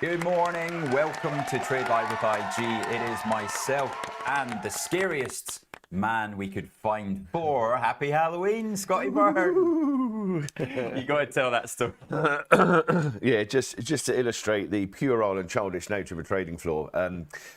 Good morning, welcome to Trade Live with IG. It is myself and the scariest man we could find for Happy Halloween, Scotty Byrne. You got to tell that story. Yeah, just to illustrate the puerile and childish nature of a trading floor.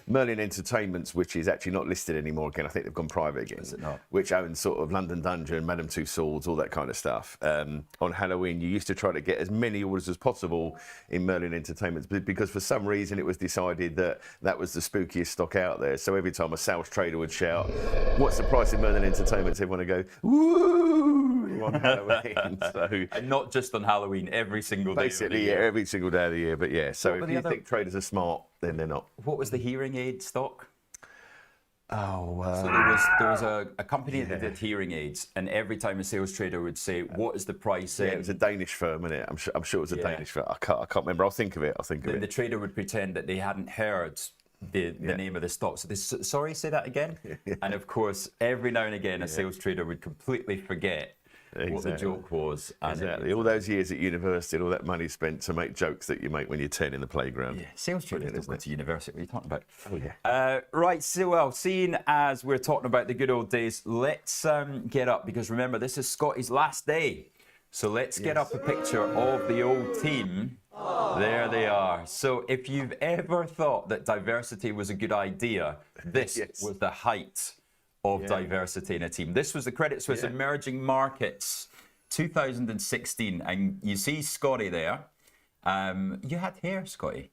Merlin Entertainments, which is actually not listed anymore again, I think they've gone private again. Is it not? Which owns sort of London Dungeon, Madame Two Swords, all that kind of stuff. On Halloween, you used to try to get as many orders as possible in Merlin Entertainments, because for some reason it was decided that that was the spookiest stock out there. So every time a sales trader would shout, "What's the price in Merlin Entertainments?" everyone would go, "Woo!" on Halloween. So, And not just on Halloween, every single day. basically, yeah, every single day of the year. But yeah, so if you think traders are smart, then they're not. What was the hearing aid stock? Oh, So there was a company that did hearing aids, and every time a sales trader would say, "What is the price?" yeah, it was a Danish firm, isn't it? I'm sure it was a Danish firm. I can't remember. I'll think of it. Then the trader would pretend that they hadn't heard the name of the stock. So this, sorry, say that again. And of course, every now and again, a sales trader would completely forget what the joke was. And exactly. All those years at university and all that money spent to make jokes that you make when you're 10 in the playground. Yeah, sales traders don't go to university. What are you talking about? Oh, yeah. Right, so well, seeing as we're talking about the good old days, let's get up, because remember, this is Scotty's last day. So let's get up a picture of the old team. There they are. So if you've ever thought that diversity was a good idea, this was the height of diversity in a team. This was the Credit Suisse Emerging Markets 2016. And you see Scotty there. You had hair, Scotty.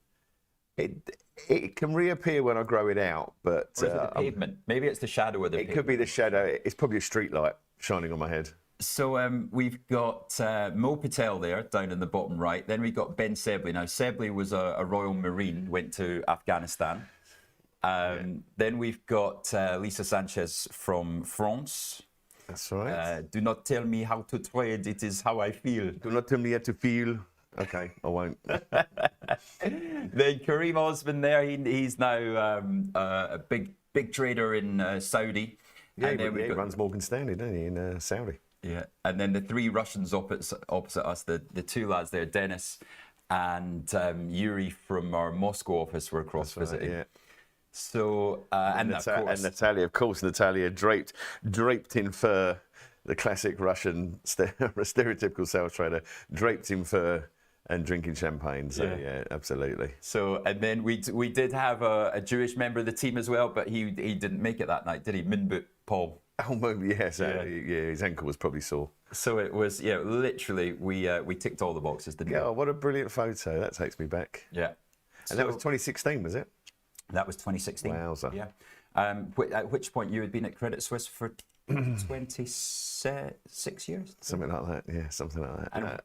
It can reappear when I grow it out, but... Or is it the pavement? Maybe it's the shadow of the pavement. It could be the shadow. It's probably a street light shining on my head. So we've got Mo Patel there, down in the bottom right. Then we've got Ben Sebley. Now, Sebley was a Royal Marine, went to Afghanistan. Then we've got Lisa Sanchez from France. That's right. Do not tell me how to trade, it is how I feel. Do not tell me how to feel. Okay, I won't. Then Kareem Osman there, he's now a big trader in Saudi. Yeah, and then he runs Morgan Stanley, doesn't he, in Saudi? Yeah, and then the three Russians opposite us, the two lads there, Dennis and Yuri from our Moscow office were across visiting. Yeah. So and Natalia, of course, draped in fur, the classic Russian stereotypical sales trader, draped in fur and drinking champagne. So yeah, absolutely. So and then we did have a Jewish member of the team as well, but he didn't make it that night, did he? Minbut Paul. Oh, yes, his ankle was probably sore. So it was, literally we ticked all the boxes, didn't we? Yeah, what a brilliant photo. That takes me back. Yeah. And that was 2016, was it? That was 2016. Wowza. Yeah. At which point you had been at Credit Suisse for 26 years? Something like that, yeah, something like that.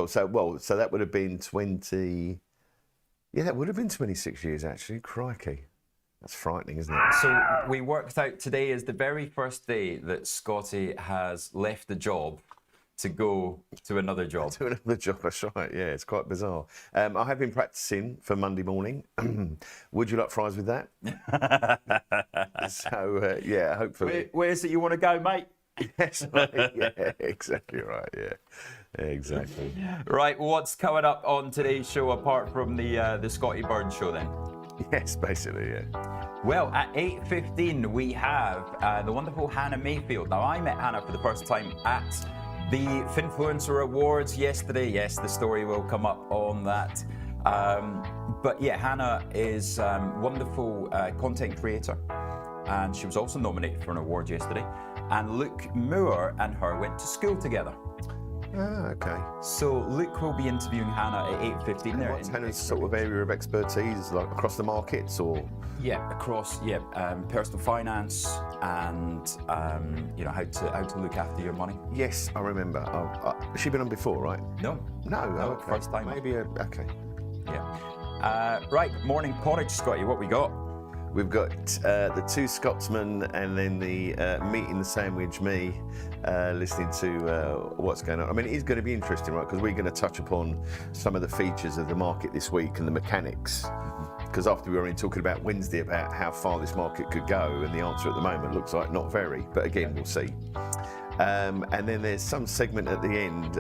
So that would have been 20... Yeah, that would have been 26 years, actually. Crikey. That's frightening, isn't it? So we worked out today is the very first day that Scotty has left the job to go to another job. To another job, that's right. Yeah, it's quite bizarre. I have been practicing for Monday morning. Would you like fries with that? So, yeah, hopefully. Where is it you want to go, mate? Yes, right. Yeah, exactly right. Yeah, exactly. Right, what's coming up on today's show apart from the Scotty Byrne show then? Yes, basically, yeah. Well, at 8:15 we have the wonderful Hannah Mayfield. Now, I met Hannah for the first time at the Finfluencer Awards yesterday. Yes, the story will come up on that. But yeah, Hannah is a wonderful content creator, and she was also nominated for an award yesterday. And Luke Moore and her went to school together. Ah, okay. So Luke will be interviewing Hannah at 8:15 there. What's Hannah's sort of area of expertise, like across the markets, or? Yeah, across personal finance and how to look after your money. Yes, I remember. Has she been on before, right? No, okay. First time. Maybe okay. Yeah. Right, morning porridge, Scotty. What we got? We've got the two Scotsmen and then the meat in the sandwich, me, listening to what's going on. I mean, it is going to be interesting, right? Because we're going to touch upon some of the features of the market this week and the mechanics. Because after we were talking about Wednesday about how far this market could go, and the answer at the moment looks like not very, but again, we'll see. And then there's some segment at the end.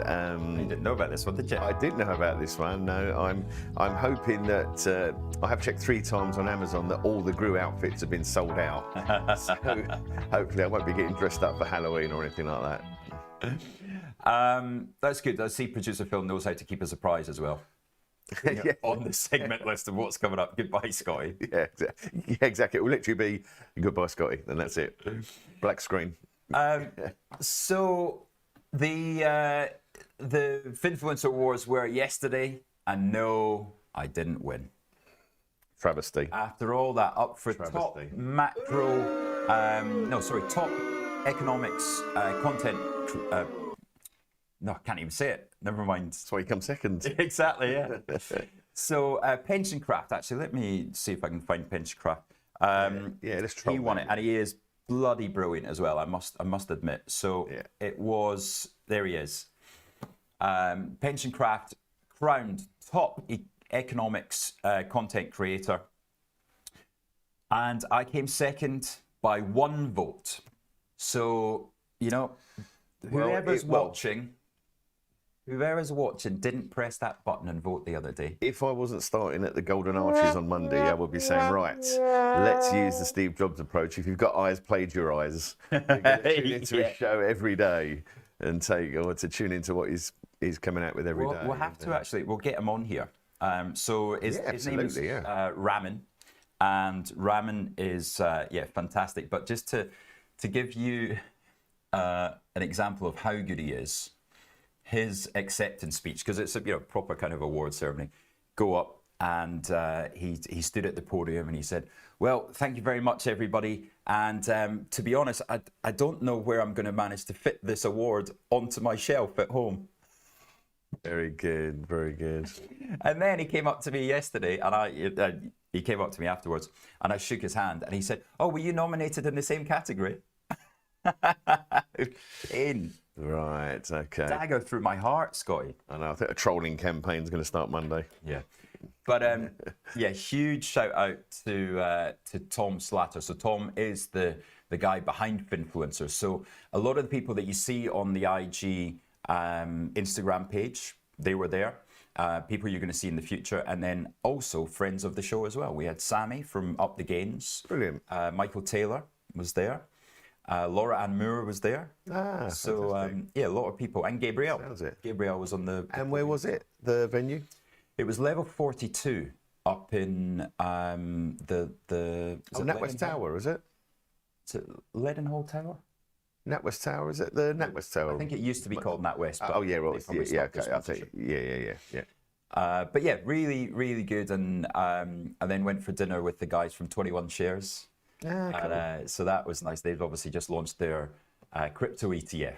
You didn't know about this one, did you? I did know about this one. No, I'm hoping that I have checked 3 times on Amazon that all the Gru outfits have been sold out. So hopefully I won't be getting dressed up for Halloween or anything like that. That's good. I see producer Phil knows how to keep a surprise as well. Yeah. On the segment list of what's coming up. Goodbye, Scotty. Yeah, exactly. It will literally be goodbye, Scotty, and that's it. Black screen. So the Finfluencer Wars were yesterday, and no, I didn't win. Travesty. After all that, up for top top economics content. No, I can't even say it. Never mind. That's why you come second. Exactly, yeah. So Pensioncraft, actually, let me see if I can find Pensioncraft. Yeah, let's try. He won it, and he is bloody brilliant as well. I must admit. So it was. There he is. Pensioncraft crowned top economics content creator, and I came second by 1 vote. So whoever's watching didn't press that button and vote the other day. If I wasn't starting at the Golden Arches on Monday, I would be saying, right, let's use the Steve Jobs approach. If you've got eyes, played your eyes. You're going to tune into his show every day and to tune into what he's coming out with every day. We'll have to actually, we'll get him on here. So his name is Ramin, and Ramin is fantastic. But just to give you an example of how good he is, his acceptance speech, because it's a proper kind of award ceremony, go up and he stood at the podium and he said, well, thank you very much, everybody. And to be honest, I don't know where I'm going to manage to fit this award onto my shelf at home. Very good, very good. And then he came up to me yesterday, and he came up to me afterwards, and I shook his hand, and he said, "Oh, were you nominated in the same category?" In right, okay. Dagger through my heart, Scotty. I know. I think a trolling campaign's going to start Monday. Yeah, but huge shout out to Tom Slatter. So Tom is the guy behind Finfluencers. So a lot of the people that you see on the IG Instagram page, they were there. People you're going to see in the future, and then also friends of the show as well. We had Sammy from Up the Gains. Brilliant. Michael Taylor was there. Laura Ann Moore was there. So a lot of people, and Gabrielle. Sounds it. Gabrielle was on the. And where was it? The venue? It was level 42 up in the. NatWest Tower, is it? Is it Leadenhall Tower? NatWest Tower, is it the NatWest Tower? I think it used to be called NatWest. But okay. I'll tell you. Yeah. But yeah, really, really good. And I then went for dinner with the guys from 21 Shares. Cool. So that was nice. They've obviously just launched their crypto ETF.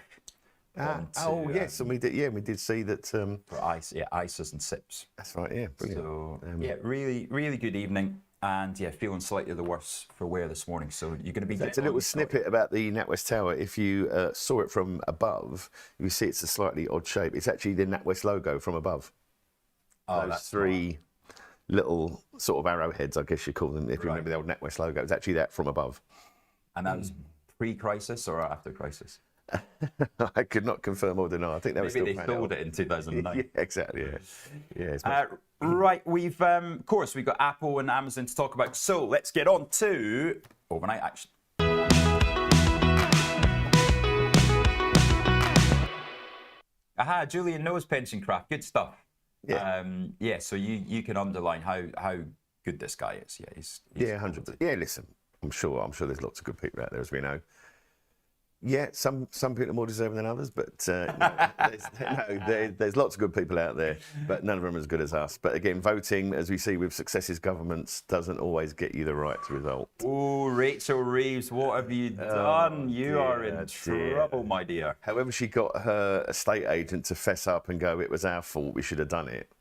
Yes, and we did see that. For ISAs and SIPs. That's right. Yeah, brilliant. So really, really good evening. And feeling slightly the worse for wear this morning. So you're going to be. It's a little snippet about the NatWest Tower. If you saw it from above, you see it's a slightly odd shape. It's actually the NatWest logo from above. Oh, those 3 little sort of arrowheads, I guess you call them, if you remember the old NatWest logo. It's actually that from above. And that was pre-crisis or after crisis? I could not confirm or deny. I think that was still. Maybe they sold it in 2009. Yeah, exactly. Yeah. Right, we've of course we've got Apple and Amazon to talk about. So let's get on to overnight action. Aha, Julian knows Pensioncraft. Good stuff. Yeah. So you can underline how good this guy is. Yeah, he's 100%. Yeah, listen, I'm sure there's lots of good people out there, as we know. Yeah, some people are more deserving than others, but there's lots of good people out there, but none of them are as good as us. But again, voting, as we see with successive governments, doesn't always get you the right result. Oh, Rachel Reeves, what have you done? You are in trouble, my dear. However, she got her estate agent to fess up and go, "It was our fault. We should have done it,"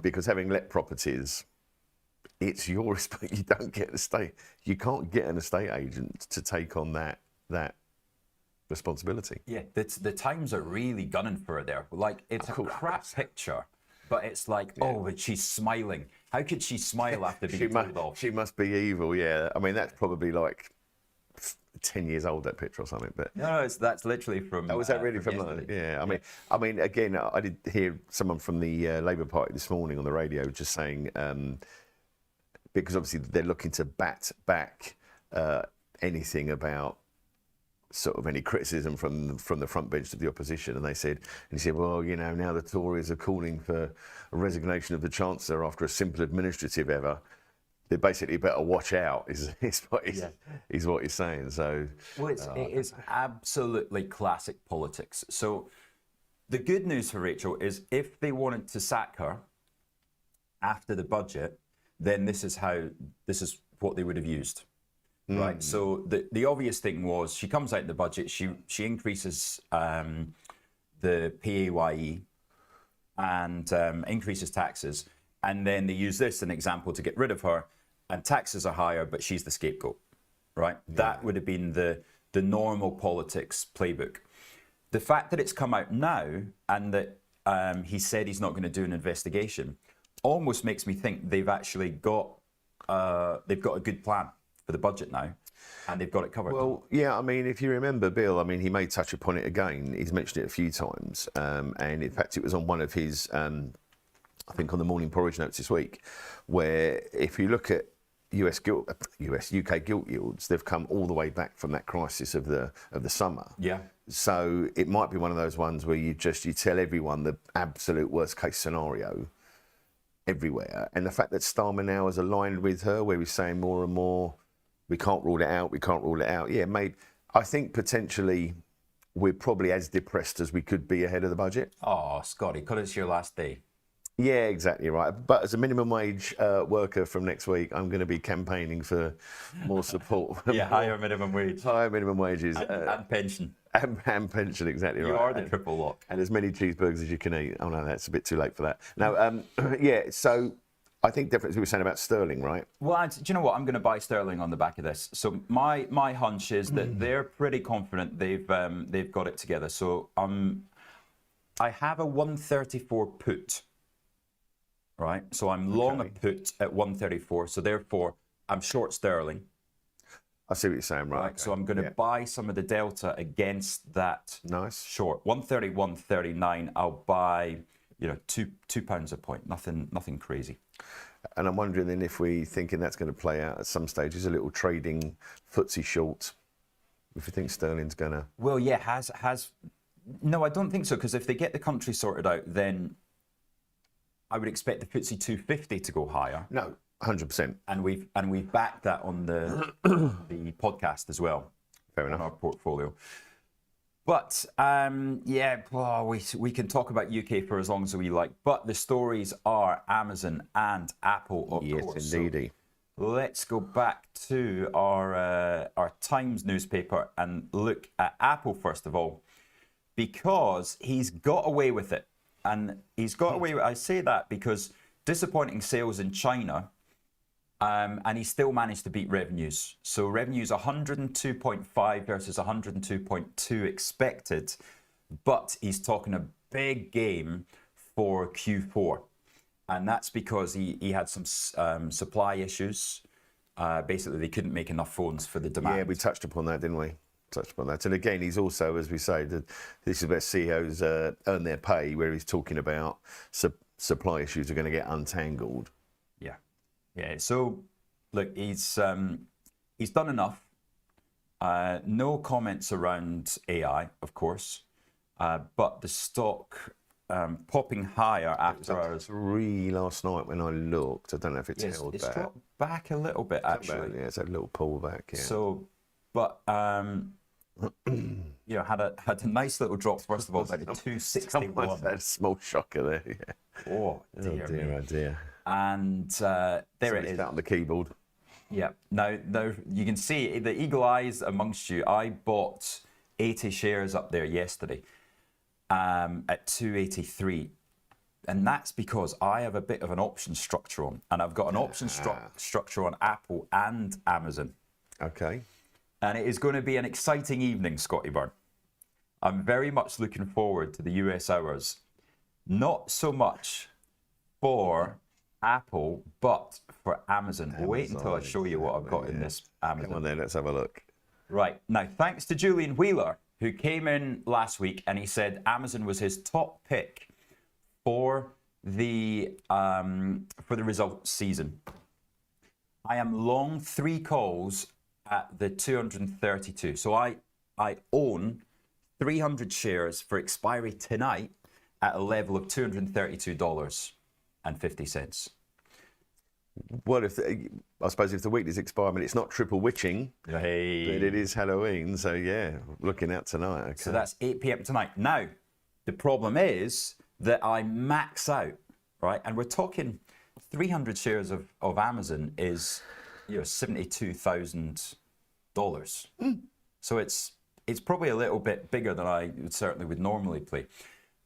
because having let properties, it's your responsibility. You don't get you can't get an estate agent to take on that responsibility. Yeah, the Times are really gunning for her there. Like, it's a crap picture, but it's like, but she's smiling. How could she smile after being told off? She must be evil, yeah. I mean, that's probably like 10 years old, that picture or something. But No, that's literally from. was that really from yesterday. yeah, I mean, again, I did hear someone from the Labour Party this morning on the radio just saying, because obviously they're looking to bat back anything about sort of any criticism from the front bench of the opposition, and he said, well, you know, now the Tories are calling for a resignation of the Chancellor after a simple administrative error. They basically better watch out. Is what he's saying. So, well, it is absolutely classic politics. So, the good news for Rachel is if they wanted to sack her after the budget, then this is what they would have used. Right. So the obvious thing was she comes out in the budget, she increases the PAYE and increases taxes, and then they use this as an example to get rid of her, and taxes are higher, but she's the scapegoat. Right. Yeah. That would have been the normal politics playbook. The fact that it's come out now and that he said he's not going to do an investigation almost makes me think they've actually got a good plan for the budget now, and they've got it covered. Well, yeah, I mean, if you remember, Bill, I mean, he may touch upon it again. He's mentioned it a few times, and in fact, it was on one of his, I think, on the morning porridge notes this week, where if you look at UK gilt yields, they've come all the way back from that crisis of the summer. Yeah. So it might be one of those ones where you tell everyone the absolute worst case scenario everywhere, and the fact that Starmer now is aligned with her, where he's saying more and more, we can't rule it out. Yeah, maybe. I think potentially we're probably as depressed as we could be ahead of the budget. Oh, Scotty, because it's your last day. Yeah, exactly right. But as a minimum wage worker from next week, I'm going to be campaigning for more support. Yeah, higher minimum wage. Higher minimum wages. And pension. And pension, exactly right. You are the triple lock. And as many cheeseburgers as you can eat. Oh, no, that's a bit too late for that. No, yeah, so I think definitely we were saying about sterling, right? Well, do you know what? I'm going to buy sterling on the back of this. So my hunch is that they're pretty confident they've got it together. So I have a 134 put. Right, so I'm long a put at 134, so therefore I'm short sterling. I see what you're saying, right? Okay. So I'm going to buy some of the delta against that. Nice. Short 130, 139. I'll buy, you know, two pounds a point. Nothing crazy. And I'm wondering then if we thinking that's going to play out at some stage as a little trading footsie short. If you think sterling's going to. Well, yeah, has. No, I don't think so, because if they get the country sorted out, then I would expect the FTSE 250 to go higher. No, 100%. And we've backed that on the podcast as well. Fair enough. On our portfolio. But yeah, well, we can talk about UK for as long as we like. But the stories are Amazon and Apple, of course. Yes, indeedy. So let's go back to our Times newspaper and look at Apple first of all, because he's got away with it. And he's got away with, I say that because disappointing sales in China, and he still managed to beat revenues. So revenues 102.5 versus 102.2 expected, but he's talking a big game for Q4. And that's because he had some supply issues. Basically, they couldn't make enough phones for the demand. Yeah, we touched upon that, didn't we? And again, he's also, as we say, this is where CEOs earn their pay, where he's talking about supply issues are going to get untangled. Yeah. So, look, he's done enough. No comments around AI, of course, but the stock popping higher after hours. 3 last night when I looked. I don't know if it's held it's back. Dropped back a little bit, actually. Yeah, it's a little pullback. Yeah. So, but you know, had a nice little drop first of all, about 261. Had a small shocker there. Yeah. Oh dear, oh dear. And there it is. Out on the keyboard. Yeah. Now you can see the eagle eyes amongst you. I bought 80 shares up there yesterday at 283. And that's because I have a bit of an option structure on, and I've got an option structure on Apple and Amazon. Okay. And it is going to be an exciting evening, Scotty Byrne. I'm very much looking forward to the US hours. Not so much for Apple, but for Amazon. Wait until I show you what I've got in this Amazon. Come on then, let's have a look. Right. Now, thanks to Julian Wheeler, who came in last week and he said Amazon was his top pick for the results season. I am long 3 calls at the 232. So I own 300 shares for expiry tonight at a level of $232.50. Well, I suppose if the weekdays expire, I mean, it's not triple witching, Hey. but it is Halloween. So yeah, looking out tonight. Okay. So that's 8 p.m. tonight. Now, the problem is that I max out, right? And we're talking 300 shares of Amazon is, $72,000. So it's probably a little bit bigger than I certainly would normally play.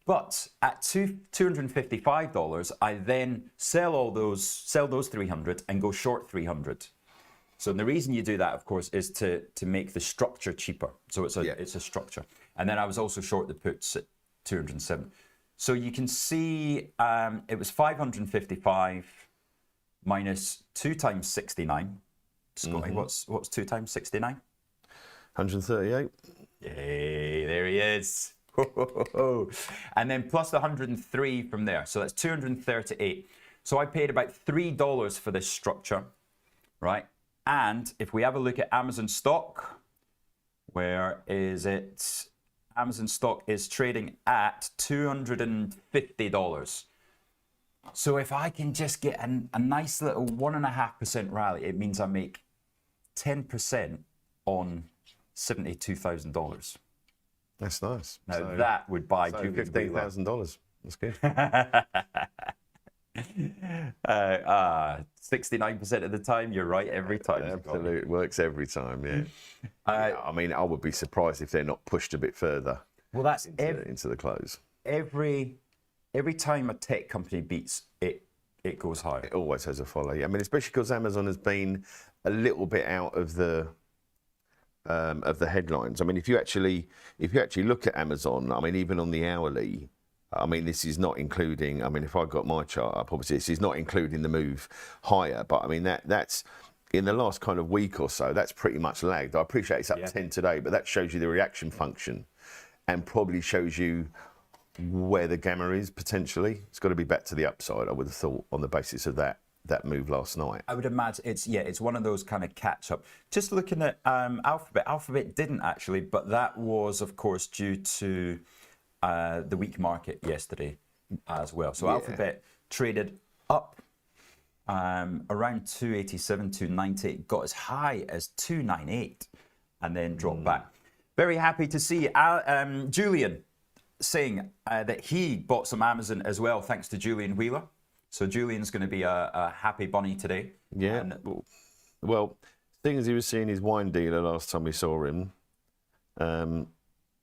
But at $255, I then sell those 300 and go short 300. So the reason you do that, of course, is to make the structure cheaper. So it's a structure. And then I was also short the puts at 207. So you can see it was 555 minus 2 times 69. Scotty, what's 2 times 69? 138. Yay, there he is. And then plus the 103 from there. So that's 238. So I paid about $3 for this structure, right? And if we have a look at Amazon stock, where is it? Amazon stock is trading at $250. So if I can just get a nice little 1.5% rally, it means I make 10% on $72,000. That's nice. Now that would buy $15,000. That's good. 69% of the time, you're right every time. Absolutely, works every time. Yeah. I mean, I would be surprised if they're not pushed a bit further. Well, that's into the close. Every time a tech company beats it, it goes higher. It always has a follow. I mean, especially because Amazon has been a little bit out of the headlines. I mean, if you actually look at Amazon, I mean, even on the hourly, I mean, this is not including. I mean, if I got my chart up, obviously this is not including the move higher. But I mean, that's in the last kind of week or so, that's pretty much lagged. I appreciate it's up 10 today, but that shows you the reaction function, and probably shows you where the gamma is potentially. It's got to be back to the upside, I would have thought, on the basis of that move last night. I would imagine it's one of those kind of catch up. Just looking at Alphabet. Alphabet didn't actually, but that was of course due to the weak market yesterday as well. So Alphabet traded up around 287, 290, got as high as 298, and then dropped back. Very happy to see Julian saying that he bought some Amazon as well, thanks to Julian Wheeler. So Julian's going to be a happy bunny today. Yeah. Well, seeing as he was seeing his wine dealer last time we saw him,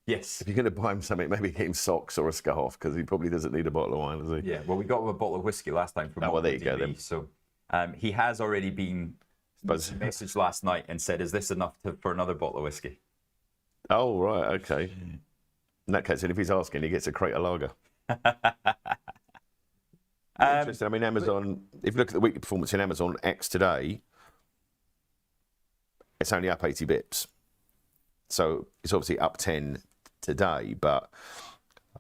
yes. If you're going to buy him something, maybe get him socks or a scarf, because he probably doesn't need a bottle of wine, does he? Yeah. Well, we got him a bottle of whiskey last time from. Oh, well, there you go then. So he has already been messaged last night and said, "Is this enough for another bottle of whiskey?" Oh right, okay. In that case, and if he's asking, he gets a crate of lager. Interesting. I mean, Amazon, if you look at the weekly performance in Amazon X today, it's only up 80 bips. So it's obviously up 10 today. But,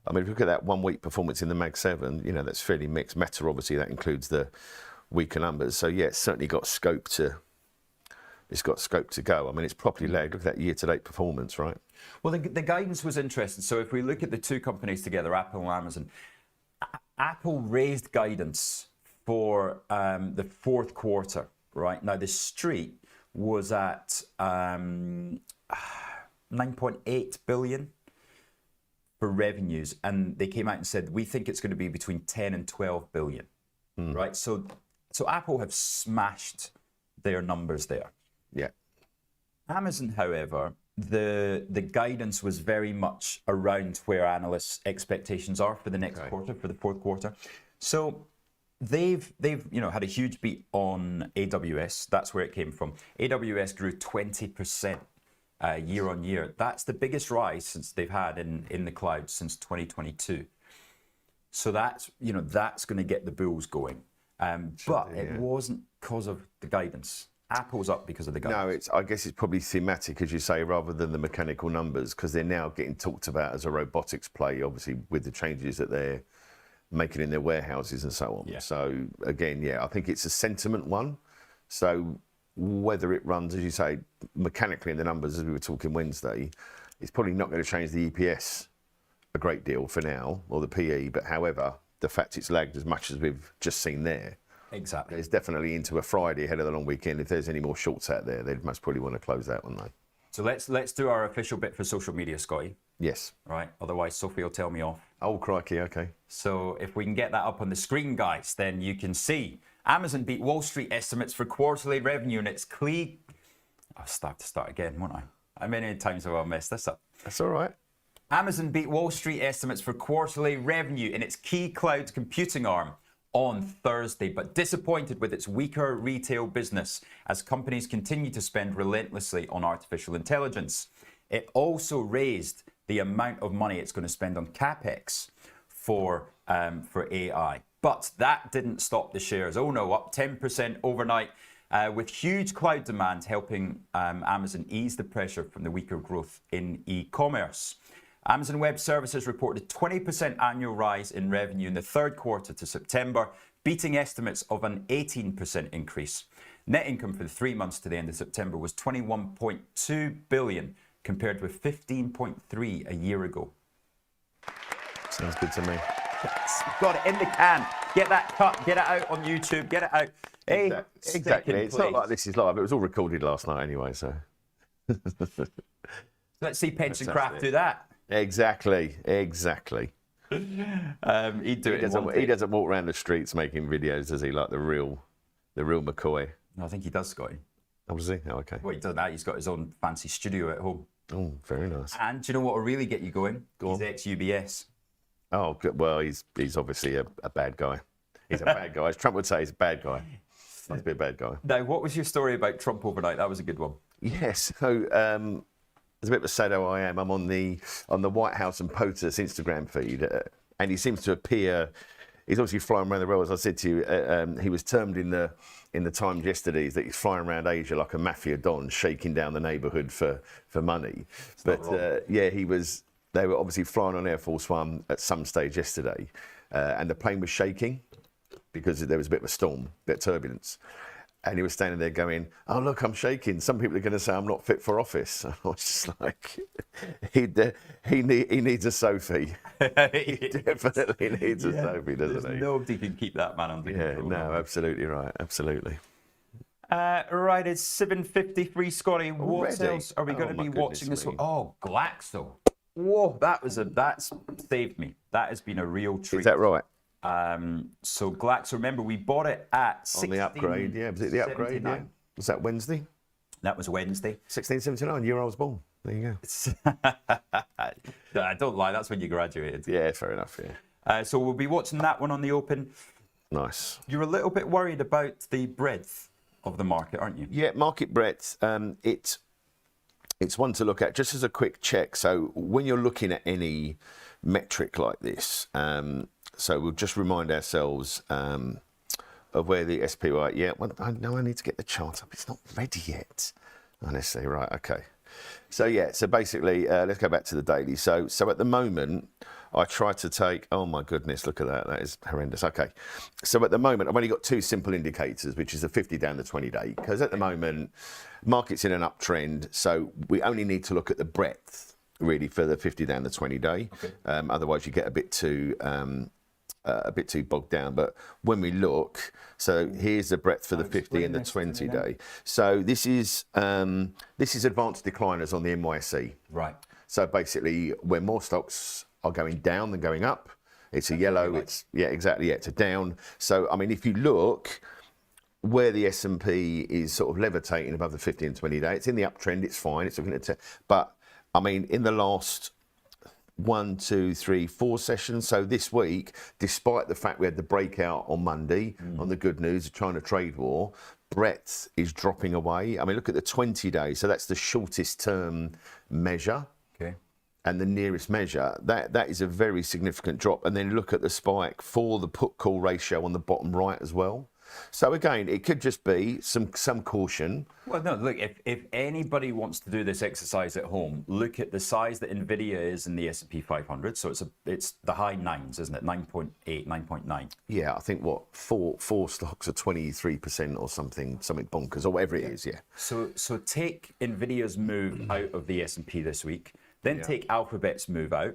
I mean, if you look at that 1 week performance in the Mag 7, that's fairly mixed. Meta, obviously, that includes the weaker numbers. So, yeah, it's certainly got scope to go. I mean, it's properly lagged. Look at that year-to-date performance, right? Well, the guidance was interesting. So if we look at the two companies together, Apple and Amazon, Apple raised guidance for the fourth quarter, right? Now, the street was at 9.8 billion for revenues, and they came out and said, we think it's going to be between 10 and 12 billion, right? So Apple have smashed their numbers there. Yeah. Amazon, however, the guidance was very much around where analysts' expectations are for the next quarter, for the fourth quarter. So they've had a huge beat on AWS. That's where it came from. AWS grew 20% year on year. That's the biggest rise since they've had in the cloud since 2022. So that's going to get the bulls going. But it wasn't because of the guidance. Apple's up because of the guidance. No, I guess it's probably thematic, as you say, rather than the mechanical numbers, because they're now getting talked about as a robotics play, obviously with the changes that they're making in their warehouses and so on. Yeah. So again, I think it's a sentiment one. So whether it runs, as you say, mechanically in the numbers, as we were talking Wednesday, it's probably not going to change the EPS a great deal for now, or the PE. But however, the fact it's lagged as much as we've just seen there, Exactly. it's definitely into a Friday ahead of the long weekend. If there's any more shorts out there, they'd most probably want to close that, wouldn't they? So let's do our official bit for social media, Scotty. Yes. Right. Otherwise, Sophie will tell me off. Oh, crikey, okay. So if we can get that up on the screen, guys, then you can see Amazon beat Wall Street estimates for quarterly revenue, and its key. I'll start again, won't I? How many times have I messed this up? That's all right. Amazon beat Wall Street estimates for quarterly revenue in its key cloud computing arm on Thursday, but disappointed with its weaker retail business as companies continue to spend relentlessly on artificial intelligence. It also raised the amount of money it's going to spend on CapEx for AI. But that didn't stop the shares. Oh no, up 10% overnight, with huge cloud demand helping Amazon ease the pressure from the weaker growth in e-commerce. Amazon Web Services reported a 20% annual rise in revenue in the third quarter to September, beating estimates of an 18% increase. Net income for the 3 months to the end of September was $21.2 billion, compared with $15.3 a year ago. Sounds good to me. Got it in the can. Get that cut. Get it out on YouTube. Get it out. Hey, exactly. It's not like this is live. It was all recorded last night anyway, so. Let's see Pension Craft do that. Exactly. He'd do it. He doesn't walk around the streets making videos, does he? Like the real McCoy. No, I think he does, Scotty. Oh, does he? Oh, okay. Well, he does that. He's got his own fancy studio at home. Oh, very nice. And do you know what will really get you going? He's ex-UBS. Oh, good. Well, he's obviously a bad guy. He's a bad guy. As Trump would say, he's a bad guy. Must be a bad guy. Now, what was your story about Trump overnight? That was a good one. Yes. So, there's a bit of a sado I am. I'm on the White House and POTUS Instagram feed, and he seems to appear. He's obviously flying around the world. As I said to you, he was termed in the Times yesterday that he's flying around Asia like a mafia don, shaking down the neighbourhood for money. But he was. They were obviously flying on Air Force One at some stage yesterday, and the plane was shaking because there was a bit of a storm, a bit of turbulence. And he was standing there going, "Oh, look, I'm shaking. Some people are going to say I'm not fit for office." I was just like, he needs a Sophie. He definitely needs a Sophie, doesn't he? Nobody can keep that man under control. No, absolutely right. Absolutely. Right, it's 7:53, Scotty. What else are we going to be watching this one? Oh, Glaxo. Whoa, that's saved me. That has been a real treat. Is that right? So Glaxo, remember we bought it at 16, on the upgrade, yeah. Was it the upgrade? Yeah. Was that Wednesday? That was Wednesday. 1679, year I was born. There you go. I don't lie. That's when you graduated. Yeah, fair enough. Yeah. So we'll be watching that one on the open. Nice. You're a little bit worried about the breadth of the market, aren't you? Yeah, market breadth. It's one to look at just as a quick check. So when you're looking at any metric like this, so we'll just remind ourselves of where the SPY. Yeah, well, I know I need to get the chart up. It's not ready yet. Honestly, right? Okay. So yeah. So basically, let's go back to the daily. So at the moment, I try to take. Oh my goodness, look at that. That is horrendous. Okay. So at the moment, I've only got two simple indicators, which is the 50 down the 20-day. Because at the moment, market's in an uptrend. So we only need to look at the breadth really for the 50 down the 20-day. Okay. Otherwise, you get a bit too bogged down. But when we look, so here's the breadth for the 50 and the 20-day. So this is advanced decliners on the NYSE. Right. So basically, where more stocks are going down than going up, it's a yellow. It's exactly. Yeah, it's a down. So I mean, if you look where the S&P is sort of levitating above the 50 and 20-day, it's in the uptrend. It's fine. It's looking at, but I mean, in the last 1, 2, 3, 4 sessions. So this week, despite the fact we had the breakout on Monday on the good news of China trade war, breadth is dropping away. I mean, look at the 20-day. So that's the shortest term measure. Okay. And the nearest measure, that is a very significant drop. And then look at the spike for the put-call ratio on the bottom right as well. So again, it could just be some caution. Well, no, look, if anybody wants to do this exercise at home, look at the size that Nvidia is in the S&P 500. So it's the high nines, isn't it? 9.8, 9.9. Yeah, I think four stocks are 23% or something bonkers or whatever it is. Yeah. So take Nvidia's move out of the S&P this week, then take Alphabet's move out.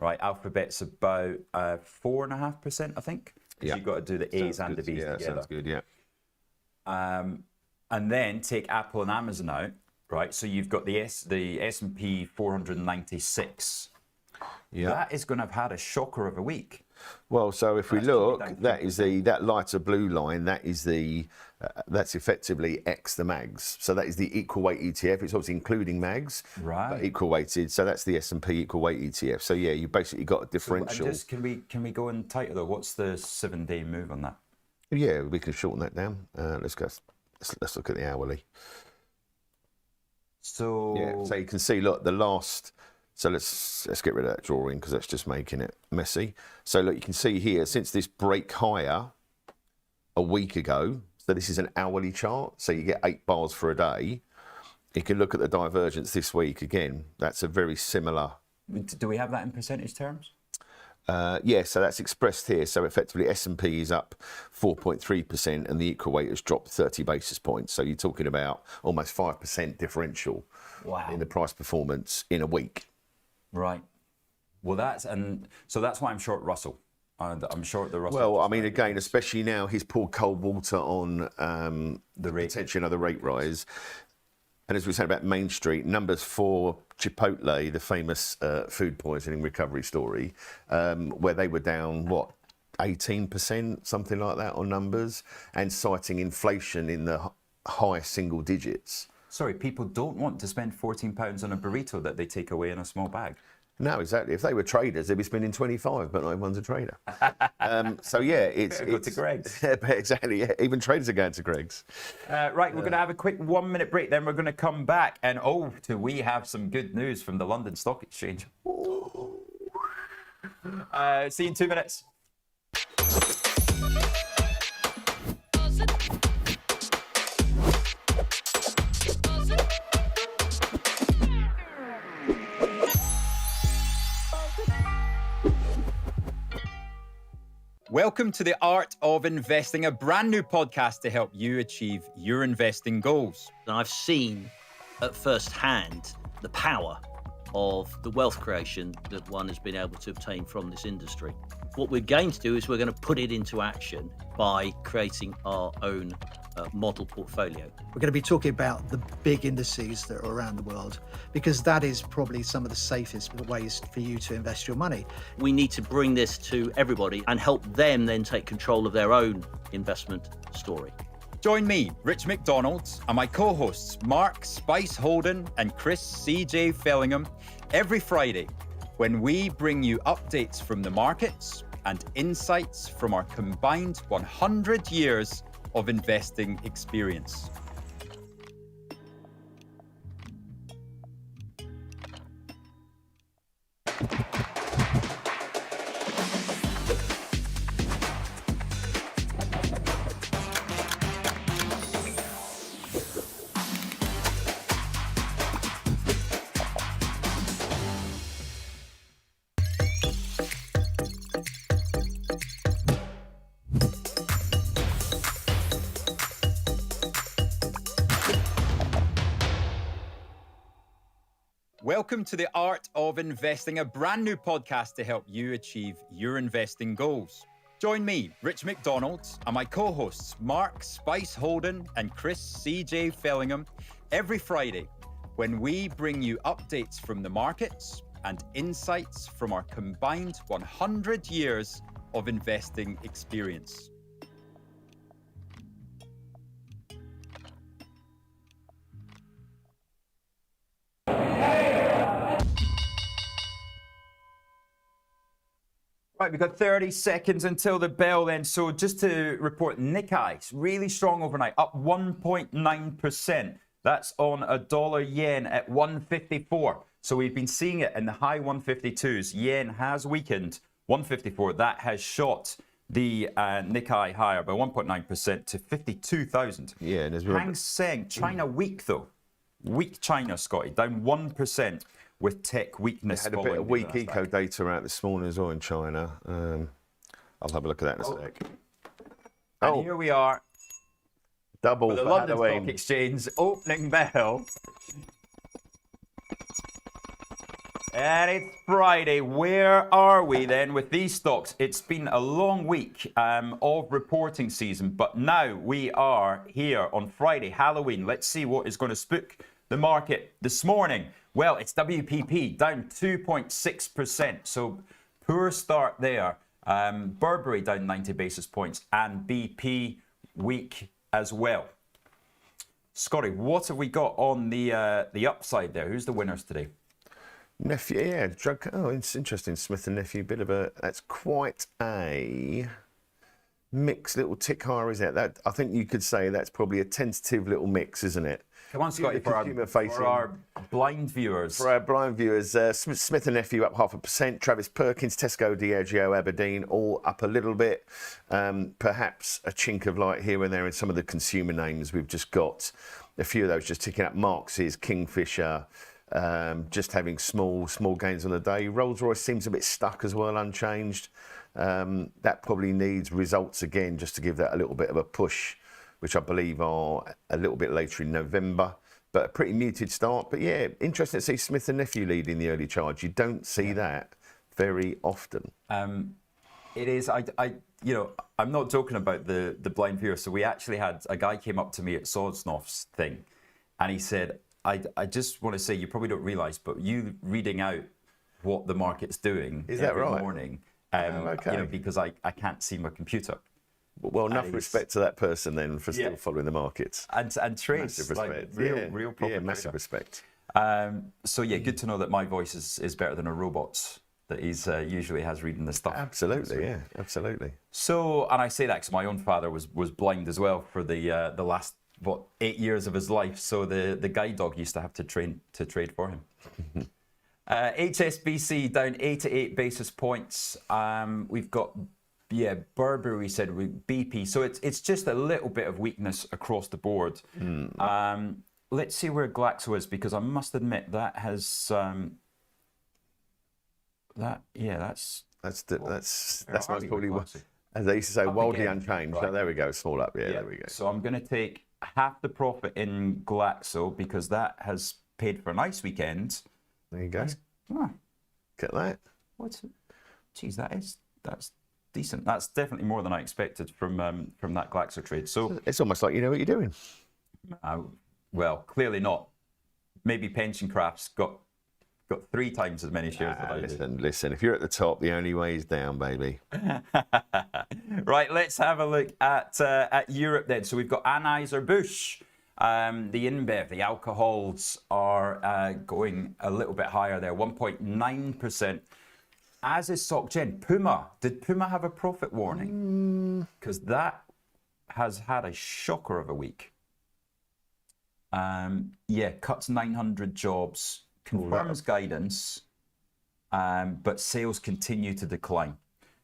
Right, Alphabet's about 4.5%, I think. Yeah. You've got to do the A's and the B's together. together. Sounds good. Yeah. And then take Apple and Amazon out, right? So you've got the S&P 496. Yeah. That is going to have had a shocker of a week. Well, so if we look, that lighter blue line. That's effectively X the mags. So that is the equal weight ETF. It's obviously including mags, right? But equal weighted. So that's the S&P equal weight ETF. So yeah, you basically got a differential. So, can we go in tighter though? What's the 7-day move on that? Yeah, we can shorten that down. Let's look at the hourly. So yeah, so you can see, look, the last. So let's get rid of that drawing because that's just making it messy. So look, you can see here, since this break higher a week ago, so this is an hourly chart, so you get 8 bars for a day. You can look at the divergence this week again. That's a very similar. Do we have that in percentage terms? Yeah, so that's expressed here. So effectively, S&P is up 4.3%, and the equal weight has dropped 30 basis points. So you're talking about almost 5% differential in the price performance in a week. Right. Well, that's why I'm short Russell. I'm short the Russell. Well, I mean, again, especially now, he's poured cold water on the potential of the rate rise. And as we said about Main Street, numbers for Chipotle, the famous food poisoning recovery story, where they were down, 18%, something like that on numbers, and citing inflation in the high single digits. Sorry, people don't want to spend £14 on a burrito that they take away in a small bag. No, exactly. If they were traders, they'd be spending 25, but not everyone's a trader. So yeah, it's go to Greg's. Exactly. Yeah. Even traders are going to Greg's. Right, we're going to have a quick 1-minute break. Then we're going to come back, and we have some good news from the London Stock Exchange. See you in 2 minutes. Welcome to the Art of Investing, a brand new podcast to help you achieve your investing goals. And I've seen at first hand the power of the wealth creation that one has been able to obtain from this industry. What we're going to do is we're going to put it into action by creating our own model portfolio. We're going to be talking about the big indices that are around the world, because that is probably some of the safest ways for you to invest your money. We need to bring this to everybody and help them then take control of their own investment story. Join me, Rich McDonald, and my co-hosts, Mark Spice Holden and Chris CJ Fellingham, every Friday when we bring you updates from the markets and insights from our combined 100 years of investing experience. Welcome to the Art of Investing, a brand new podcast to help you achieve your investing goals. Join me, Rich McDonald, and my co-hosts, Mark Spice Holden and Chris CJ Fellingham, every Friday when we bring you updates from the markets and insights from our combined 100 years of investing experience. Right, we've got 30 seconds until the bell then. So just to report, Nikkei's really strong overnight, up 1.9%. That's on a dollar yen at 154. So we've been seeing it in the high 152s. Yen has weakened. 154, that has shot The Nikkei higher by 1.9% to 52,000. Yeah, and as Hang Seng, China weak though. Weak China, Scotty, down 1% with tech weakness. had a bit of weak eco data out this morning as well in China. I'll have a look at that in a sec. And here we are, Double with the for London Halloween. Stock Exchange opening bell. And it's Friday. Where are we then with these stocks? It's been a long week of reporting season, but now we are here on Friday, Halloween. Let's see what is going to spook the market this morning. Well, it's WPP down 2.6%, so poor start there. Burberry down 90 basis points and BP weak as well. Scotty, what have we got on the upside there? Who's the winners today? Nephew, yeah, drug. Oh, it's interesting. Smith and Nephew, bit of a. That's quite a mixed little tick higher, isn't it? That I think you could say that's probably a tentative little mix, isn't it? Come on, Scotty, for our blind viewers. For our blind viewers, Smith and Nephew up 0.5%. Travis Perkins, Tesco, Diageo, Aberdeen, all up a little bit. Perhaps a chink of light here and there in some of the consumer names. We've just got a few of those just ticking up. Marx's, Kingfisher. Just having small gains on the day. Rolls-Royce seems a bit stuck as well, unchanged. That probably needs results again just to give that a little bit of a push, which I believe are a little bit later in November. But a pretty muted start. But yeah, interesting to see Smith and Nephew leading the early charge. You don't see that very often. It is. I'm not joking about the blind viewer. So we actually had a guy came up to me at Sodsnoff's thing, and he said, I just want to say, you probably don't realise, but you reading out what the market's doing every morning, okay. Because I can't see my computer. Well, enough respect to that person then for still following the markets. And Trace, massive respect. real proper Yeah, massive respect. So yeah, good to know that my voice is better than a robot's that he's usually has reading the stuff. Absolutely, yeah, absolutely. So, and I say that because my own father was blind as well for the last 8 years of his life. So the guide dog used to have to trade for him. HSBC down 88 basis points. We've got Burberry, we said, BP. So it's just a little bit of weakness across the board. Let's see where Glaxo is, because I must admit that has that's most probably what, as they used to say, wildly unchanged. Right. Oh, there we go, small up. Yeah, there we go. So I'm going to take half the profit in Glaxo because that has paid for a nice weekend. There you go. Get that. Geez, that's decent. That's definitely more than I expected from that Glaxo trade. So it's almost like you know what you're doing. Well, clearly not. Maybe Pension Crafts got 3 times as many shares that I did. Listen, if you're at the top, the only way is down, baby. Right, let's have a look at Europe then. So we've got Anheuser-Busch, the InBev, the alcohols are going a little bit higher there, 1.9%. As is SocGen. Puma, did Puma have a profit warning? Because that has had a shocker of a week. Cuts 900 jobs. Confirms guidance, but sales continue to decline.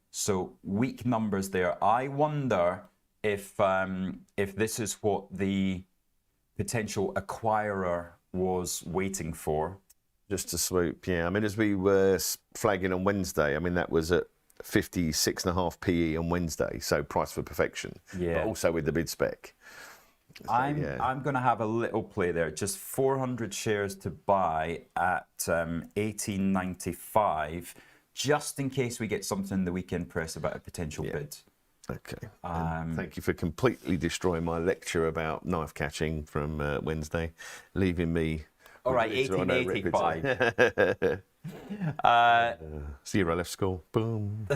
So weak numbers there. I wonder if this is what the potential acquirer was waiting for. Just to swoop, yeah. I mean, as we were flagging on Wednesday, I mean, that was at 56.5 PE on Wednesday, so price for perfection. Yeah. But also with the bid spec. So, I'm going to have a little play there. Just 400 shares to buy at 18.95, just in case we get something in the weekend press about a potential bid. Okay. Thank you for completely destroying my lecture about knife catching from Wednesday, leaving me. All right, 18.85. Zero left score. Boom.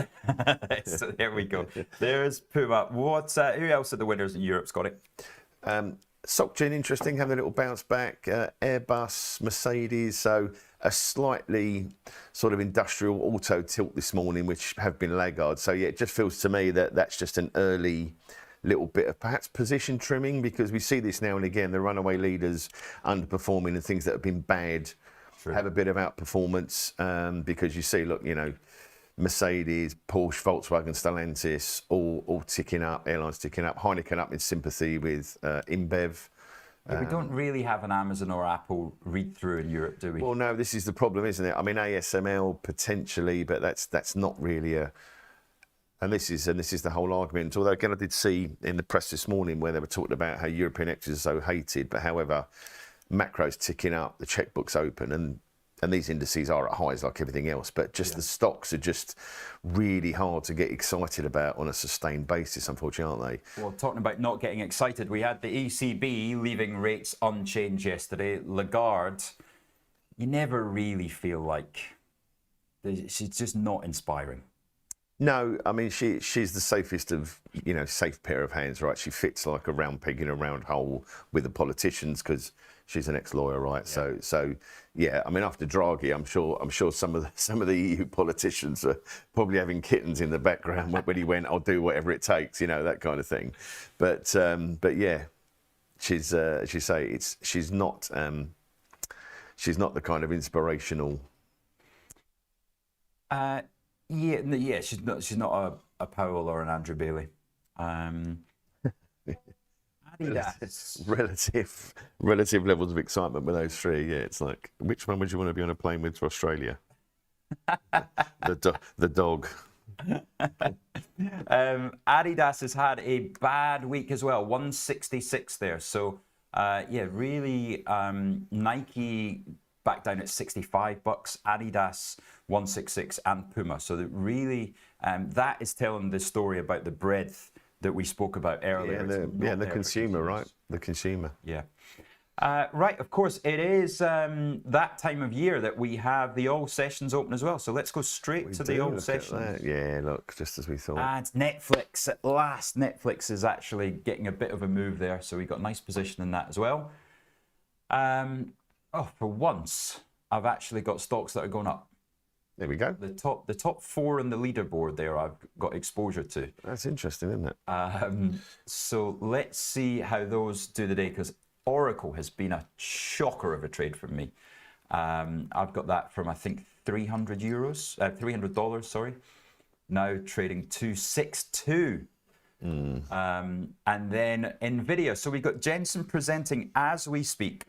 So there we go. There's Puma. Who else are the winners in Europe, Scotty? SocGen, interesting, having a little bounce back. Airbus, Mercedes, so a slightly sort of industrial auto tilt this morning, which have been laggards. So yeah, it just feels to me that that's just an early little bit of perhaps position trimming, because we see this now and again, the runaway leaders underperforming and things that have been bad have a bit of outperformance, because you see, look, Mercedes, Porsche, Volkswagen, Stellantis, all ticking up, airlines ticking up, Heineken up in sympathy with InBev. We don't really have an Amazon or Apple read through in Europe, do we? Well, no, this is the problem, isn't it? I mean, ASML potentially, but that's not really a. And this is the whole argument. Although again, I did see in the press this morning where they were talking about how European equities are so hated, but however, macro's ticking up, the checkbook's open, and these indices are at highs like everything else. But just the stocks are just really hard to get excited about on a sustained basis, unfortunately, aren't they? Well, talking about not getting excited, we had the ECB leaving rates unchanged yesterday. Lagarde, you never really feel like she's just not inspiring. No, I mean she's the safest of safe pair of hands, right? She fits like a round peg in a round hole with the politicians because she's an ex-lawyer, right? Yeah. So yeah, I mean after Draghi, I'm sure some of the EU politicians are probably having kittens in the background when he went, "I'll do whatever it takes," that kind of thing. But yeah, she's not the kind of inspirational. Yeah, she's not a Powell or an Andrew Bailey. Relative levels of excitement with those three. Yeah, it's like, which one would you want to be on a plane with to Australia? the dog. Adidas has had a bad week as well, 166 there. So yeah, really Nike back down at $65, Adidas 166, and Puma. So that really, that is telling the story about the breadth that we spoke about earlier. The consumer, right? The consumer. Yeah. Right, of course, it is that time of year that we have the all sessions open as well. So let's go straight to the all sessions. Yeah, look, just as we thought. And Netflix, at last, Netflix is actually getting a bit of a move there. So we got a nice position in that as well. For once, I've actually got stocks that are going up. There we go. The top four in the leaderboard there I've got exposure to. That's interesting, isn't it? So let's see how those do today, because Oracle has been a shocker of a trade for me. I've got that from, I think, $300, sorry. Now trading 262. And then Nvidia. So we've got Jensen presenting as we speak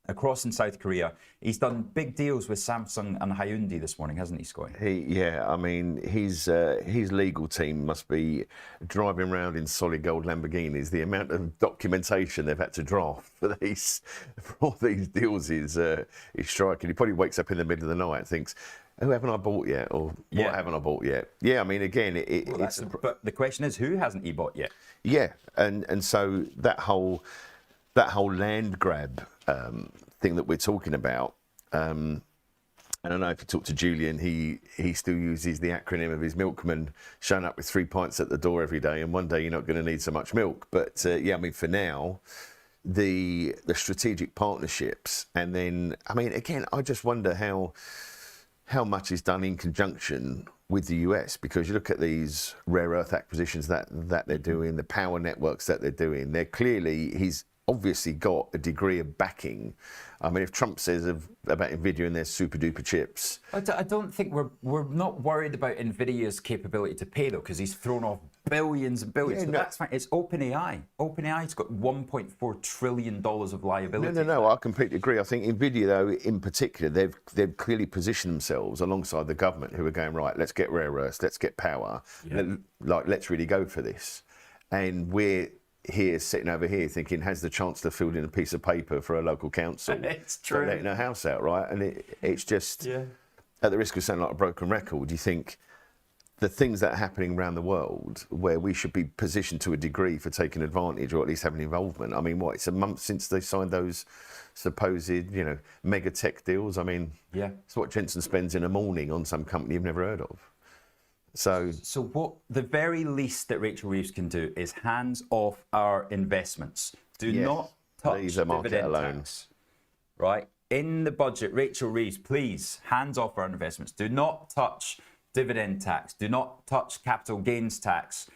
across in South Korea. He's done big deals with Samsung and Hyundai this morning, hasn't he, Scotty? I mean, his legal team must be driving around in solid gold Lamborghinis. The amount of documentation they've had to draft for all these deals is striking. He probably wakes up in the middle of the night and thinks, who haven't I bought yet? Or what haven't I bought yet? Yeah, I mean, again, but the question is, who hasn't he bought yet? Yeah, and so that whole land grab thing that we're talking about, and I don't know if you talk to Julian, he still uses the acronym of his milkman, showing up with 3 pints at the door every day, and one day you're not going to need so much milk. But yeah, I mean, for now, the strategic partnerships, and then, I mean, again, I just wonder how much is done in conjunction with the US, because you look at these rare earth acquisitions that they're doing, the power networks that they're doing, he's obviously got a degree of backing. I mean, if Trump says about Nvidia and their super duper chips, I don't think we're not worried about Nvidia's capability to pay though, because he's thrown off billions and billions. That's fine. It's OpenAI. OpenAI's got $1.4 trillion of liability. No, I completely agree. I think Nvidia, though, in particular, they've clearly positioned themselves alongside the government, who are going, right, let's get rare earths, let's get power, let's really go for this. And we're here, sitting over here, thinking, has the Chancellor filled in a piece of paper for a local council? It's true. Letting a house out, right? And it's just, at the risk of sounding like a broken record, you think the things that are happening around the world where we should be positioned to a degree for taking advantage, or at least having involvement. I mean, it's a month since they signed those supposed, mega tech deals. I mean, it's what Jensen spends in a morning on some company you've never heard of. So what the very least that Rachel Reeves can do is hands off our investments. Do not touch dividend tax. Right? In the budget, Rachel Reeves, please, hands off our investments. Do not touch dividend tax. Do not touch capital gains tax.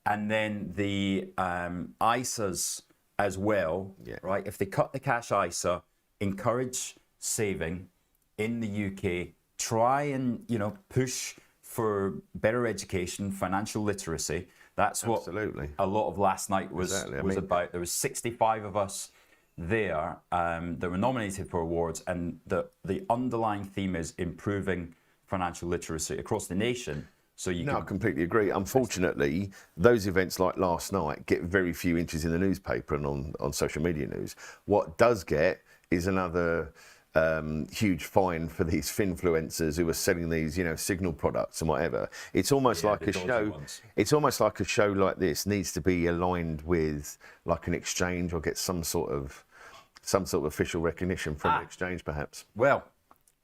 And then the ISAs as well, right? If they cut the cash ISA, encourage saving in the UK. Try and, push for better education, financial literacy. That's what Absolutely. a lot of last night was Exactly. I was mean- about. There was 65 of us there that were nominated for awards, and the underlying theme is improving financial literacy across the nation. So you No, I can completely agree. Unfortunately, those events like last night get very few inches in the newspaper and on social media news. What does get is another huge fine for these finfluencers who are selling these, signal products and whatever. It's almost like the a dodgy show. ones. It's almost like a show like this needs to be aligned with like an exchange or get some sort of official recognition from an exchange, perhaps. Well,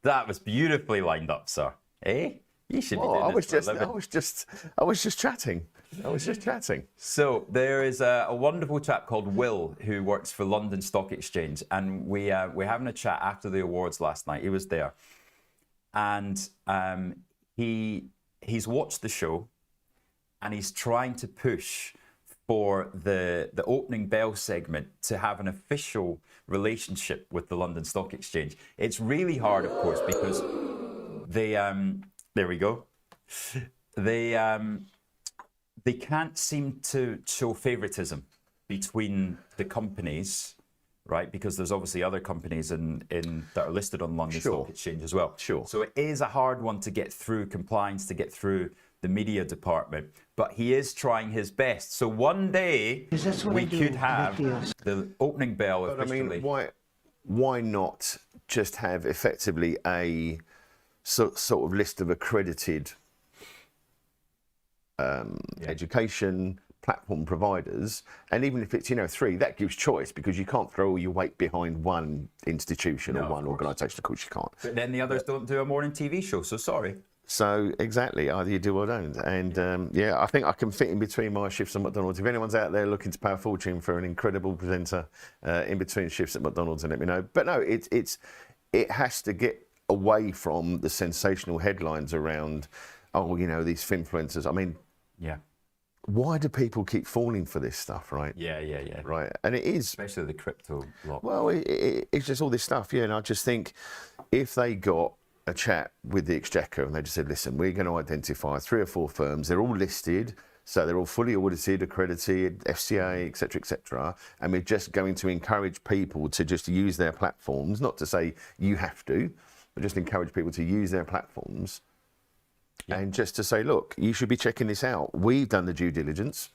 that was beautifully lined up, sir. Eh? You should be Oh, doing I was this for a just chatting. I was just chatting. So there is a wonderful chap called Will who works for London Stock Exchange, and we're having a chat after the awards last night. He was there, and he's watched the show, and he's trying to push for the opening bell segment to have an official relationship with the London Stock Exchange. It's really hard, of course, because they there we go. They can't seem to show favoritism between the companies, right? Because there's obviously other companies in that are listed on London Sure. Stock Exchange as well. Sure. So it is a hard one to get through compliance, to get through the media department, but he is trying his best. So one day we could have the opening bell But I officially. mean, why not just have effectively a sort of list of accredited education platform providers, and even if it's 3, that gives choice, because you can't throw all your weight behind one institution No, or of one course. organisation. Of course you can't. But then the others don't do a morning TV show, so sorry. So exactly, either you do or don't. And I think I can fit in between my shifts at McDonald's. If anyone's out there looking to pay a fortune for an incredible presenter in between shifts at McDonald's, then let me know. But no, it has to get away from the sensational headlines around, these finfluencers. I mean, Yeah. why do people keep falling for this stuff, right? Yeah. Right, and it is. Especially the crypto lot. Well, it's just all this stuff, and I just think if they got a chat with the Exchequer and they just said, listen, we're going to identify 3 or 4 firms, they're all listed, so they're all fully audited, accredited, FCA, et cetera, and we're just going to encourage people to just use their platforms, not to say you have to, but just encourage people to use their platforms. Yeah. And just to say, look, you should be checking this out. We've done the due diligence.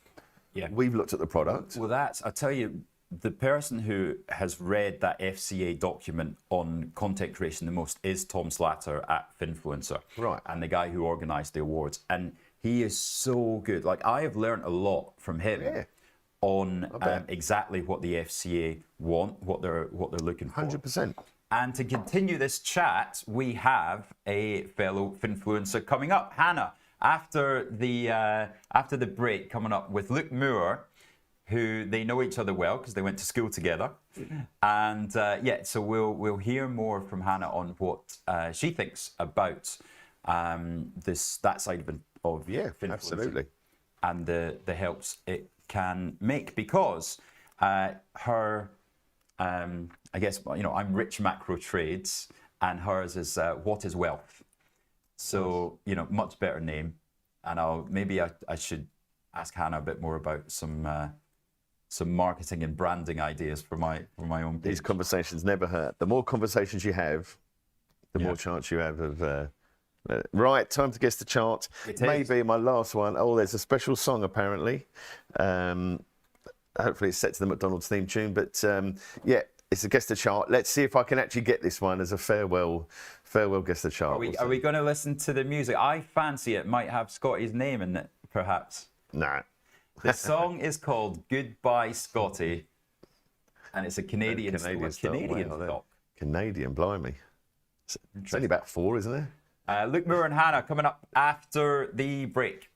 Yeah. We've looked at the product. Well, I tell you, the person who has read that FCA document on content creation the most is Tom Slatter at Finfluencer. Right. And the guy who organised the awards. And he is so good. Like, I have learned a lot from him Yeah. on bet. exactly what the FCA want, what they're looking for. 100%. And to continue this chat, we have a fellow Finfluencer coming up, Hannah, after the break, coming up with Luke Moore, who they know each other well because they went to school together. And so we'll hear more from Hannah on what she thinks about that side of Finfluencer. Absolutely. And the helps it can make, because her, I guess, I'm Rich Macro Trades, and hers is What is Wealth? So, much better name. And I should ask Hannah a bit more about some marketing and branding ideas for my own page. These conversations never hurt. The more conversations you have, the more chance you have of... right, time to guess the chart. It is. Maybe my last one. Oh, there's a special song, apparently. Hopefully it's set to the McDonald's theme tune. But, it's a guess the chart. Let's see if I can actually get this one as a farewell guess the chart. Are we going to listen to the music? I fancy it might have Scotty's name in it, perhaps. Nah. The song is called Goodbye Scotty, and it's a Canadian stock. Canadian, blimey. It's only about 4, isn't it? Luke Moore and Hannah coming up after the break.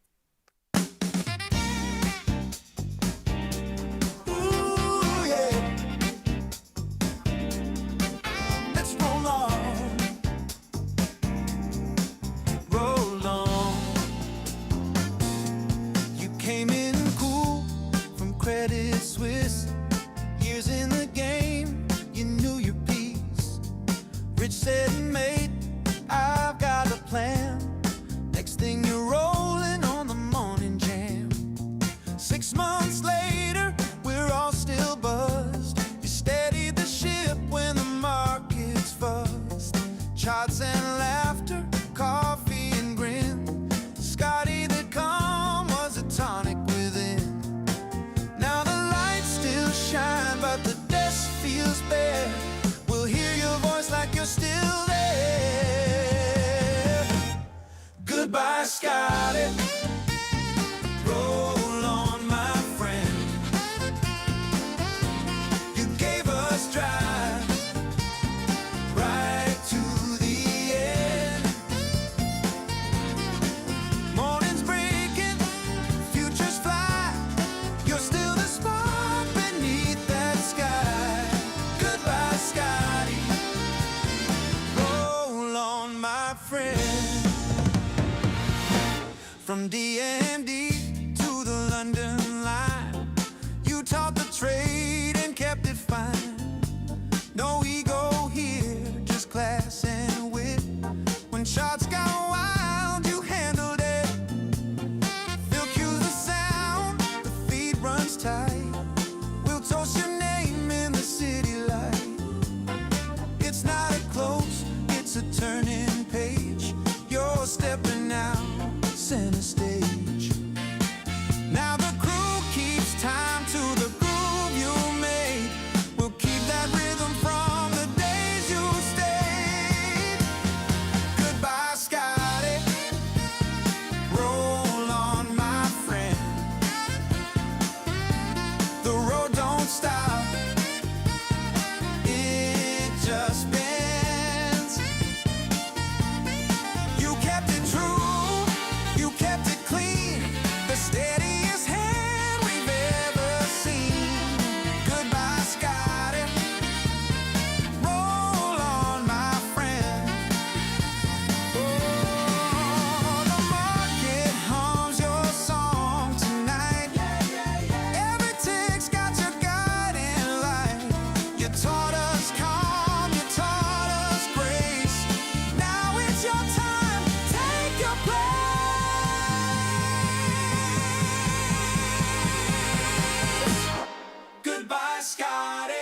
Said, mate, I've got a plan. Next thing you steadiest hand we've ever seen. Goodbye, Scotty. Roll on, my friend. Oh, the market hums your song tonight. Every tick's got your guiding light. You taught us calm, you taught us grace. Now it's your time, take your place. Goodbye, Scotty.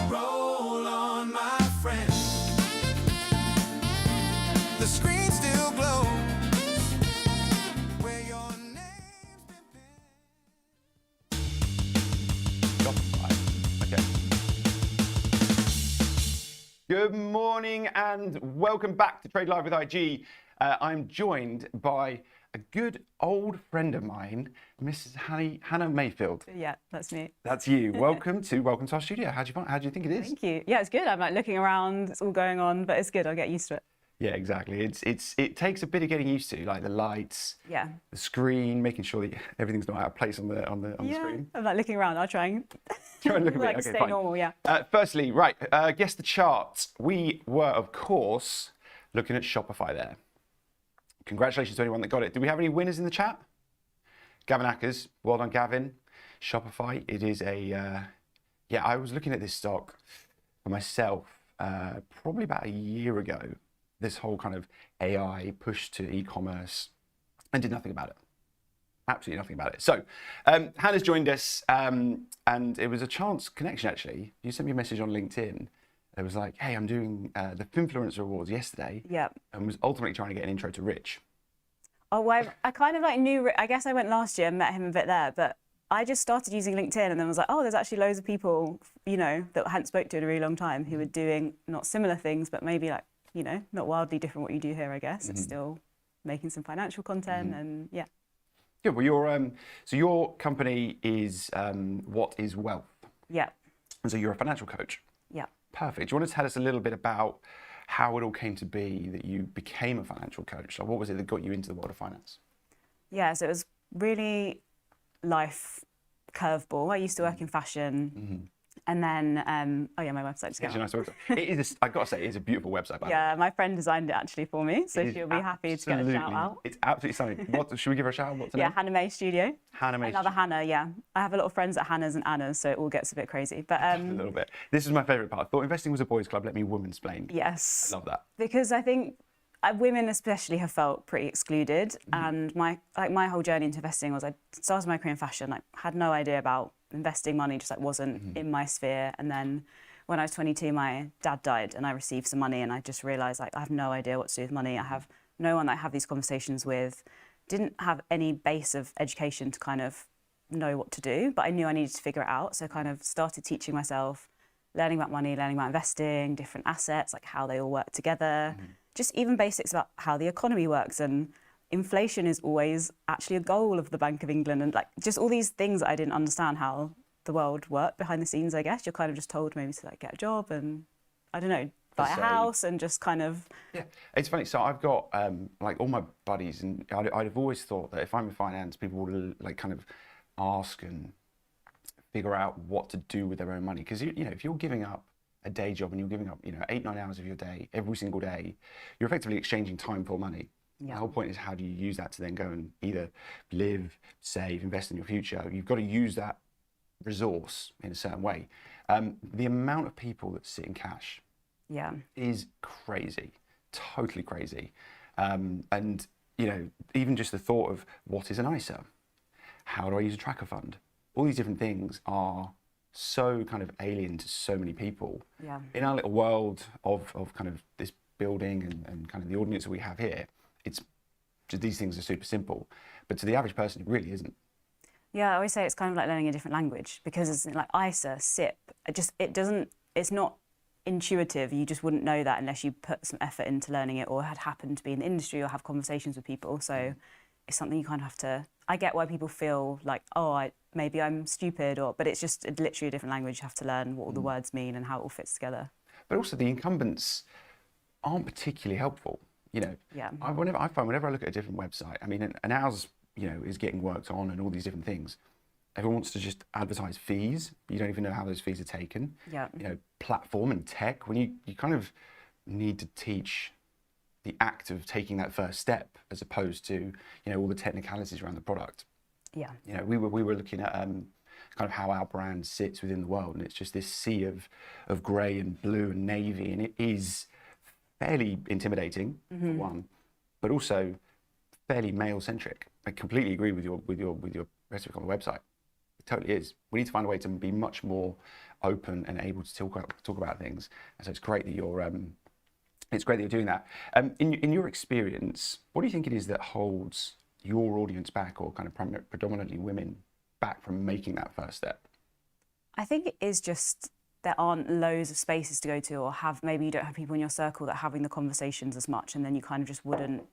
Roll on, my friend. The screen still glows where your name's been pinned. Okay. Good morning and welcome back to Trade Live with IG. I'm joined by a good old friend of mine, Mrs. Hannah Mayfield. Yeah, that's me. That's you. Welcome to our studio. How do you think it is? Thank you. Yeah, it's good. I'm like looking around. It's all going on, but it's good. I'll get used to it. Yeah, exactly. It takes a bit of getting used to, like the lights, Yeah. the screen, making sure that everything's not out of place on the Yeah. screen. I'm like looking around. I'll try and Try and look a bit. like Okay, stay fine. normal. Yeah. Firstly, right, guess the chart. We were, of course, looking at Shopify there. Congratulations to anyone that got it. Do we have any winners in the chat? Gavin Ackers, well done, Gavin. Shopify, it is a, yeah, I was looking at this stock for myself probably about a year ago. This whole kind of AI push to e-commerce, and did nothing about it. Absolutely nothing about it. So, Hannah's joined us, and it was a chance connection actually. You sent me a message on LinkedIn. It was like, hey, I'm doing the Finfluencer Awards yesterday, Yeah. and was ultimately trying to get an intro to Rich. Oh, well, I kind of like knew. I guess I went last year and met him a bit there, but I just started using LinkedIn and then was like, oh, there's actually loads of people, you know, that I hadn't spoke to in a really long time who were doing not similar things, but maybe like, you know, not wildly different what you do here. I guess it's still making some financial content and yeah. Good. Well, your company is What is Wealth, Yeah. and so you're a financial coach. Yeah. Perfect. Do you want to tell us a little bit about how it all came to be that you became a financial coach? Like, what was it that got you into the world of finance? Yeah, so it was really life curveball. I used to work in fashion, and then oh yeah, my website's It's a going. nice website. It is. I got to say, it is a beautiful website. By the way. Yeah, my friend designed it actually for me, so It is she'll be happy to get a shout out. It's absolutely stunning. What should we give her a shout out? What's her Yeah, name? Hannah May Studio. Hannah May. Another Hannah, yeah. I have a lot of friends at Hannah's and Anna's, so it all gets a bit crazy. But A little bit. This is my favourite part. I thought investing was a boys' club. Let me woman-splain. yes, Love that. because I think women especially have felt pretty excluded, and my whole journey into investing was I started my career in fashion, like had no idea about investing money, just like wasn't in my sphere. And then when I was 22, my dad died, and I received some money, and I just realised like I have no idea what to do with money. I have no one that I have these conversations with. Didn't have any base of education to kind of know what to do, but I knew I needed to figure it out. So kind of started teaching myself, learning about money, learning about investing, different assets, like how they all work together, just even basics about how the economy works. And inflation is always actually a goal of the Bank of England, and like just all these things that I didn't understand how the world worked behind the scenes. I guess you're kind of just told maybe to like get a job and I don't know, buy a house and just kind of. Yeah, it's funny. So I've got like all my buddies, and I'd have always thought that if I'm in finance, people would like kind of ask and figure out what to do with their own money. Because you know, if you're giving up a day job and you're giving up, 8-9 hours of your day every single day, you're effectively exchanging time for money. Yeah. The whole point is, how do you use that to then go and either live, save, invest in your future? You've got to use that resource in a certain way. The amount of people that sit in cash Yeah. is crazy, totally crazy. And even just the thought of what is an ISA, how do I use a tracker fund? All these different things are so kind of alien to so many people. Yeah. In our little world of kind of this building and kind of the audience that we have here, it's just, these things are super simple, but to the average person, it really isn't. Yeah, I always say it's kind of like learning a different language, because it's like ISA, SIP, it's not intuitive. You just wouldn't know that unless you put some effort into learning it or had happened to be in the industry or have conversations with people. So it's something you kind of have to. I get why people feel like, maybe I'm stupid, but it's just literally a different language. You have to learn what all the words mean and how it all fits together. But also the incumbents aren't particularly helpful. Yeah. I find whenever I look at a different website, I mean, and ours is getting worked on and all these different things. Everyone wants to just advertise fees. You don't even know how those fees are taken. Yeah. Platform and tech, when you kind of need to teach the act of taking that first step as opposed to, all the technicalities around the product. Yeah. We were looking at kind of how our brand sits within the world, and it's just this sea of grey and blue and navy, and it is fairly intimidating, for one, but also fairly male centric. I completely agree with your rhetoric on the website. It totally is. We need to find a way to be much more open and able to talk about things. And so it's great that you're doing that. In your experience, what do you think it is that holds your audience back, or kind of predominantly women back, from making that first step? I think it is just there aren't loads of spaces to go to, or maybe you don't have people in your circle that are having the conversations as much, and then you kind of just wouldn't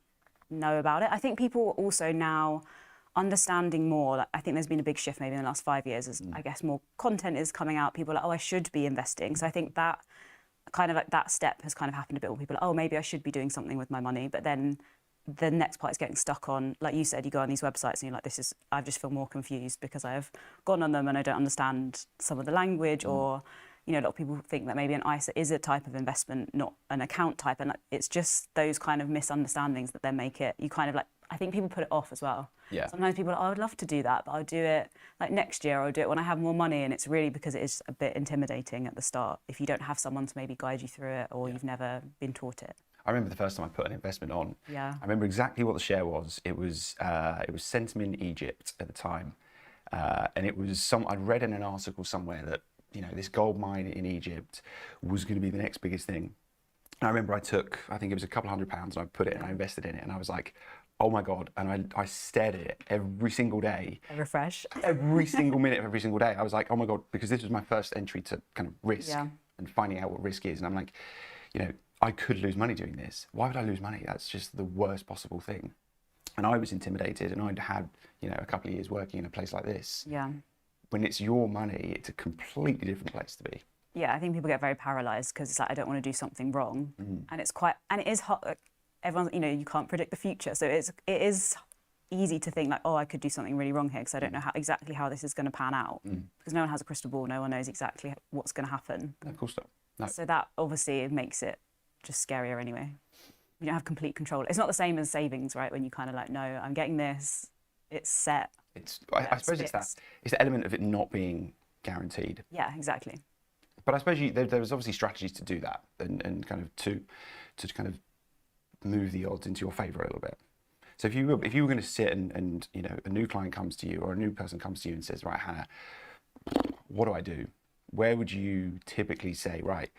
know about it. I think people also now understanding more. Like, I think there's been a big shift maybe in the last 5 years as I guess more content is coming out. People are like, oh, I should be investing. So I think that kind of like that step has kind of happened a bit where people are like, oh, maybe I should be doing something with my money. But then the next part is getting stuck on, like you said, you go on these websites and you're like, I just feel more confused because I have gone on them and I don't understand some of the language, or, a lot of people think that maybe an ISA is a type of investment, not an account type. And it's just those kind of misunderstandings that then make it, you kind of like, I think people put it off as well. Yeah. Sometimes people are like, oh, I would love to do that, but I'll do it like next year, or I'll do it when I have more money. And it's really because it is a bit intimidating at the start if you don't have someone to maybe guide you through it, or you've never been taught it. I remember the first time I put an investment on. Yeah. I remember exactly what the share was. It was Sentiment Egypt at the time, and it was I'd read in an article somewhere that this gold mine in Egypt was going to be the next biggest thing. And I remember I think it was a couple £100, and I put it and I invested in it, and I was like, oh my God. And I stared at it every single day. Refresh. Every single minute of every single day. I was like, oh my God, because this was my first entry to kind of risk and finding out what risk is. And I'm like, I could lose money doing this. Why would I lose money? That's just the worst possible thing. And I was intimidated, and I'd had, a couple of years working in a place like this. Yeah. When it's your money, it's a completely different place to be. Yeah, I think people get very paralysed because it's like, I don't want to do something wrong. And it is hot. Like, everyone's, you can't predict the future. So it is easy to think like, oh, I could do something really wrong here because I don't know exactly how this is going to pan out. Because no one has a crystal ball. No one knows exactly what's going to happen. No, of course not. No. So that obviously makes it just scarier anyway. You don't have complete control. It's not the same as savings, right? When you kind of like, no, I'm getting this, it's set. I suppose it's the element of it not being guaranteed. Yeah, exactly. But I suppose there was obviously strategies to do that, and kind of to kind of move the odds into your favour a little bit. So if you were going to sit and a new client comes to you, or a new person comes to you and says, right, Hannah, what do I do? Where would you typically say, right,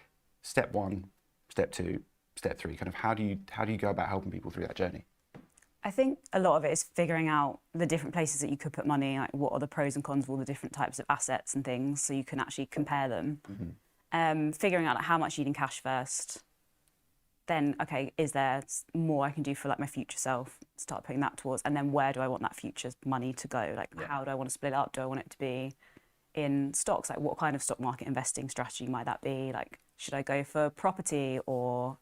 step 1, step 2, step 3? Kind of how do you go about helping people through that journey? I think a lot of it is figuring out the different places that you could put money, like what are the pros and cons of all the different types of assets and things, so you can actually compare them. Figuring out like, how much you need in cash first. Then, okay, is there more I can do for like my future self? Start putting that towards, and then where do I want that future money to go? Like, how do I want to split it up? Do I want it to be in stocks? Like, what kind of stock market investing strategy might that be? Like, should I go for property or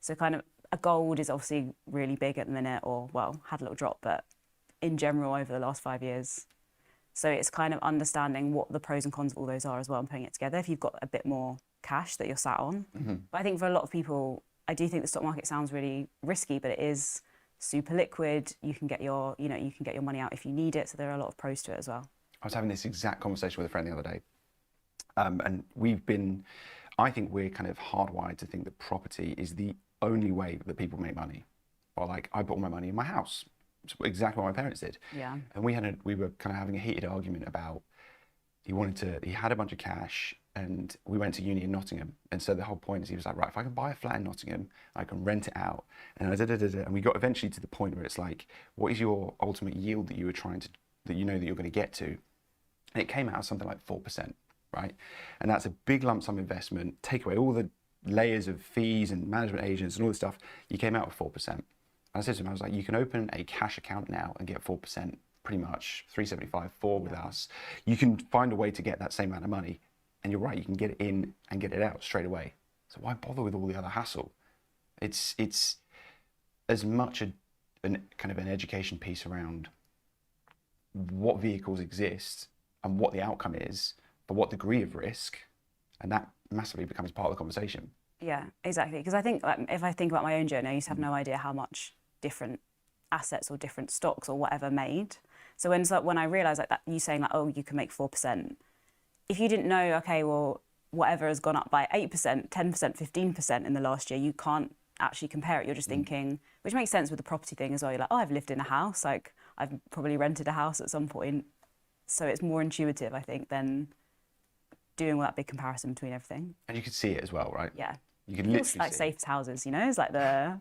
So kind of a gold is obviously really big at the minute, or well, had a little drop, but in general over the last 5 years. So it's kind of understanding what the pros and cons of all those are as well, and putting it together if you've got a bit more cash that you're sat on. But I think for a lot of people, I do think the stock market sounds really risky, but it is super liquid. You can get your, you can get your money out if you need it. So there are a lot of pros to it as well. I was having this exact conversation with a friend the other day, and I think we're kind of hardwired to think that property is the only way that people make money. Or like, I put all my money in my house. It's exactly what my parents did. Yeah. And we were kind of having a heated argument about, he had a bunch of cash, and we went to uni in Nottingham. And so the whole point is, he was like, right, if I can buy a flat in Nottingham, I can rent it out. And and we got eventually to the point where it's like, what is your ultimate yield that you were that you're going to get to? And it came out something like 4%, right? And that's a big lump sum investment. Take away all the layers of fees and management agents and all this stuff, you came out with 4%. And I said to him, I was like, you can open a cash account now and get 4%, pretty much 3.75, 4 with us. You can find a way to get that same amount of money, and you're right, you can get it in and get it out straight away. So why bother with all the other hassle? It's as much kind of an education piece around what vehicles exist and what the outcome is, for what degree of risk, and that massively becomes part of the conversation. Yeah, exactly. Because I think, like, if I think about my own journey, I used to have no idea how much different assets or different stocks or whatever made. So when I realised, like, that you saying, like, oh, you can make 4%, if you didn't know, okay, well, whatever has gone up by 8%, 10%, 15% in the last year, you can't actually compare it. You're just thinking, which makes sense with the property thing as well. You're like, oh, I've lived in a house, like I've probably rented a house at some point. So it's more intuitive, I think, than doing all that big comparison between everything. And you can see it as well, right? Yeah. You can It feels literally like see safe as houses, you know? It's like the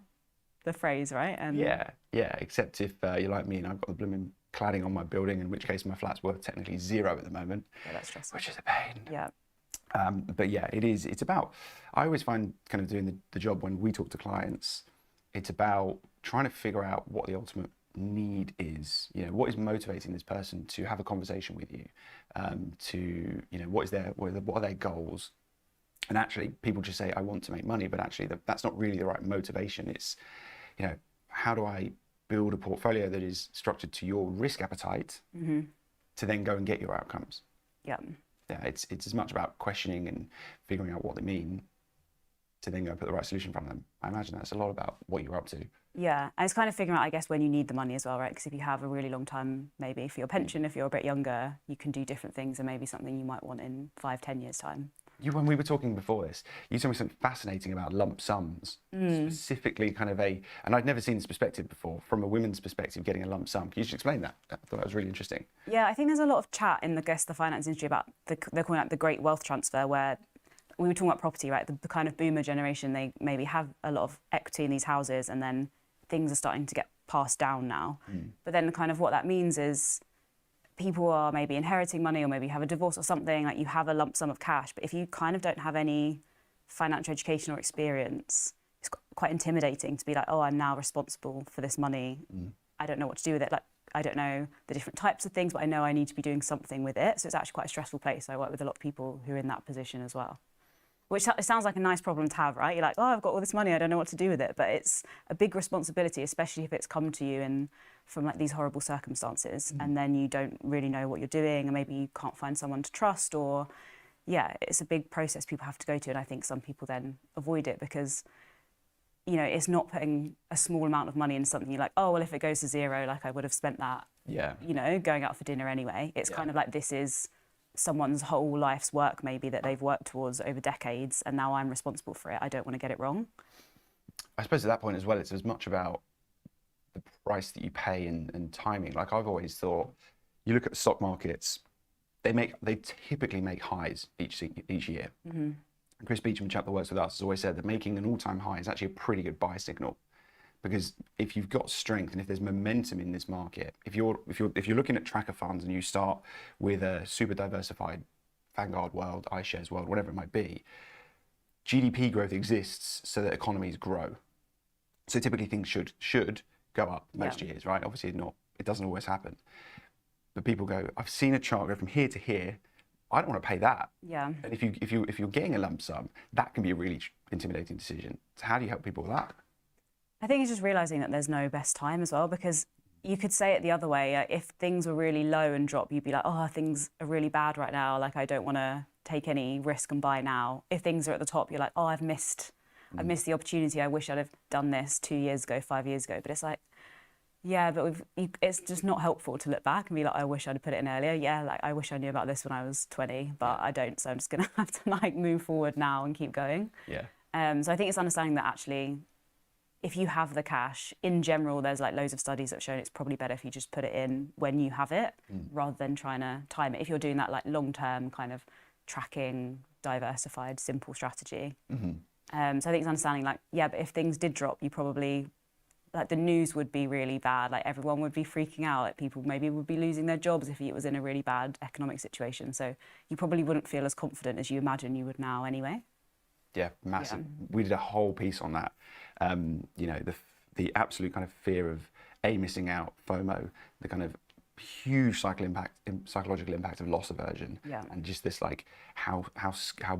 phrase, right? And yeah, except if you're like me and I've got the blooming cladding on my building, in which case my flat's worth technically 0 at the moment. Yeah, that's stressful. Which is a pain. Yeah. But yeah, it's about, I always find kind of doing the job when we talk to clients, it's about trying to figure out what the ultimate need is. You know, what is motivating this person to have a conversation with you, to, you know, what are their goals? And actually people just say, I want to make money, but actually that's not really the right motivation. It's, you know, how do I build a portfolio that is structured to your risk appetite to then go and get your outcomes? Yeah. Yeah, it's as much about questioning and figuring out what they mean to then go and put the right solution in front of them. I imagine that's a lot about what you're up to. Yeah, and it's kind of figuring out, I guess, when you need the money as well, right? Because if you have a really long time, maybe for your pension, if you're a bit younger, you can do different things and maybe something you might want in 5-10 years' time. When we were talking before this, you told me something fascinating about lump sums, specifically kind of and I'd never seen this perspective before, from a women's perspective, getting a lump sum. Can you just explain that? I thought that was really interesting. Yeah, I think there's a lot of chat in the finance industry about they're calling it the great wealth transfer, where we were talking about property, right? The kind of boomer generation, they maybe have a lot of equity in these houses, and then things are starting to get passed down now. But then kind of what that means is people are maybe inheriting money, or maybe have a divorce or something, like you have a lump sum of cash, but if you kind of don't have any financial education or experience, it's quite intimidating to be like, oh, I'm now responsible for this money. I don't know what to do with it. Like, I don't know the different types of things, but I know I need to be doing something with it. So it's actually quite a stressful place. I work with a lot of people who are in that position as well. Which it sounds like a nice problem to have, right? You're like, oh, I've got all this money, I don't know what to do with it. But it's a big responsibility, especially if it's come to you from like these horrible circumstances, and then you don't really know what you're doing, and maybe you can't find someone to trust, or yeah, it's a big process people have to go to. And I think some people then avoid it because, you know, it's not putting a small amount of money in something you're like, oh, well, if it goes to 0, like I would have spent that, you know, going out for dinner anyway. It's kind of like, this is someone's whole life's work maybe that they've worked towards over decades, and now I'm responsible for it. I don't want to get it wrong. I suppose at that point as well, it's as much about the price that you pay and timing. Like I've always thought, you look at the stock markets, they typically make highs each year. And Chris Beecham, a chap that works with us, has always said that making an all-time high is actually a pretty good buy signal, because if you've got strength and if there's momentum in this market, if you're looking at tracker funds and you start with a super diversified Vanguard world, iShares world, whatever it might be, GDP growth exists so that economies grow. So typically things should go up most years, right? Obviously it doesn't always happen. But people go, I've seen a chart go from here to here, I don't want to pay that. Yeah. And if you're getting a lump sum, that can be a really intimidating decision. So how do you help people with that? I think it's just realising that there's no best time as well, because you could say it the other way. If things were really low and drop, you'd be like, oh, things are really bad right now, like I don't want to take any risk and buy now. If things are at the top, you're like, oh, I've missed the opportunity. I wish I'd have done this 2 years ago, 5 years ago. But it's like, yeah, but it's just not helpful to look back and be like, I wish I'd have put it in earlier. Yeah, like I wish I knew about this when I was 20, but I don't. So I'm just going to have to like move forward now and keep going. Yeah. So I think it's understanding that actually, if you have the cash, in general, there's like loads of studies that have shown it's probably better if you just put it in when you have it, rather than trying to time it. If you're doing that like long-term kind of tracking, diversified, simple strategy. So I think it's understanding like, yeah, but if things did drop, you probably, like the news would be really bad. Like everyone would be freaking out. Like people maybe would be losing their jobs if it was in a really bad economic situation. So you probably wouldn't feel as confident as you imagine you would now anyway. Yeah, massive. We did a whole piece on that. You know, the absolute kind of fear of missing out, FOMO, the kind of huge psychological impact of loss aversion, and just this like how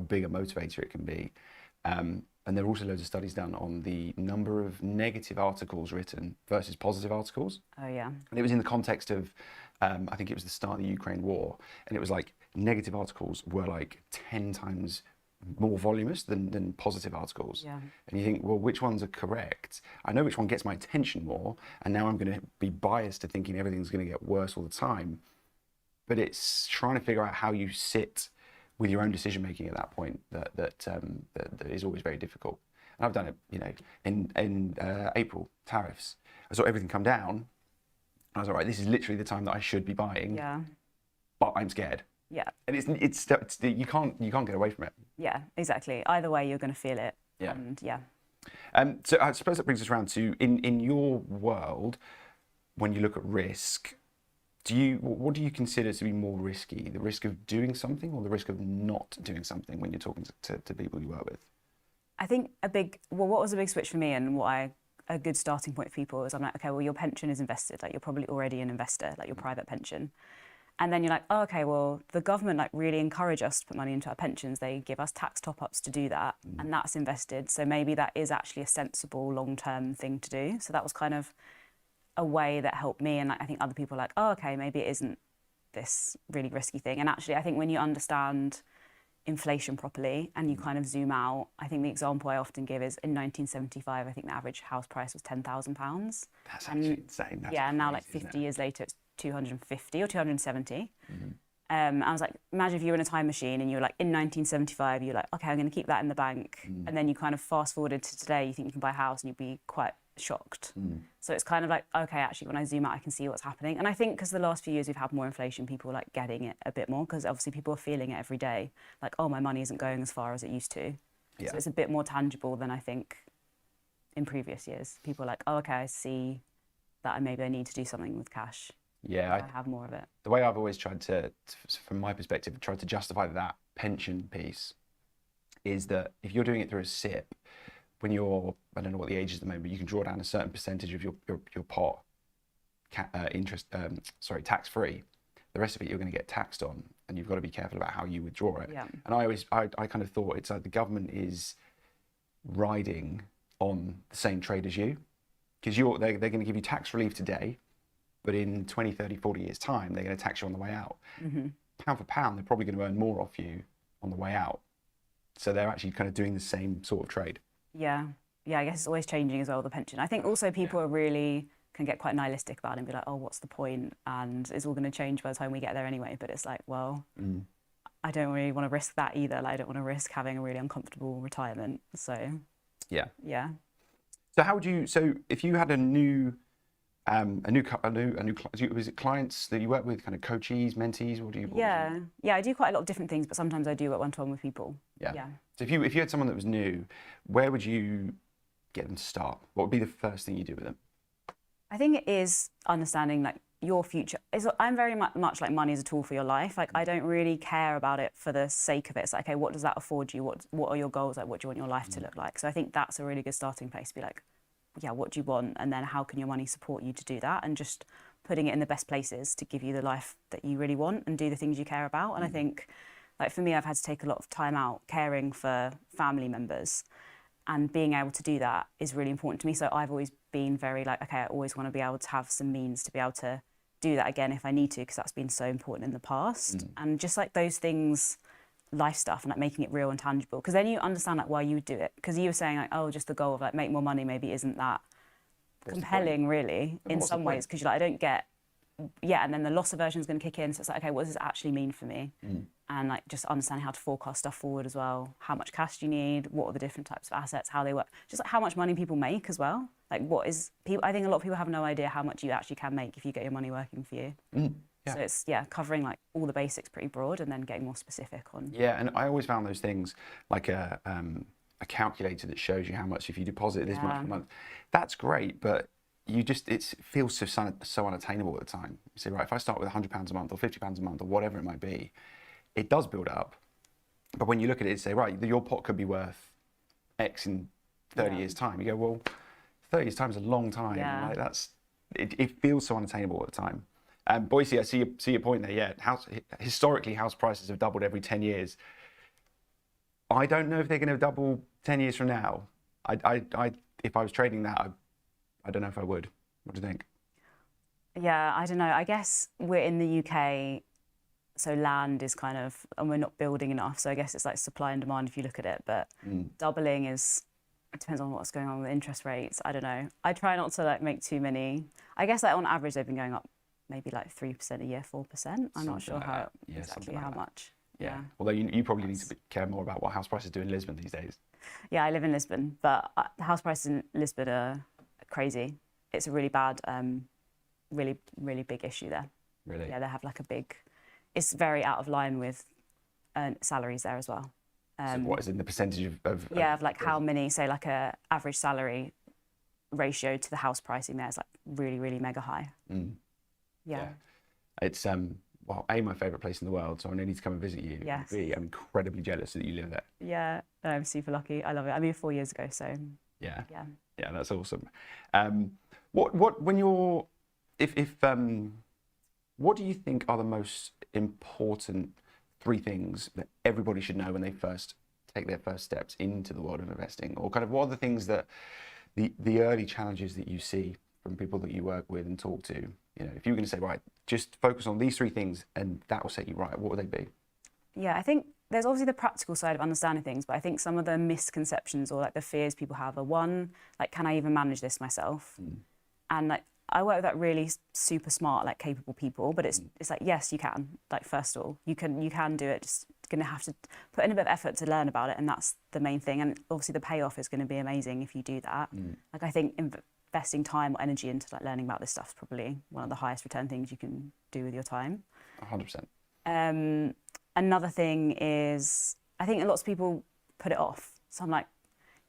big a motivator it can be. and there are also loads of studies done on the number of negative articles written versus positive articles. Oh yeah. And it was in the context of, I think it was the start of the Ukraine war, and it was like negative articles were like 10 times more voluminous than positive articles. Yeah. And you think, well, which ones are correct? I know which one gets my attention more, and now I'm going to be biased to thinking everything's going to get worse all the time. But it's trying to figure out how you sit with your own decision making at that point that is always very difficult. And I've done it, you know, in April, tariffs. I saw everything come down. I was like, right, this is literally the time that I should be buying. Yeah. But I'm scared. Yeah. And it's you can't get away from it. Yeah, exactly. Either way, you're going to feel it. Yeah. And yeah. So I suppose that brings us around to in your world, when you look at risk, what do you consider to be more risky? The risk of doing something or the risk of not doing something when you're talking to people you work with? I think what was a big switch for me and a good starting point for people is I'm like, okay, well, your pension is invested. Like, you're probably already an investor, like your private pension. And then you're like, oh, okay, well, the government like really encourage us to put money into our pensions. They give us tax top-ups to do that, and that's invested. So maybe that is actually a sensible long-term thing to do. So that was kind of a way that helped me. And like, I think other people are like, oh, okay, maybe it isn't this really risky thing. And actually, I think when you understand inflation properly and you kind of zoom out, I think the example I often give is in 1975, I think the average house price was £10,000. That's actually insane. That's and now like crazy, 50 years later, it's 250 or 270. Mm-hmm. I was like, imagine if you were in a time machine and you're like, in 1975, you're like, okay, I'm going to keep that in the bank. And then you kind of fast forwarded to today, you think you can buy a house and you'd be quite shocked. So it's kind of like, okay, actually, when I zoom out, I can see what's happening. And I think because the last few years we've had more inflation, people are like getting it a bit more, because obviously people are feeling it every day. Like, oh, my money isn't going as far as it used to. Yeah. So it's a bit more tangible than I think in previous years. People are like, oh, okay, I see that maybe I need to do something with cash. Yeah, I have more of it. the way I've always tried to, from my perspective, tried to justify that pension piece is that if you're doing it through a SIP, when you're, I don't know what the age is at the moment, but you can draw down a certain percentage of your pot, tax free. The rest of it you're going to get taxed on, and you've got to be careful about how you withdraw it. Yeah. And I kind of thought it's like the government is riding on the same trade as you, because they're going to give you tax relief today, but in 20, 30, 40 years time, they're going to tax you on the way out. Pound for pound, they're probably going to earn more off you on the way out. So they're actually kind of doing the same sort of trade. Yeah. I guess it's always changing as well, the pension. I think also people can get quite nihilistic about it and be like, oh, what's the point? And it's all going to change by the time we get there anyway. But it's like, well, I don't really want to risk that either. Like, I don't want to risk having a really uncomfortable retirement. So Yeah. So how would you? So if you had a new was it clients that you work with, kind of coachees, mentees? What do you? Yeah, I do quite a lot of different things, but sometimes I do work one-to-one with people. Yeah. So if you had someone that was new, where would you get them to start? What would be the first thing you do with them? I think it is understanding like your future. I'm very much like money is a tool for your life. Like, I don't really care about it for the sake of it. It's like, okay, what does that afford you? What are your goals? Like, what do you want your life to look like? So I think that's a really good starting place to be like, yeah, what do you want? And then how can your money support you to do that? And just putting it in the best places to give you the life that you really want and do the things you care about. And I think, like, for me, I've had to take a lot of time out caring for family members, and being able to do that is really important to me. So I've always been very like, okay, I always want to be able to have some means to be able to do that again if I need to, because that's been so important in the past. And just like those things, life stuff, and like making it real and tangible, because then you understand like why you would do it. Because you were saying like, oh, just the goal of like make more money maybe isn't that compelling really in some ways, because you're like, I don't get, and then the loss aversion is going to kick in. So it's like, okay, what does this actually mean for me? And like just understanding how to forecast stuff forward as well. How much cash do you need? What are the different types of assets? How they work? Just like how much money people make as well. Like I think a lot of people have no idea how much you actually can make if you get your money working for you. Yeah. So it's covering like all the basics pretty broad, and then getting more specific on. Yeah, and I always found those things like a calculator that shows you how much if you deposit this much per month. That's great, but it feels so unattainable at the time. You say, right, if I start with £100 a month or £50 a month or whatever it might be, it does build up. But when you look at it and say, right, your pot could be worth X in 30 years time, you go, well, 30 years time is a long time. Yeah. Like it feels so unattainable at the time. Boise, I see your point there. Yeah, historically, house prices have doubled every 10 years. I don't know if they're going to double 10 years from now, if I was trading that, I don't know if I would. What do you think? Yeah, I don't know. I guess we're in the UK, so land is kind of, and we're not building enough. So I guess it's like supply and demand if you look at it. But doubling is, it depends on what's going on with interest rates. I don't know. I try not to like make too many. I guess like on average they've been going up maybe like 3% a year, 4%. I'm not sure like how that. Yeah, exactly something like how that. much. Yeah. Although you probably need to care more about what house prices do in Lisbon these days. Yeah, I live in Lisbon, but the house prices in Lisbon are crazy. It's a really bad, really, really big issue there. Really? Yeah, they have like a big, it's very out of line with salaries there as well. So what is in the percentage of Yeah, of like how many, say like a average salary ratio to the house pricing there is like really, really mega high. Yeah. It's well, A, my favourite place in the world, so I need to come and visit you. Yes. B, I'm incredibly jealous that you live there. Yeah, no, I'm super lucky. I love it. I moved 4 years ago, so Yeah. yeah. Yeah, that's awesome. What when you're what do you think are the most important 3 things that everybody should know when they first take their first steps into the world of investing? Or kind of what are the things that the early challenges that you see from people that you work with and talk to? You know, if you were going to say, right, just focus on these 3 things and that will set you right, what would they be? Yeah, I think there's obviously the practical side of understanding things, but I think some of the misconceptions or like the fears people have are, one, like, can I even manage this myself? And like, I work with like really super smart, like capable people, but it's like, yes, you can. Like, first of all, you can do it. Just going to have to put in a bit of effort to learn about it, and that's the main thing. And obviously, the payoff is going to be amazing if you do that. Like, I think investing time or energy into like learning about this stuff is probably one of the highest return things you can do with your time. 100%. Another thing is, I think lots of people put it off. So I'm like,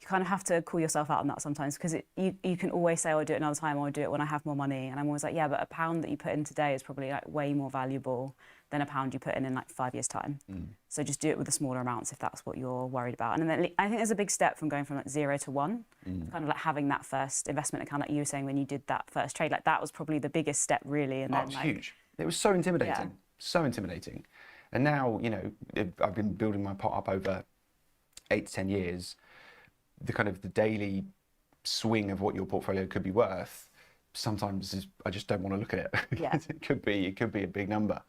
you kind of have to call yourself out on that sometimes, because you can always say, oh, I'll do it another time, or I'll do it when I have more money. And I'm always like, yeah, but a pound that you put in today is probably like way more valuable than a pound you put in like 5 years' time. So just do it with the smaller amounts if that's what you're worried about. And then I think there's a big step from going from like 0 to 1, kind of like having that first investment account, like you were saying when you did that first trade. Like, that was probably the biggest step, really. And Oh, then it was like, huge. It was so intimidating. Yeah. So intimidating. And now, you know, I've been building my pot up over 8 to 10 years. The kind of the daily swing of what your portfolio could be worth, sometimes I just don't want to look at it. Yeah. It could be a big number,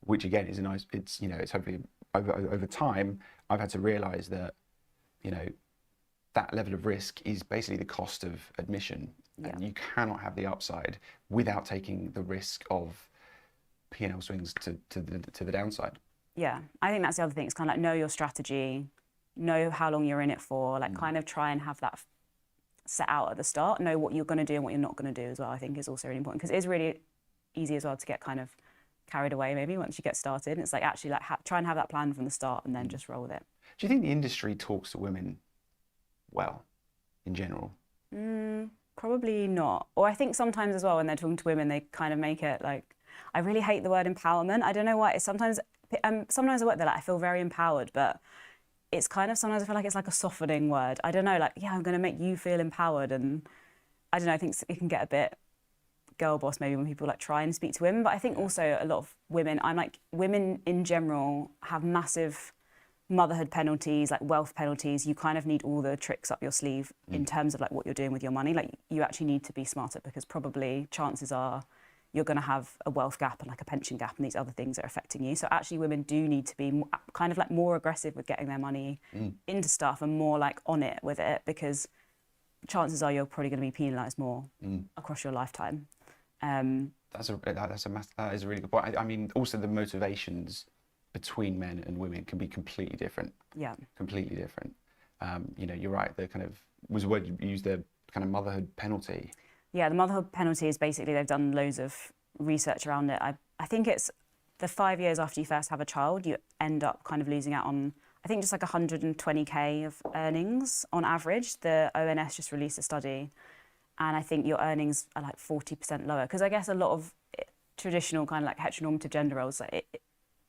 which again is a nice. It's, you know, it's hopefully over time I've had to realise that, you know, that level of risk is basically the cost of admission, and you cannot have the upside without taking the risk of P&L swings to the downside. Yeah, I think that's the other thing. It's kind of like, know your strategy, know how long you're in it for, like kind of try and have that set out at the start, know what you're going to do and what you're not going to do as well, I think is also really important, because it is really easy as well to get kind of carried away maybe once you get started. It's like, actually, like, try and have that plan from the start and then just roll with it. Do you think the industry talks to women well, in general? Probably not. Or I think sometimes as well when they're talking to women, they kind of make it like, I really hate the word empowerment. I don't know why. It's sometimes I work there, like, I feel very empowered, but it's kind of, sometimes I feel like it's like a softening word. I don't know, like, yeah, I'm going to make you feel empowered. And I don't know, I think it can get a bit girl boss maybe when people like try and speak to women. But I think also a lot of women, I'm like, women in general have massive motherhood penalties, like wealth penalties. You kind of need all the tricks up your sleeve in terms of like what you're doing with your money. Like, you actually need to be smarter, because probably chances are you're going to have a wealth gap and like a pension gap, and these other things are affecting you. So actually women do need to be kind of like more aggressive with getting their money into stuff and more like on it with it, because chances are you're probably going to be penalised more across your lifetime. That is a really good point. I mean, also the motivations between men and women can be completely different. Yeah. Completely different. You know, you're right. The kind of was the word you used, the kind of motherhood penalty. Yeah, the motherhood penalty is basically, they've done loads of research around it. I think it's the 5 years after you first have a child, you end up kind of losing out on, I think, just like 120k of earnings on average. The ONS just released a study, and I think your earnings are like 40% lower. Because I guess a lot of traditional kind of like heteronormative gender roles, like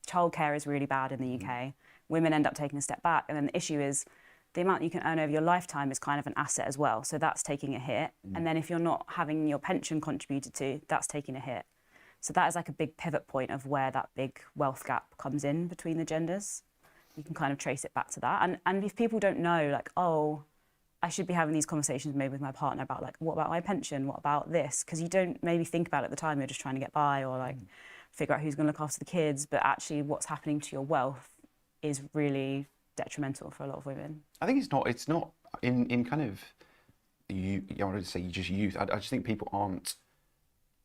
childcare is really bad in the UK. Women end up taking a step back, and then the issue is the amount you can earn over your lifetime is kind of an asset as well. So that's taking a hit. And then if you're not having your pension contributed to, that's taking a hit. So that is like a big pivot point of where that big wealth gap comes in between the genders. you can kind of trace it back to that. And if people don't know, like, oh, I should be having these conversations maybe with my partner about like, what about my pension? What about this? Because you don't maybe think about it at the time, you're just trying to get by or like figure out who's going to look after the kids. But actually what's happening to your wealth is really detrimental for a lot of women. I think it's not in kind of, I wanted to say just youth. I just think people aren't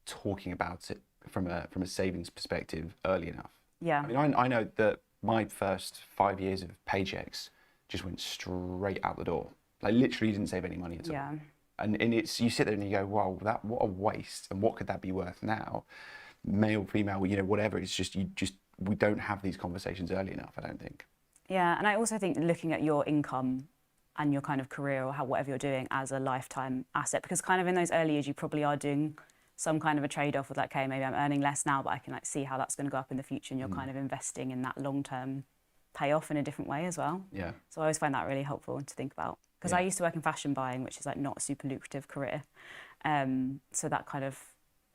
talking about it from a savings perspective early enough. Yeah. I mean, I know that my first 5 years of paychecks just went straight out the door. Like literally didn't save any money at all. Yeah. And it's, you sit there and you go, wow, what a waste. And what could that be worth now? Male, female, you know, whatever. It's just, we don't have these conversations early enough, I don't think. Yeah, and I also think looking at your income and your kind of career or whatever you're doing as a lifetime asset, because kind of in those early years, you probably are doing some kind of a trade-off with like, okay, maybe I'm earning less now, but I can like see how that's going to go up in the future, and you're kind of investing in that long-term payoff in a different way as well. Yeah. So I always find that really helpful to think about, because I used to work in fashion buying, which is like not a super lucrative career. So that kind of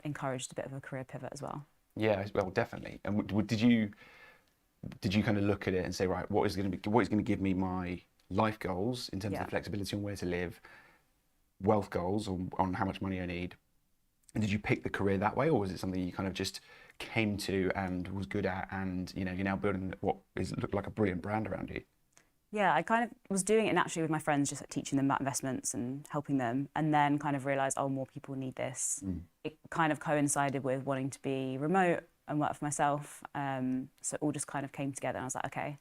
encouraged a bit of a career pivot as well. Yeah, well, definitely. And did you kind of look at it and say, right, what is going to give me my life goals in terms of flexibility on where to live, wealth goals on how much money I need? And did you pick the career that way, or was it something you kind of just came to and was good at, and you know you're now building what looked like a brilliant brand around you? Yeah, I kind of was doing it naturally with my friends, just like teaching them about investments and helping them, and then kind of realised, oh, more people need this. It kind of coincided with wanting to be remote and work for myself, so it all just kind of came together, and I was like, okay.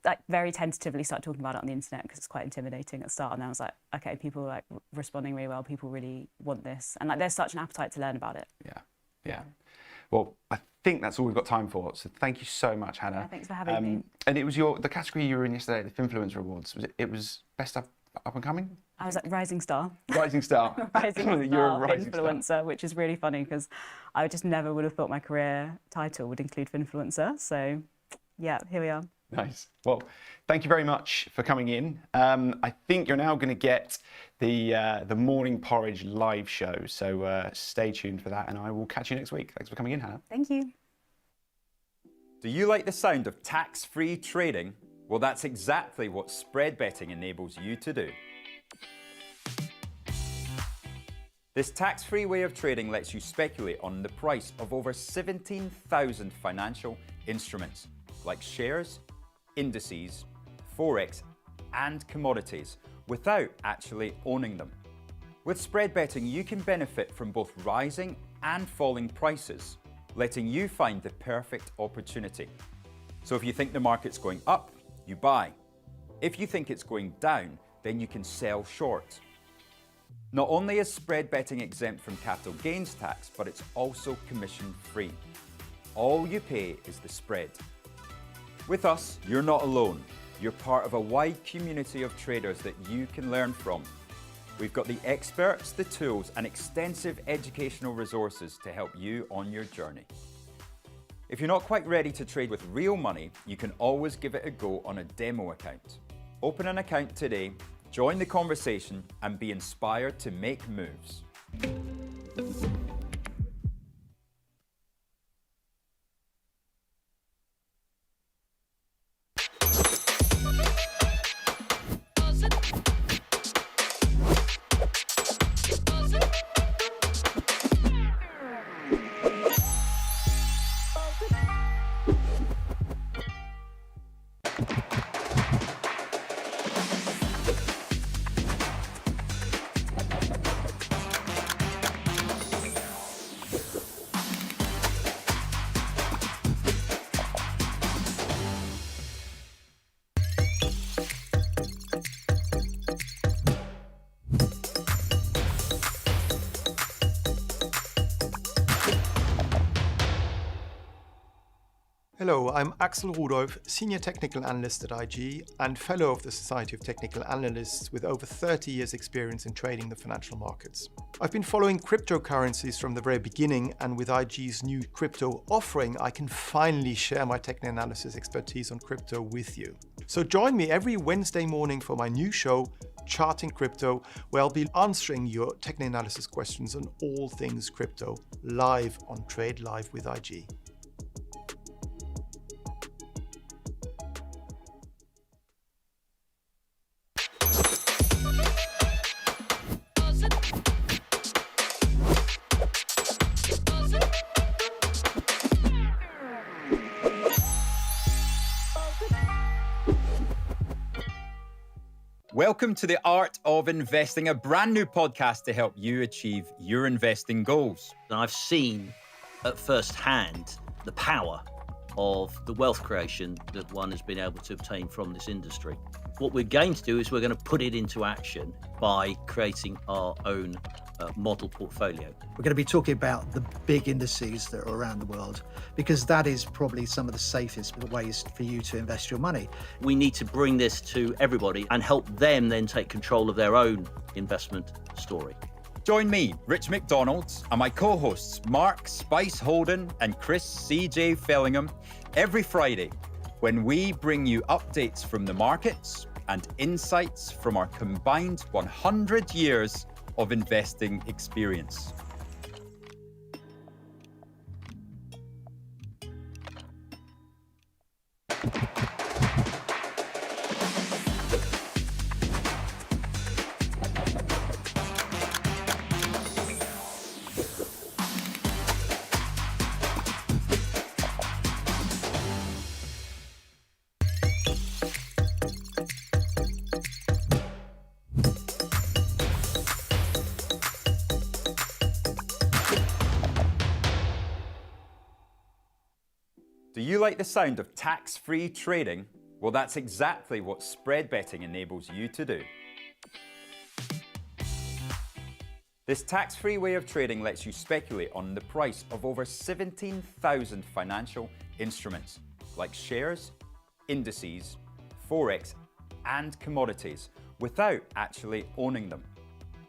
Like very tentatively started talking about it on the internet because it's quite intimidating at the start, and then I was like, okay, people are like responding really well, people really want this, and like there's such an appetite to learn about it. Yeah. Well, I think that's all we've got time for. So thank you so much, Hannah. Yeah, thanks for having me. And it was the category you were in yesterday, the Finfluencer Awards. It was best up and coming? I was like rising star. Rising star. Rising star You're a rising influencer, star. which is really funny because I just never would have thought my career title would include Finfluencer. So yeah, here we are. Nice. Well, thank you very much for coming in. I think you're now going to get the Morning Porridge live show. So stay tuned for that, and I will catch you next week. Thanks for coming in, Hannah. Thank you. Do you like the sound of tax-free trading? Well, that's exactly what spread betting enables you to do. This tax-free way of trading lets you speculate on the price of over 17,000 financial instruments, like shares, indices, forex, and commodities, without actually owning them. With spread betting, you can benefit from both rising and falling prices, letting you find the perfect opportunity. So if you think the market's going up, you buy. If you think it's going down, then you can sell short. Not only is spread betting exempt from capital gains tax, but it's also commission-free. All you pay is the spread. With us, you're not alone. You're part of a wide community of traders that you can learn from. We've got the experts, the tools, and extensive educational resources to help you on your journey. If you're not quite ready to trade with real money, you can always give it a go on a demo account. Open an account today, join the conversation, and be inspired to make moves. Hello, I'm Axel Rudolph, Senior Technical Analyst at IG and Fellow of the Society of Technical Analysts with over 30 years experience in trading the financial markets. I've been following cryptocurrencies from the very beginning, and with IG's new crypto offering, I can finally share my technical analysis expertise on crypto with you. So join me every Wednesday morning for my new show, Charting Crypto, where I'll be answering your technical analysis questions on all things crypto, live on Trade Live with IG. Welcome to the Art of Investing, a brand new podcast to help you achieve your investing goals. And I've seen at first hand the power of the wealth creation that one has been able to obtain from this industry. What we're going to do is we're going to put it into action by creating our own model portfolio. We're going to be talking about the big indices that are around the world, because that is probably some of the safest ways for you to invest your money. We need to bring this to everybody and help them then take control of their own investment story. Join me, Rich McDonald, and my co-hosts Mark Spice Holden and Chris CJ Fellingham every Friday when we bring you updates from the markets and insights from our combined 100 years of investing experience. Do you like the sound of tax-free trading? Well, that's exactly what spread betting enables you to do. This tax-free way of trading lets you speculate on the price of over 17,000 financial instruments, like shares, indices, forex, and commodities, without actually owning them.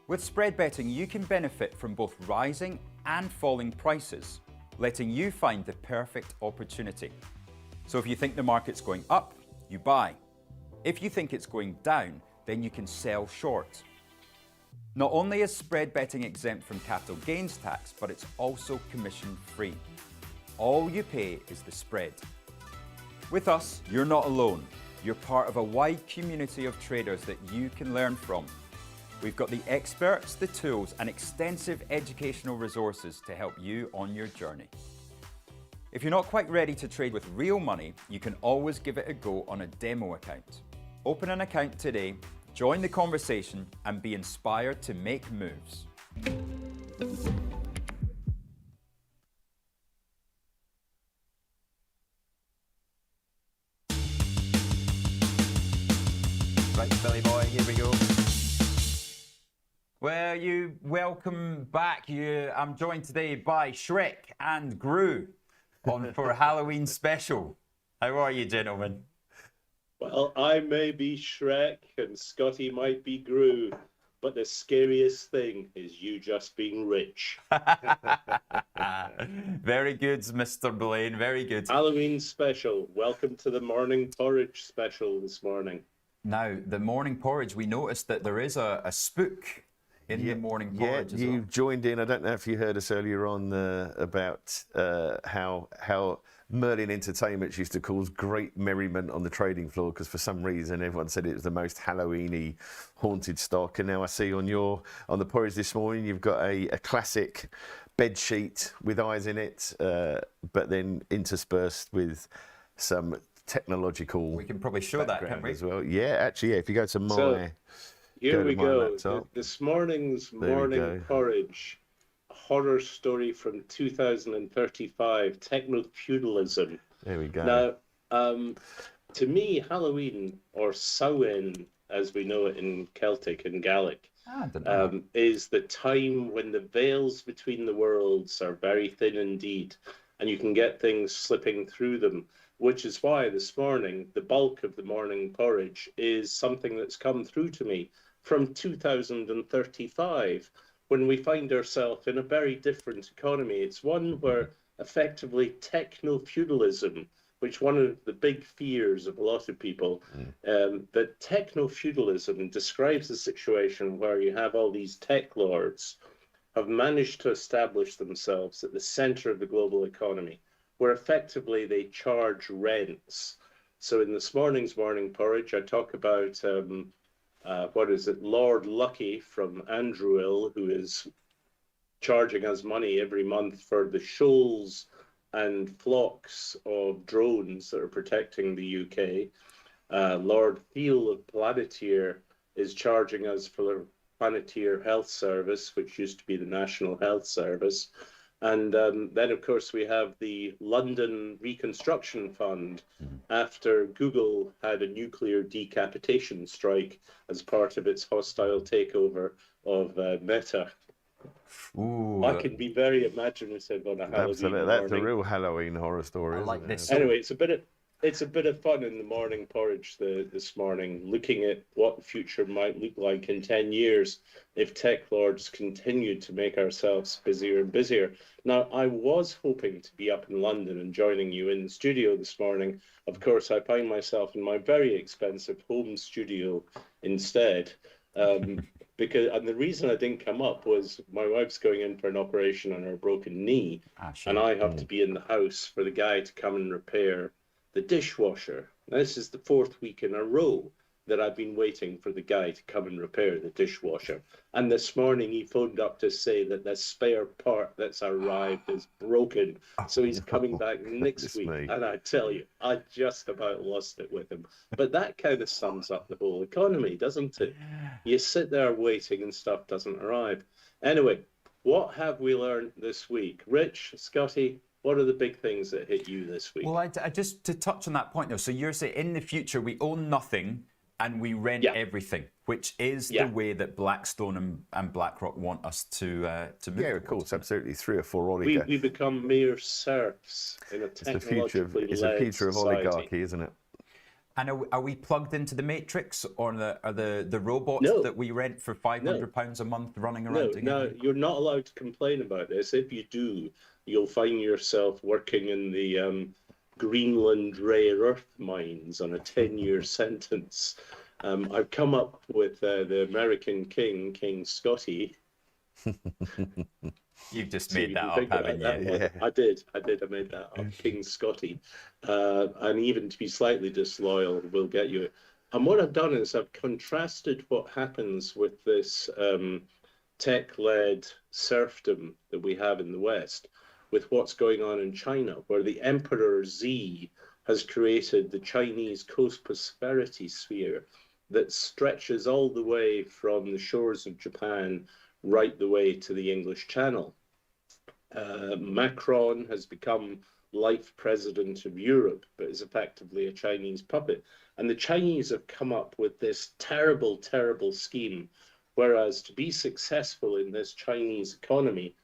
With spread betting, you can benefit from both rising and falling prices, letting you find the perfect opportunity. So if you think the market's going up, you buy. If you think it's going down, then you can sell short. Not only is spread betting exempt from capital gains tax, but it's also commission free. All you pay is the spread. With us, you're not alone. You're part of a wide community of traders that you can learn from. We've got the experts, the tools, and extensive educational resources to help you on your journey. If you're not quite ready to trade with real money, you can always give it a go on a demo account. Open an account today, join the conversation, and be inspired to make moves. Right, Billy boy, here we go. Well, welcome back. I'm joined today by Shrek and Gru for a Halloween special. How are you, gentlemen? Well, I may be Shrek and Scotty might be Gru, but the scariest thing is you just being rich. Very good, Mr. Blaine. Very good. Halloween special. Welcome to the morning porridge special this morning. Now, the morning porridge, we noticed that there is a spook in the morning porridge as well. You joined in. I don't know if you heard us earlier on about how Merlin Entertainments used to cause great merriment on the trading floor because for some reason everyone said it was the most Halloween-y haunted stock. And now I see on the porridge this morning you've got a classic bed sheet with eyes in it, but then interspersed with some technological. We can probably show that, can't we? As well. Yeah, actually, yeah. If you go to my. Here we go. This morning's morning porridge, a horror story from 2035, techno-feudalism. There we go. Now, to me, Halloween, or Samhain, as we know it in Celtic and Gaelic, is the time when the veils between the worlds are very thin indeed, and you can get things slipping through them. Which is why this morning, the bulk of the morning porridge is something that's come through to me from 2035, when we find ourselves in a very different economy. It's one where effectively techno-feudalism, which one of the big fears of a lot of people, that techno-feudalism describes a situation where you have all these tech lords have managed to establish themselves at the center of the global economy, where effectively they charge rents. So in this morning's morning porridge, I talk about, Lord Lucky from Andrewill, who is charging us money every month for the shoals and flocks of drones that are protecting the UK. Lord Thiel of Planetier is charging us for the Planeteer Health Service, which used to be the National Health Service. And then, of course, we have the London Reconstruction Fund after Google had a nuclear decapitation strike as part of its hostile takeover of Meta. Ooh, I can be very imaginative on a Halloween Absolutely, morning. that's a real Halloween horror story. I Isn't like it? this. Anyway, it's a bit of fun in the morning porridge this morning, looking at what the future might look like in 10 years if tech lords continue to make ourselves busier and busier. Now, I was hoping to be up in London and joining you in the studio this morning. Of course, I find myself in my very expensive home studio instead. And the reason I didn't come up was my wife's going in for an operation on her broken knee, and I have to be in the house for the guy to come and repair the dishwasher. Now, this is the 4th week in a row that I've been waiting for the guy to come and repair the dishwasher. And this morning he phoned up to say that the spare part that's arrived is broken. So he's coming back next week. And I tell you, I just about lost it with him. But that kind of sums up the whole economy, doesn't it? You sit there waiting and stuff doesn't arrive. Anyway, what have we learned this week? Rich, Scotty, what are the big things that hit you this week? Well, I just to touch on that point though. So you're saying in the future we own nothing and we rent everything, which is the way that Blackstone and BlackRock want us to move. Yeah, of course, absolutely. 3 or 4 oligarchs. We become mere serfs in a technologically It's the future of society. oligarchy, isn't it? And are we plugged into the Matrix, or are the robots that we rent for £500 a month running around? No, you're not allowed to complain about this. If you do, you'll find yourself working in the Greenland rare earth mines on a 10-year sentence. I've come up with the American King Scotty. You've just made that up, haven't you? Yeah. I did. I made that up. King Scotty. And even to be slightly disloyal will get you. And what I've done is I've contrasted what happens with this tech-led serfdom that we have in the West with what's going on in China, where the Emperor Xi has created the Chinese co-prosperity sphere that stretches all the way from the shores of Japan right the way to the English Channel. Macron has become life president of Europe, but is effectively a Chinese puppet. And the Chinese have come up with this terrible, terrible scheme, whereas to be successful in this Chinese economy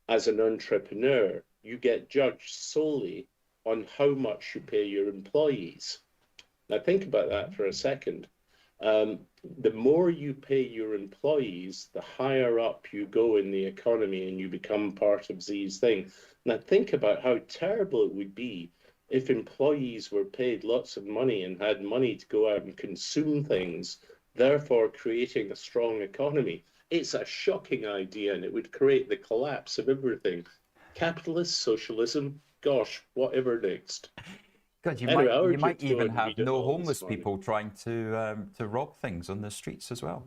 as an entrepreneur, you get judged solely on how much you pay your employees. Now think about that for a second. The more you pay your employees, the higher up you go in the economy and you become part of Xi's thing. Now think about how terrible it would be if employees were paid lots of money and had money to go out and consume things, therefore creating a strong economy. It's a shocking idea, and it would create the collapse of everything. Capitalist, socialism, gosh, whatever next. God, you might even have no homeless people trying to rob things on the streets as well.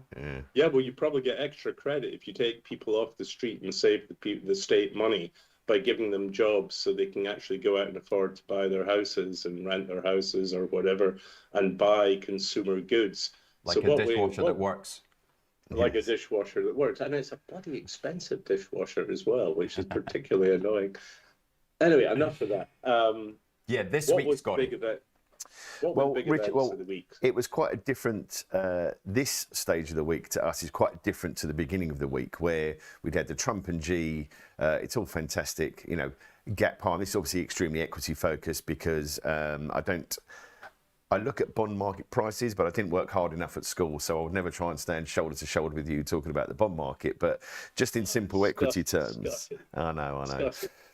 Yeah, well, you probably get extra credit if you take people off the street and save the state money by giving them jobs so they can actually go out and afford to buy their houses and rent their houses or whatever and buy consumer goods. Like a dishwasher that works. Like a dishwasher that works. And it's a bloody expensive dishwasher as well, which is particularly annoying. Anyway, enough of that. Yeah, this week, Scotty. Of the week? It was quite a different, this stage of the week to us is quite different to the beginning of the week, where we'd had the Trump and G, it's all fantastic, you know, gap high. This is obviously extremely equity focused because I look at bond market prices, but I didn't work hard enough at school, so I would never try and stand shoulder to shoulder with you talking about the bond market. But just in simple equity terms, I know.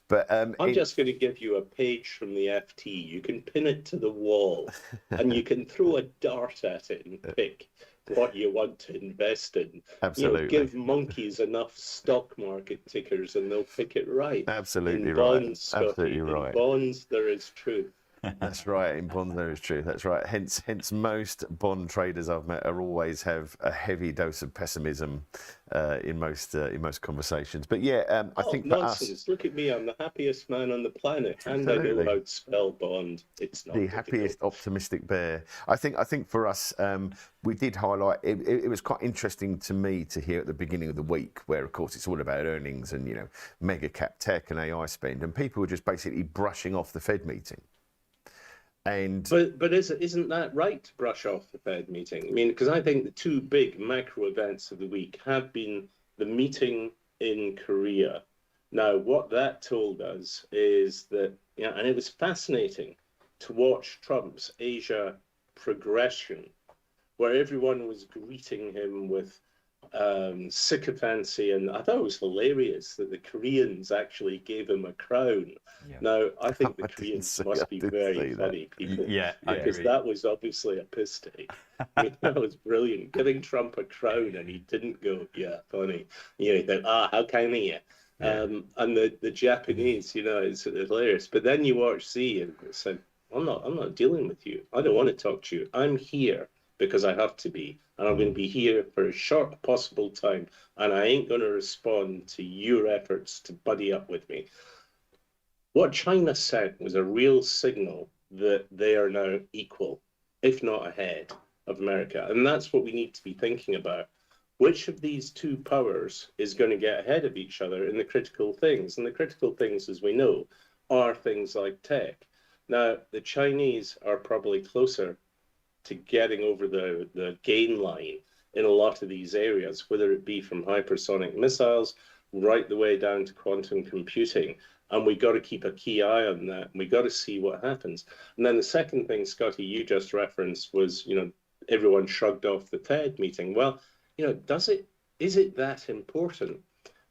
But I'm just going to give you a page from the FT. You can pin it to the wall, and you can throw a dart at it and pick what you want to invest in. Absolutely. You know, give monkeys enough stock market tickers, and they'll pick it right. Absolutely in right. Bonds, Scotty, Absolutely right. In bonds, there is truth. That's right. In bonds, there is true. That's right. Hence, most bond traders I've met are always have a heavy dose of pessimism in most conversations. But yeah, I think for nonsense. us, Look at me. I'm the happiest man on the planet, and I know Absolutely. how to spell bond. It's not the difficult. happiest optimistic bear. I think for us, we did highlight. It was quite interesting to me to hear at the beginning of the week, where of course it's all about earnings and mega cap tech and AI spend, and people were just basically brushing off the Fed meeting. But isn't that right to brush off the Fed meeting? I mean, because I think the two big macro events of the week have been the meeting in Korea. Now, what that told us is that, and it was fascinating to watch Trump's Asia progression, where everyone was greeting him with sycophancy, and I thought it was hilarious that the Koreans actually gave him a crown. Yeah. Now, I think the Koreans must be very funny people, because that was obviously a piss take. I mean, that was brilliant, giving Trump a crown, and he didn't go, yeah, funny. He thought, how can he? And the Japanese, it's hilarious. But then you watch Z and said, I'm not dealing with you. I don't want to talk to you. I'm here because I have to be, and I'm going to be here for as short possible time, and I ain't going to respond to your efforts to buddy up with me. What China sent was a real signal that they are now equal, if not ahead of America, and that's what we need to be thinking about. Which of these two powers is going to get ahead of each other in the critical things? And the critical things, as we know, are things like tech. Now, the Chinese are probably closer to getting over the gain line in a lot of these areas, whether it be from hypersonic missiles right the way down to quantum computing. And we got to keep a key eye on that. We got to see what happens. And then the second thing, Scotty, you just referenced was, everyone shrugged off the Fed meeting. Well, is it that important?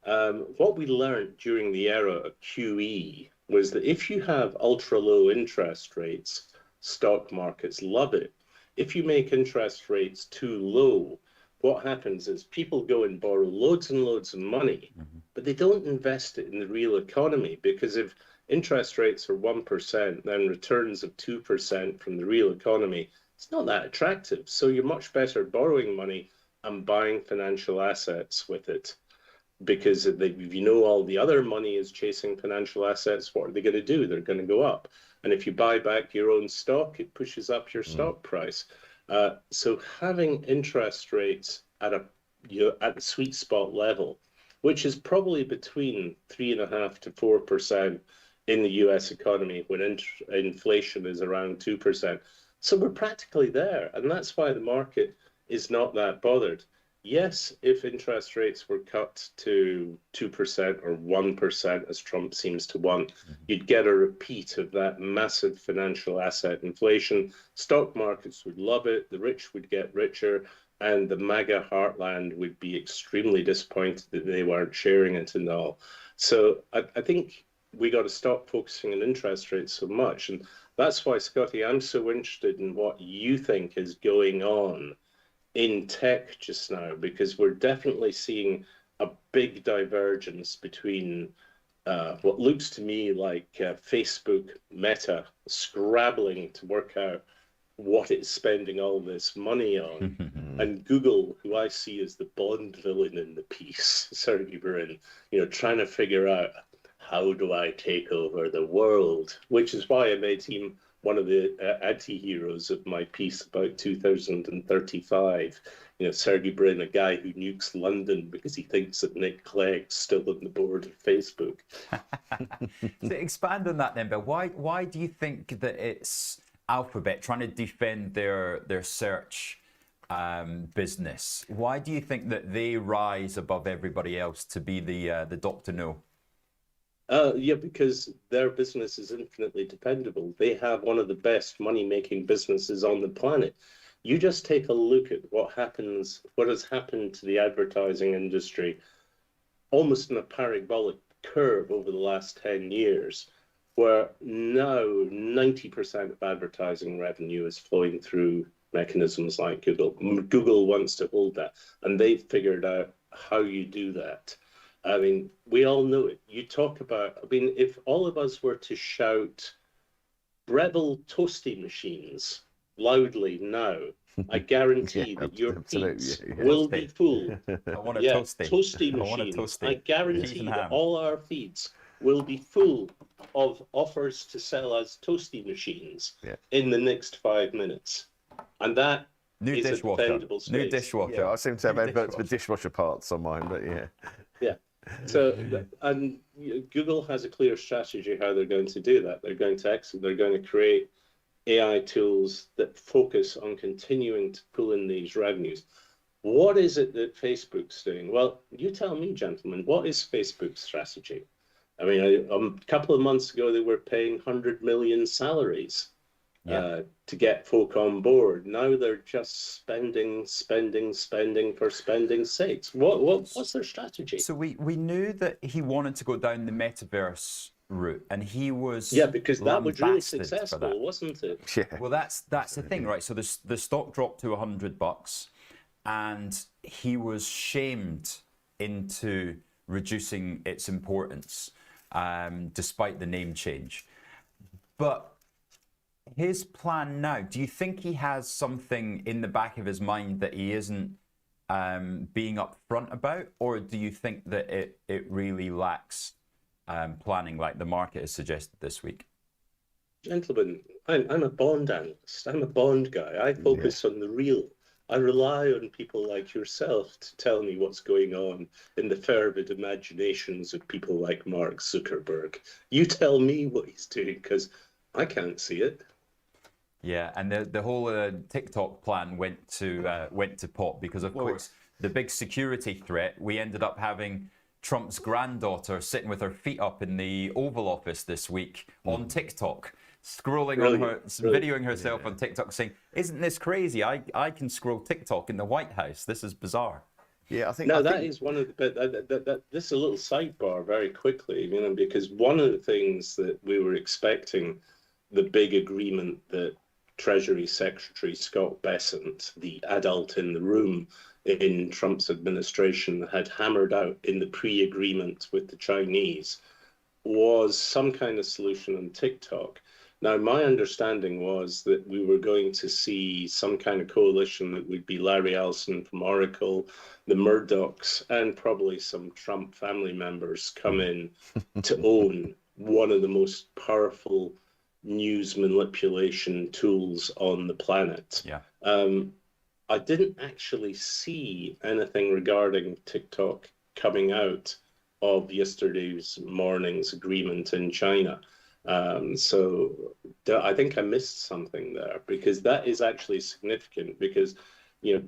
What we learned during the era of QE was that if you have ultra low interest rates, stock markets love it. If you make interest rates too low, what happens is people go and borrow loads and loads of money, but they don't invest it in the real economy, because if interest rates are 1%, then returns of 2% from the real economy, it's not that attractive. So you're much better borrowing money and buying financial assets with it, because if all the other money is chasing financial assets, what are they going to do? They're going to go up. And if you buy back your own stock, it pushes up your stock price. So having interest rates at the sweet spot level, which is probably between 3.5% to 4% in the US economy, when inflation is around 2%. So we're practically there. And that's why the market is not that bothered. Yes, if interest rates were cut to 2% or 1%, as Trump seems to want, you'd get a repeat of that massive financial asset inflation. Stock markets would love it, the rich would get richer, and the MAGA heartland would be extremely disappointed that they weren't sharing it and all. So I think we got to stop focusing on interest rates so much. And that's why, Scotty, I'm so interested in what you think is going on in tech just now, because we're definitely seeing a big divergence between what looks to me like Facebook Meta scrabbling to work out what it's spending all this money on, and Google, who I see as the Bond villain in the piece, Sergey Brin, trying to figure out, how do I take over the world? Which is why I made him one of the anti-heroes of my piece about 2035. Sergey Brin, a guy who nukes London because he thinks that Nick Clegg's still on the board of Facebook. To expand on that then, Bill, why do you think that it's Alphabet trying to defend their search business? Why do you think that they rise above everybody else to be the Dr. No? Because their business is infinitely dependable. They have one of the best money-making businesses on the planet. You just take a look at what has happened to the advertising industry, almost in a parabolic curve over the last 10 years, where now 90% of advertising revenue is flowing through mechanisms like Google. Google wants to hold that, and they've figured out how you do that. I mean, we all know it. You talk about, if all of us were to shout Breville toasty machines loudly now, I guarantee that your feeds will be full. I want a Yeah, toasty. toasty I want a machines. toasty. I Cheese guarantee and that ham. all our feeds will be full of offers to sell us toasty machines in the next 5 minutes. And that New is dishwasher. a defendable space. New dishwasher. Yeah, I seem to have New adverts for dishwasher. dishwasher parts on mine, but yeah. Yeah. So, and Google has a clear strategy how they're going to do that. They're going to create AI tools that focus on continuing to pull in these revenues. What is it that Facebook's doing? Well, you tell me, gentlemen, what is Facebook's strategy? I mean, a couple of months ago, they were paying 100 million salaries to get folk on board. Now they're just spending for spending's sakes. What's their strategy? So we knew that he wanted to go down the metaverse route, and he was because that was really lambasted for successful, that. wasn't it? Yeah. Well, that's the thing, right? So the stock dropped to $100, and he was shamed into reducing its importance, despite the name change. But his plan now, do you think he has something in the back of his mind that he isn't being upfront about, or do you think that it really lacks planning like the market has suggested this week? Gentlemen, I'm a bond analyst. I'm a bond guy. I focus on the real. I rely on people like yourself to tell me what's going on in the fervid imaginations of people like Mark Zuckerberg. You tell me what he's doing, because I can't see it. Yeah, and the whole TikTok plan went to pot because, of course, the big security threat. We ended up having Trump's granddaughter sitting with her feet up in the Oval Office this week on TikTok, scrolling on her, videoing herself on TikTok, saying, "Isn't this crazy? I can scroll TikTok in the White House. This is bizarre." Yeah, I think. Now that is one of the. This is a little sidebar very quickly, because one of the things that we were expecting, the big agreement that Treasury Secretary Scott Bessent, the adult in the room in Trump's administration, had hammered out in the pre-agreement with the Chinese, was some kind of solution on TikTok. Now, my understanding was that we were going to see some kind of coalition that would be Larry Ellison from Oracle, the Murdochs, and probably some Trump family members come in to own one of the most powerful news manipulation tools on the planet. Yeah. I didn't actually see anything regarding TikTok coming out of yesterday's morning's agreement in China. So I think I missed something there, because that is actually significant, because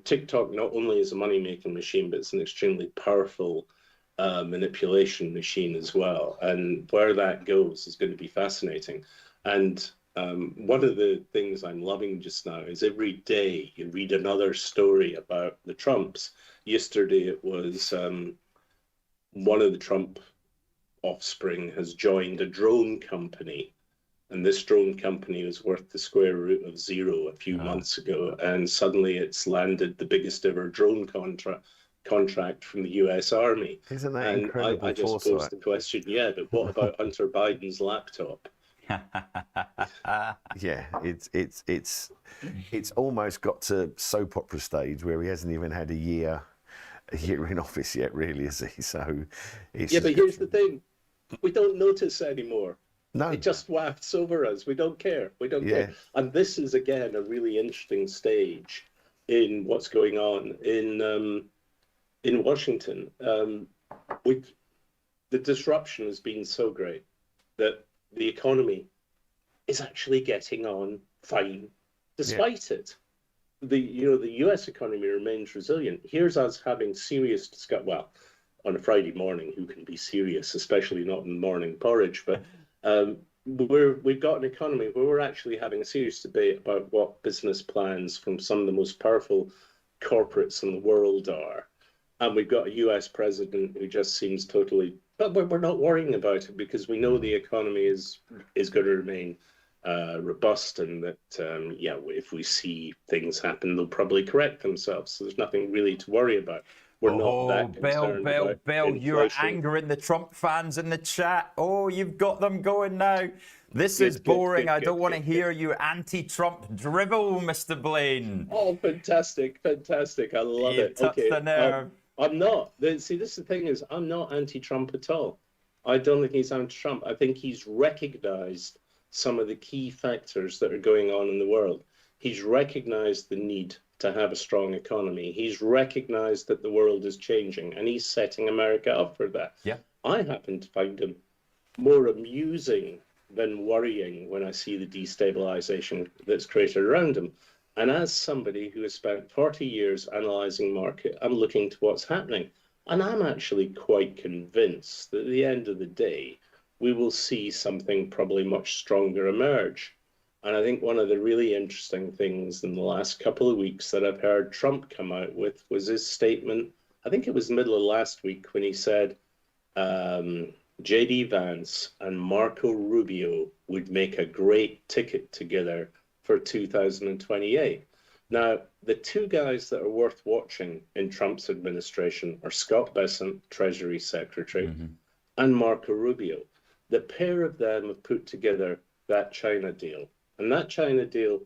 TikTok not only is a money-making machine, but it's an extremely powerful manipulation machine as well. And where that goes is going to be fascinating. And one of the things I'm loving just now is every day you read another story about the Trumps. Yesterday it was one of the Trump offspring has joined a drone company, and this drone company was worth the square root of zero a few months ago, and suddenly it's landed the biggest ever drone contract from the US Army. Isn't that incredible? I just posed the question, but what about Hunter Biden's laptop? Yeah, it's almost got to soap opera stage where he hasn't even had a year in office yet, really, is he? So it's but here's the thing: we don't notice anymore. No, it just wafts over us. We don't care. We don't care. And this is again a really interesting stage in what's going on in Washington. The disruption has been so great that the economy is actually getting on fine despite it. The US economy remains resilient. Here's us having serious discussion. Well, on a Friday morning, who can be serious, especially not in the morning porridge, but we've got an economy where we're actually having a serious debate about what business plans from some of the most powerful corporates in the world are. And we've got a US president who just seems totally, but we're not worrying about it because we know the economy is going to remain robust, and that, if we see things happen, they'll probably correct themselves. So there's nothing really to worry about. We're not that concerned about Bill, you're inflation. angering the Trump fans in the chat. Oh, you've got them going now. This is boring. I don't want to hear you anti-Trump drivel, Mr. Blaine. Oh, fantastic, fantastic. I love You've it. touched Okay. the nerve. I'm not. See, this is the thing is, I'm not anti-Trump at all. I don't think he's anti-Trump. I think he's recognized some of the key factors that are going on in the world. He's recognized the need to have a strong economy. He's recognized that the world is changing, and he's setting America up for that. Yeah. I happen to find him more amusing than worrying when I see the destabilization that's created around him. And as somebody who has spent 40 years analyzing market, I'm looking to what's happening. And I'm actually quite convinced that at the end of the day, we will see something probably much stronger emerge. And I think one of the really interesting things in the last couple of weeks that I've heard Trump come out with was his statement, I think it was the middle of last week, when he said J.D. Vance and Marco Rubio would make a great ticket together for 2028. Now, the two guys that are worth watching in Trump's administration are Scott Bessent, Treasury Secretary, and Marco Rubio. The pair of them have put together that China deal. And that China deal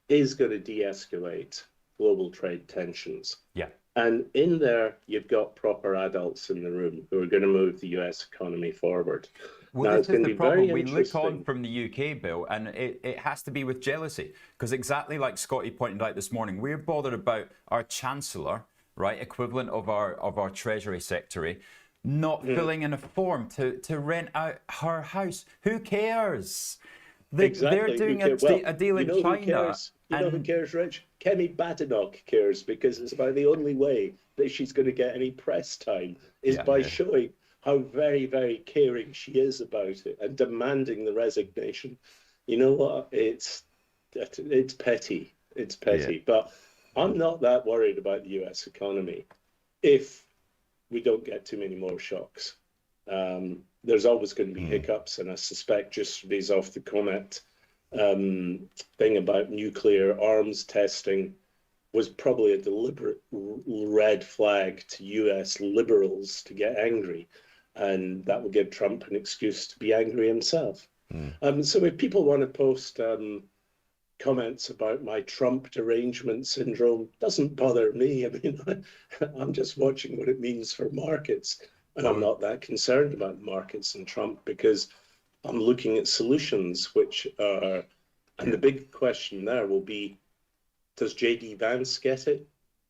is going to de-escalate global trade tensions. Yeah. And in there, you've got proper adults in the room who are going to move the US economy forward. Well, now, this is the problem. We look interesting. on from the UK, Bill, and it has to be with jealousy. Because exactly like Scotty pointed out this morning, we're bothered about our Chancellor, right, equivalent of our Treasury Secretary, not filling in a form to rent out her house. Who cares? They're doing a deal in China. You know who cares, Rich? Kemi Badenoch cares, because it's about the only way that she's going to get any press time is by showing how very, very caring she is about it and demanding the resignation. You know what? It's petty. It's petty. Yeah. But I'm not that worried about the US economy if we don't get too many more shocks. There's always going to be hiccups, and I suspect yesterday's off the comment thing about nuclear arms testing was probably a deliberate red flag to US liberals to get angry, and that will give Trump an excuse to be angry himself. So if people want to post comments about my Trump derangement syndrome, doesn't bother me. I mean, I'm just watching what it means for markets. And I'm not that concerned about markets and Trump, because I'm looking at solutions which are, and the big question there will be, does J.D. Vance get it?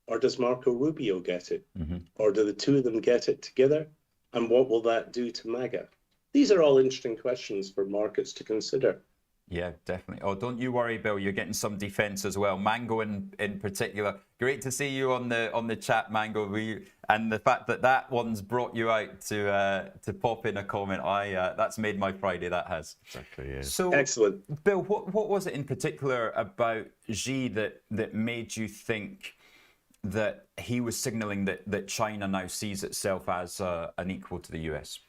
Or does Marco Rubio get it? Or do the two of them get it together? And what will that do to MAGA? These are all interesting questions for markets to consider. Yeah, definitely. Oh, don't you worry, Bill. You're getting some defence as well. Mango in particular. Great to see you on the chat, Mango. And the fact that one's brought you out to pop in a comment, that's made my Friday. That has. Exactly. Yeah. So excellent, Bill. What was it in particular about Xi that made you think that he was signalling that China now sees itself as an equal to the US?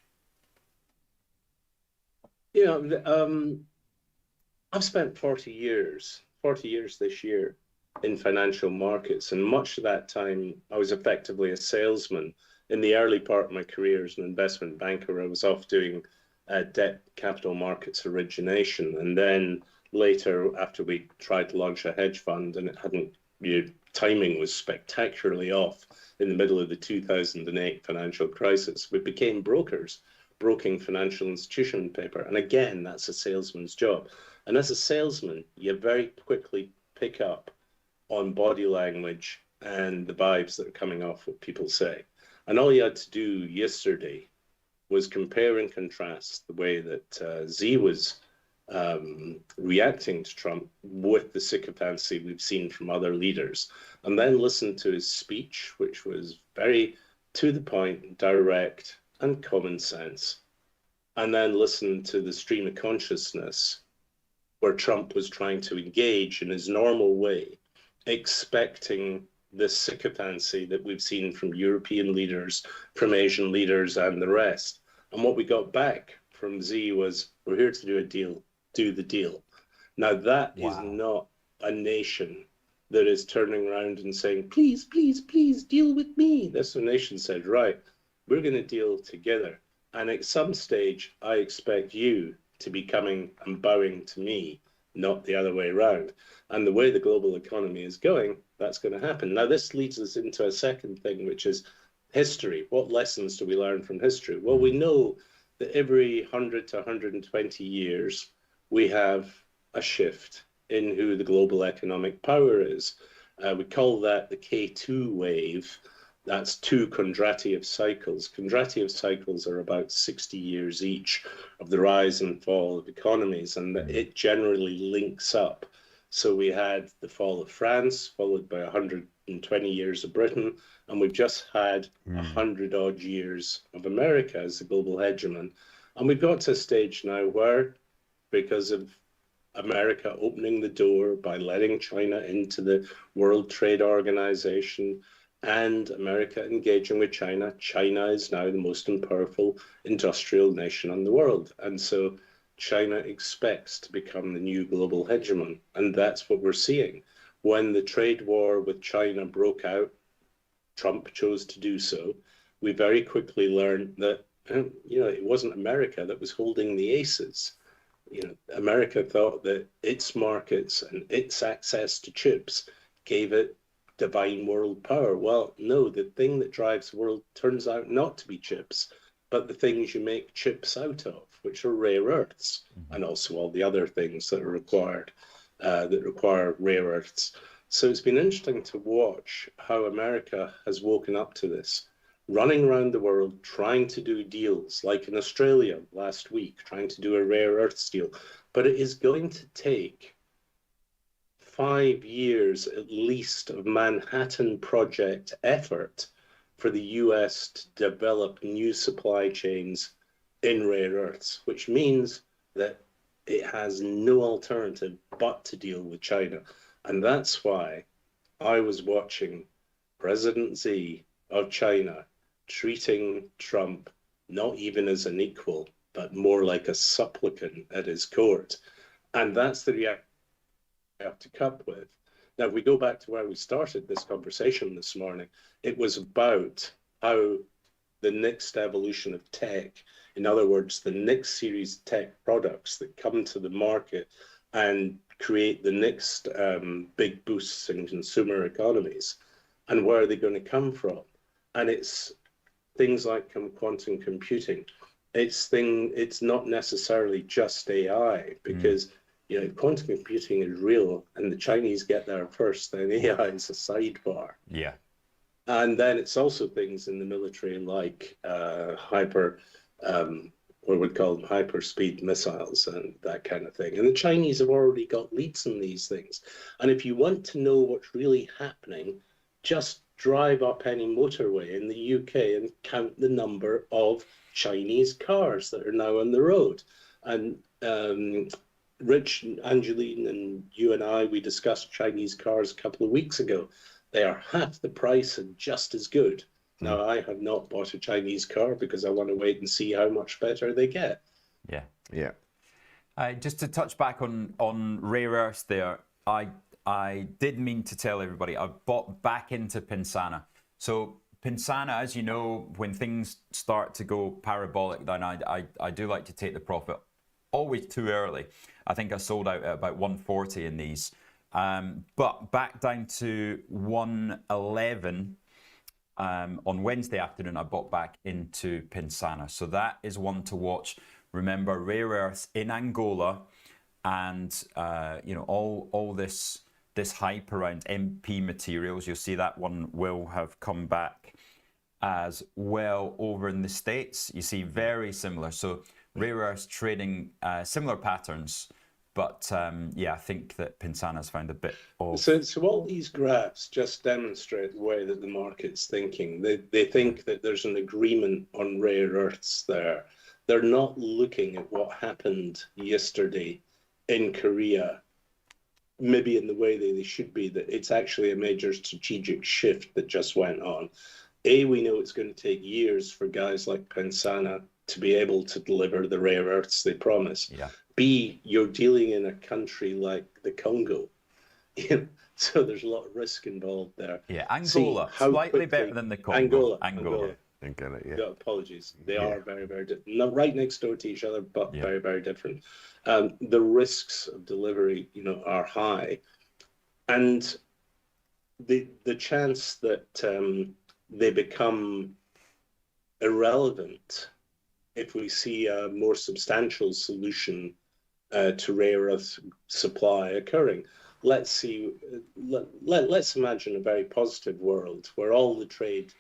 You know, I've spent 40 years this year in financial markets, and much of that time I was effectively a salesman. In the early part of my career as an investment banker, I was off doing debt capital markets origination, and then later, after we tried to launch a hedge fund and it hadn't, timing was spectacularly off in the middle of the 2008 financial crisis, we became brokers, broking financial institution paper. And again, that's a salesman's job. And as a salesman, you very quickly pick up on body language and the vibes that are coming off what people say. And all you had to do yesterday was compare and contrast the way that Xi was reacting to Trump with the sycophancy we've seen from other leaders, and then listen to his speech, which was very to the point, direct, and common sense. And then listen to the stream of consciousness where Trump was trying to engage in his normal way, expecting the sycophancy that we've seen from European leaders, from Asian leaders, and the rest. And what we got back from Xi was, we're here to do a deal, do the deal. Now that is not a nation that is turning around and saying, please, please, please deal with me. This nation said, right, we're going to deal together. And at some stage, I expect you to be coming and bowing to me, not the other way around. And the way the global economy is going, that's going to happen. Now, this leads us into a second thing, which is history. What lessons do we learn from history? Well, we know that every 100 to 120 years, we have a shift in who the global economic power is. We call that the K2 wave. That's 2 Kondratiev cycles. Kondratiev cycles are about 60 years each of the rise and fall of economies, and it generally links up. So we had the fall of France, followed by 120 years of Britain, and we've just had 100 odd years of America as the global hegemon. And we've got to a stage now where, because of America opening the door by letting China into the World Trade Organization, and America engaging with China, China is now the most powerful industrial nation in the world. And so China expects to become the new global hegemon. And that's what we're seeing. When the trade war with China broke out, Trump chose to do so. We very quickly learned that, it wasn't America that was holding the aces. America thought that its markets and its access to chips gave it divine world power. Well, no, the thing that drives the world turns out not to be chips, but the things you make chips out of, which are rare earths, and also all the other things that are required, that require rare earths. So it's been interesting to watch how America has woken up to this, running around the world trying to do deals, like in Australia last week, trying to do a rare earths deal. But it is going to take 5 years at least of Manhattan Project effort for the US to develop new supply chains in rare earths, which means that it has no alternative but to deal with China. And that's why I was watching President Xi of China treating Trump not even as an equal, but more like a supplicant at his court. And that's the reaction we have to cope with. Now, if we go back to where we started this conversation this morning, it was about how the next evolution of tech, in other words, the next series of tech products that come to the market and create the next big boosts in consumer economies, and where are they going to come from? And it's things like quantum computing. It's not necessarily just AI, because quantum computing is real, and the Chinese get there first, then AI is a sidebar. Yeah. And then it's also things in the military like what we call them hyperspeed missiles and that kind of thing. And the Chinese have already got leads in these things. And if you want to know what's really happening, just drive up any motorway in the UK and count the number of Chinese cars that are now on the road. And Rich, Angeline, and you and I, we discussed Chinese cars a couple of weeks ago. They are half the price and just as good. Now, I have not bought a Chinese car because I want to wait and see how much better they get. Yeah. Yeah. Just to touch back on rare earths there, I did mean to tell everybody I bought back into Pensana. So Pensana, as you know, when things start to go parabolic, then I do like to take the profit. Always too early. I think I sold out at about 140 in these. But back down to 111 on Wednesday afternoon, I bought back into Pensana. So that is one to watch. Remember, rare earths in Angola, and all this hype around MP materials. You'll see that one will have come back as well over in the States. You see very similar. So rare earths trading similar patterns. But I think that Pensana's found a bit of... So all these graphs just demonstrate the way that the market's thinking. They think that there's an agreement on rare earths there. They're not looking at what happened yesterday in Korea, maybe in the way that they should be, that it's actually a major strategic shift that just went on. We know it's going to take years for guys like Pensana to be able to deliver the rare earths they promise. Yeah. B, you're dealing in a country like the Congo. So there's a lot of risk involved there. Yeah, Angola, slightly better than the Congo. Angola. And Gaelic, yeah. Yeah, apologies. They are very, very different. Not right next door to each other, but very, very different. The risks of delivery, are high, and the chance that they become irrelevant if we see a more substantial solution to rare earth supply occurring. Let's imagine a very positive world where all the trade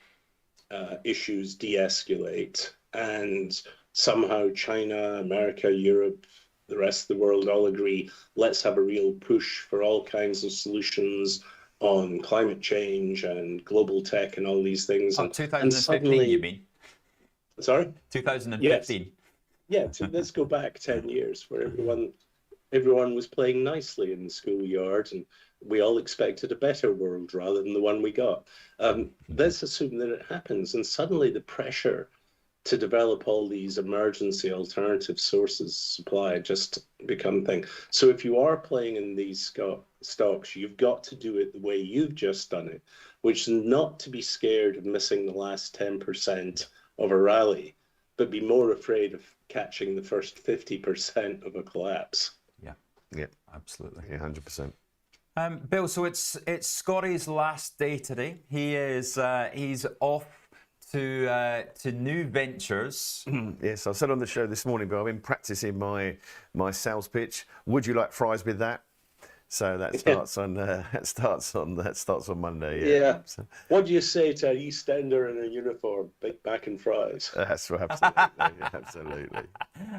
issues de-escalate and somehow China, America, Europe, the rest of the world all agree, let's have a real push for all kinds of solutions on climate change and global tech and all these things. Oh, 2015, you mean? Sorry? 2015. Yes. Yeah, let's go back 10 years where everyone was playing nicely in the schoolyard and we all expected a better world rather than the one we got. Let's assume that it happens, and suddenly the pressure to develop all these emergency alternative sources of supply just become a thing. So if you are playing in these stocks, you've got to do it the way you've just done it, which is not to be scared of missing the last 10% of a rally, but be more afraid of catching the first 50% of a collapse. Yeah, Absolutely. yeah, 100%. Bill, so it's Scotty's last day today. He's off to new ventures. Yes, I said on the show this morning, but I've been practicing my sales pitch. Would you like fries with that? So that starts on Monday. Yeah. So, what do you say to an EastEnder in a uniform, big back and fries? That's right, absolutely, absolutely.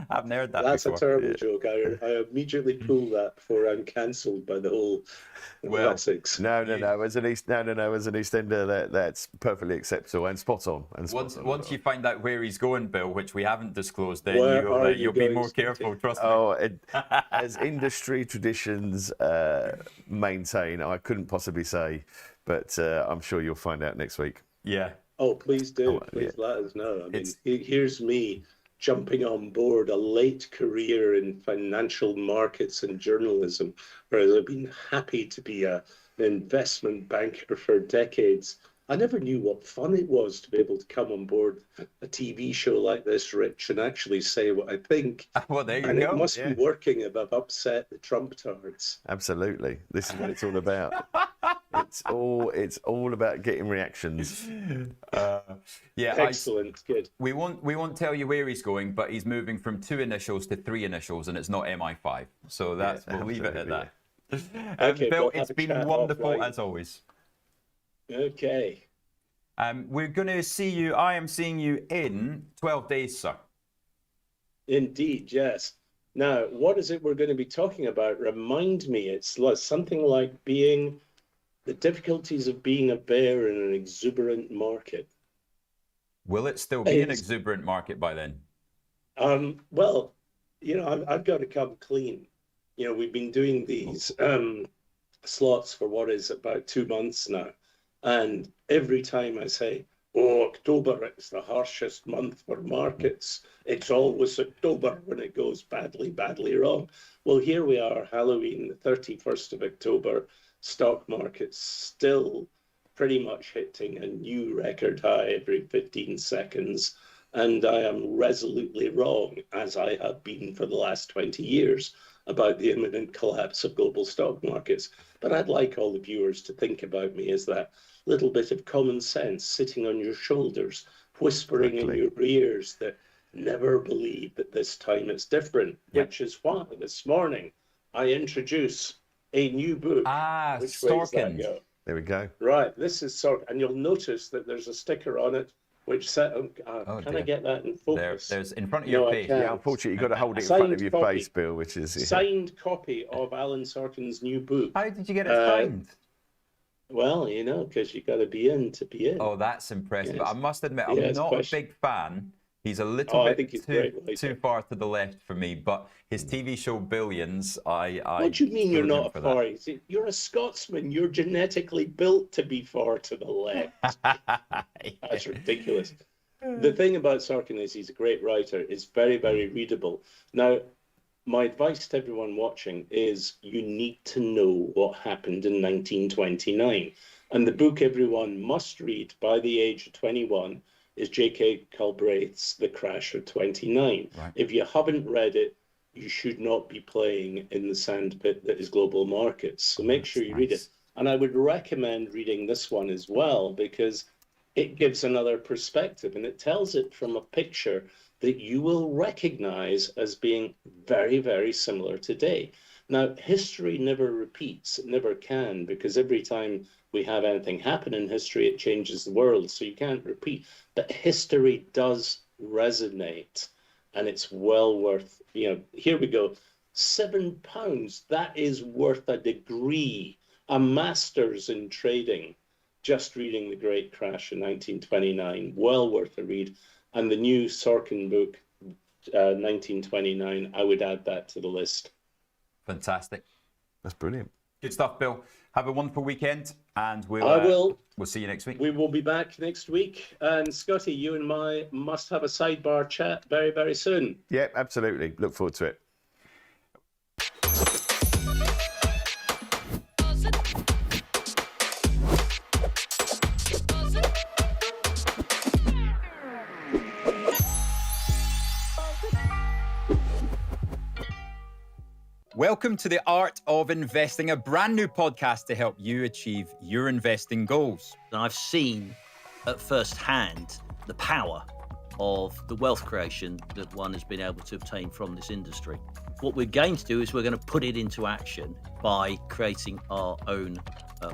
I've heard that. That's before. a terrible joke. I immediately pull that before I'm cancelled by the whole Essex. No. As an EastEnder, that's perfectly acceptable and spot on. Once you find out where he's going, Bill, which we haven't disclosed, then you'll be more careful. Trust me. As industry traditions maintain, I couldn't possibly say, but I'm sure you'll find out next week. Yeah. Oh, please do. Please let us know. I mean, here's me jumping on board a late career in financial markets and journalism, whereas I've been happy to be an investment banker for decades. I never knew what fun it was to be able to come on board a TV show like this, Rich, and actually say what I think. Well, there you and go. It must be working if I've upset the Trump-tards. Absolutely. This is what it's all about. It's all about getting reactions. Excellent. Good. We won't tell you where he's going, but he's moving from 2 initials to 3 initials, and it's not MI5. So we'll leave it at that. Okay, Bill, it's been wonderful as always. Okay. We're going to see you. I am seeing you in 12 days, sir. Indeed, yes. Now, what is it we're going to be talking about? Remind me. It's something like the difficulties of being a bear in an exuberant market. Will it still be an exuberant market by then? Well, I've got to come clean. We've been doing these slots for what is about 2 months now. And every time I say, October, it's the harshest month for markets. It's always October when it goes badly, badly wrong. Well, here we are, Halloween, the 31st of October, stock markets still pretty much hitting a new record high every 15 seconds. And I am resolutely wrong, as I have been for the last 20 years, about the imminent collapse of global stock markets. But I'd like all the viewers to think about me as that little bit of common sense sitting on your shoulders, whispering in your ears that never believe that this time it's different, which is why this morning I introduce a new book. Which way does that go? There we go. Right, this is Sorkin, and you'll notice that there's a sticker on it which said, can I get that in focus? There's in front of your face. Yeah, unfortunately, you've got to hold it in front of your face, Bill, which is... Signed copy of Alan Sorkin's new book. How did you get it signed? Well, because you got to be in to be in. Oh, that's impressive. Yes. I must admit, I'm not a big fan. He's a little bit too far to the left for me, but his TV show Billions, What do you mean you're not far? You're a Scotsman. You're genetically built to be far to the left. That's ridiculous. The thing about Sorkin is he's a great writer. It's very, very readable. Now, my advice to everyone watching is you need to know what happened in 1929. And the book everyone must read by the age of 21 is J.K. Galbraith's The Crash of 29. Right. If you haven't read it, you should not be playing in the sandpit that is global markets. So make sure you read it. And I would recommend reading this one as well, because it gives another perspective, and it tells it from a picture that you will recognize as being very, very similar today. Now, history never repeats, it never can, because every time we have anything happen in history, it changes the world, so you can't repeat. But history does resonate, and it's well worth, here we go. £7, that is worth a degree, a master's in trading, just reading The Great Crash in 1929, well worth a read. And the new Sorkin book, 1929, I would add that to the list. Fantastic. That's brilliant. Good stuff, Bill. Have a wonderful weekend, and we'll see you next week. We will be back next week. And Scotty, you and I must have a sidebar chat very, very soon. Yeah, absolutely. Look forward to it. Welcome to The Art of Investing, a brand new podcast to help you achieve your investing goals. And I've seen at first hand the power of the wealth creation that one has been able to obtain from this industry. What we're going to do is we're going to put it into action by creating our own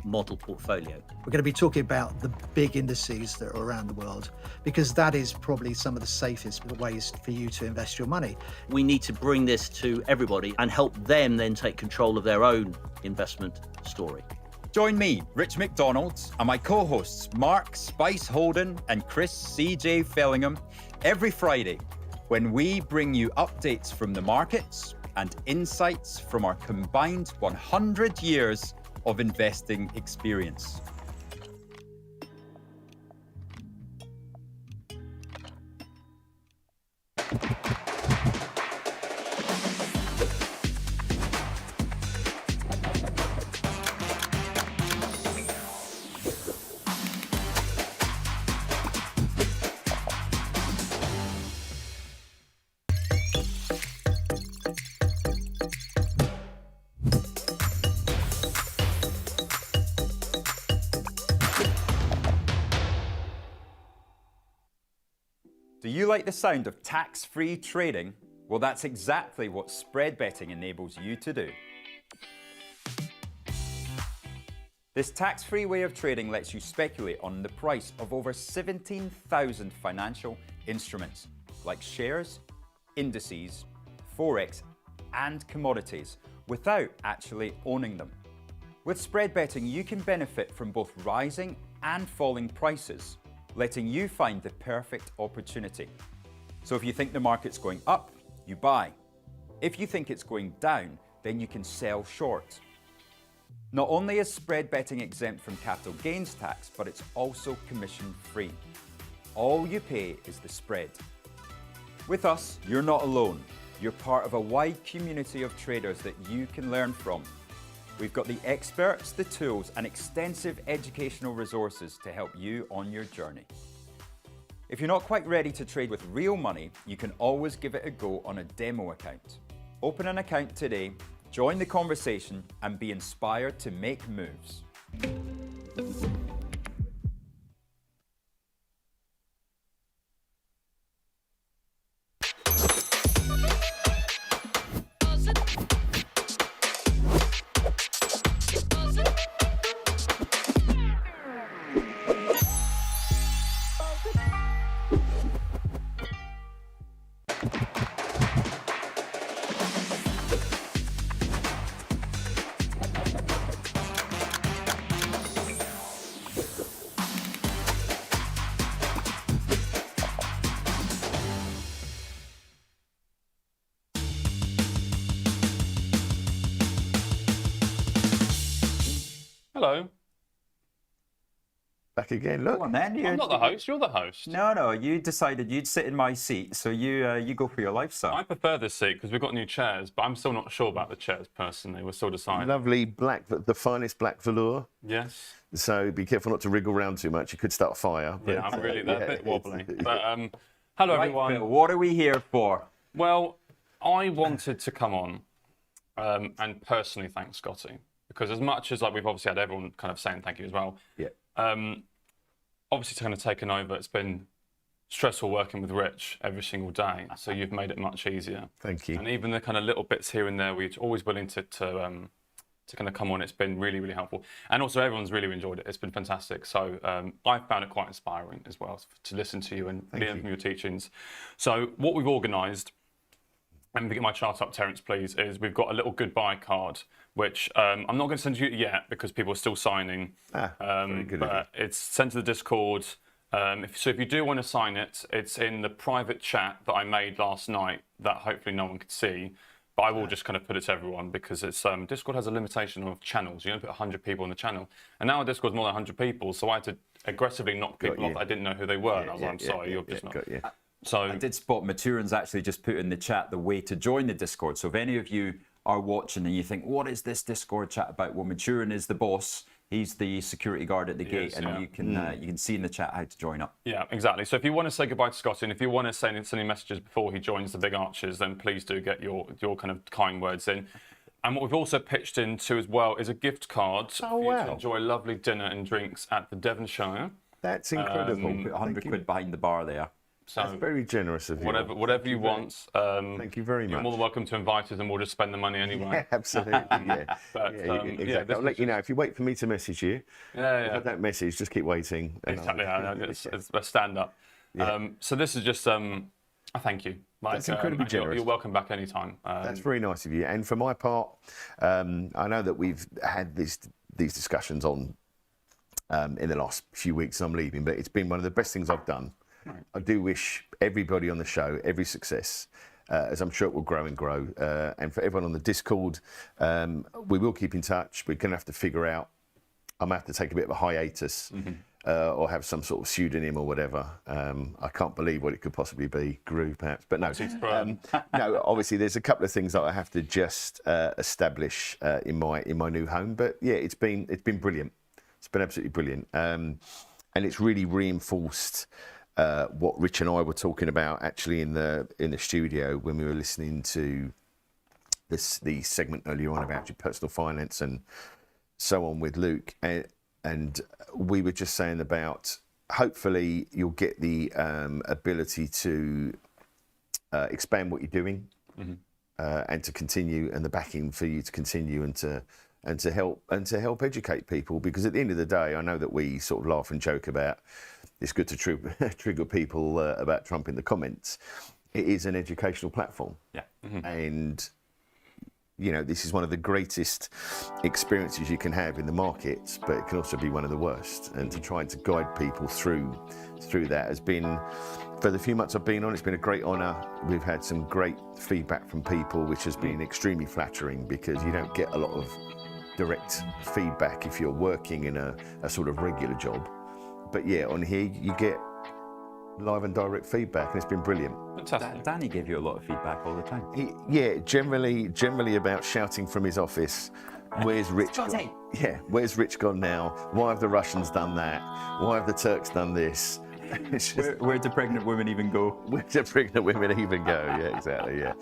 model portfolio. We're going to be talking about the big indices that are around the world, because that is probably some of the safest ways for you to invest your money. We need to bring this to everybody and help them then take control of their own investment story. Join me, Rich McDonald, and my co-hosts, Mark Spice Holden and Chris CJ Fellingham, every Friday when we bring you updates from the markets and insights from our combined 100 years of investing experience. Do you like the sound of tax-free trading? Well, that's exactly what spread betting enables you to do. This tax-free way of trading lets you speculate on the price of over 17,000 financial instruments, like shares, indices, forex, and commodities, without actually owning them. With spread betting, you can benefit from both rising and falling prices, letting you find the perfect opportunity. So if you think the market's going up, you buy. If you think it's going down, then you can sell short. Not only is spread betting exempt from capital gains tax, but it's also commission free. All you pay is the spread. With us, you're not alone. You're part of a wide community of traders that you can learn from. We've got the experts, the tools, and extensive educational resources to help you on your journey. If you're not quite ready to trade with real money, you can always give it a go on a demo account. Open an account today, join the conversation, and be inspired to make moves. Hello. Back again, look. Come on, then. I'm not the host, you're the host. No, you decided you'd sit in my seat, so you go for your life, sir. I prefer this seat because we've got new chairs, but I'm still not sure about the chairs personally. We're still deciding. Lovely black, the finest black velour. Yes. So be careful not to wriggle around too much. You could start a fire. But, Yeah, I'm really they're a bit wobbly. it's- But hello Right, everyone. Phil, what are we here for? Well, I wanted to come on and personally thank Scotty because as much as like we've obviously had everyone kind of saying thank you as well. Yeah. Obviously, to kind of taken over, it's been stressful working with Rich every single day. So you've made it much easier. Thank you. And even the kind of little bits here and there, we're always willing to kind of come on. It's been really, really helpful. And also, everyone's really enjoyed it. It's been fantastic. So I found it quite inspiring as well to listen to you and learn from your teachings. So what we've organised, and get my chart up, Terence, please, is we've got a little goodbye card, which I'm not going to send you yet because people are still signing. Very good of But it's sent to the Discord. So if you do want to sign it, it's in the private chat that I made last night that hopefully no one could see. But I will just kind of put it to everyone because it's Discord has a limitation of channels. You only put 100 people on the channel. And now Discord's more than 100 people, so I had to aggressively knock people off. I didn't know who they were. And I was like, I'm sorry, you're just not. So I did spot Maturin's actually just put in the chat the way to join the Discord. So if any of you are watching and you think, what is this Discord chat about? Well, Maturin is the boss. He's the security guard at the gate, and you can see in the chat how to join up. Yeah, exactly. So if you want to say goodbye to Scotty, and if you want to send any messages before he joins the Big Archers, then please do get your kind of kind words in. And what we've also pitched into as well is a gift card for you to enjoy a lovely dinner and drinks at the Devonshire. That's incredible. Put 100 quid behind the bar there. So That's very generous of you. Whatever you want. Thank you very much. You're more than welcome to invite us, and we'll just spend the money anyway. Yeah, absolutely. Yeah. But, Exactly. I'll let you know if you wait for me to message you. If I don't message, just keep waiting. Exactly. It's a stand up. So this is just a thank you. Like, That's incredibly generous. You're welcome back anytime. That's very nice of you. And for my part, I know that we've had these discussions on in the last few weeks. I'm leaving, but it's been one of the best things I've done. Right. I do wish everybody on the show every success, as I'm sure it will grow and grow. And for everyone on the Discord, we will keep in touch. We're going to have to figure out. I'm going to have to take a bit of a hiatus or have some sort of pseudonym or whatever. I can't believe what it could possibly be. Groove, perhaps. But no. No, obviously, there's a couple of things that I have to just establish in my new home. But yeah, it's been brilliant. It's been absolutely brilliant. And it's really reinforced what Rich and I were talking about actually in the studio when we were listening to the segment earlier on about your personal finance and so on with Luke, and we were just saying about hopefully you'll get the ability to expand what you're doing and to continue, and the backing for you to continue and to help educate people, because at the end of the day, I know that we sort of laugh and joke about it's good to trigger people about Trump in the comments. It is an educational platform. Yeah. And, you know, this is one of the greatest experiences you can have in the markets, but it can also be one of the worst. And to try to guide people through that has been, for the few months I've been on, it's been a great honour. We've had some great feedback from people, which has been extremely flattering, because you don't get a lot of direct feedback if you're working in a sort of regular job. But yeah, on here you get live and direct feedback, and it's been brilliant. Fantastic. Danny gave you a lot of feedback all the time. Generally about shouting from his office, where's Rich gone? Yeah, where's Rich gone now? Why have the Russians done that? Why have the Turks done this? It's just, where do pregnant women even go? Where do pregnant women even go? Yeah, exactly. Yeah,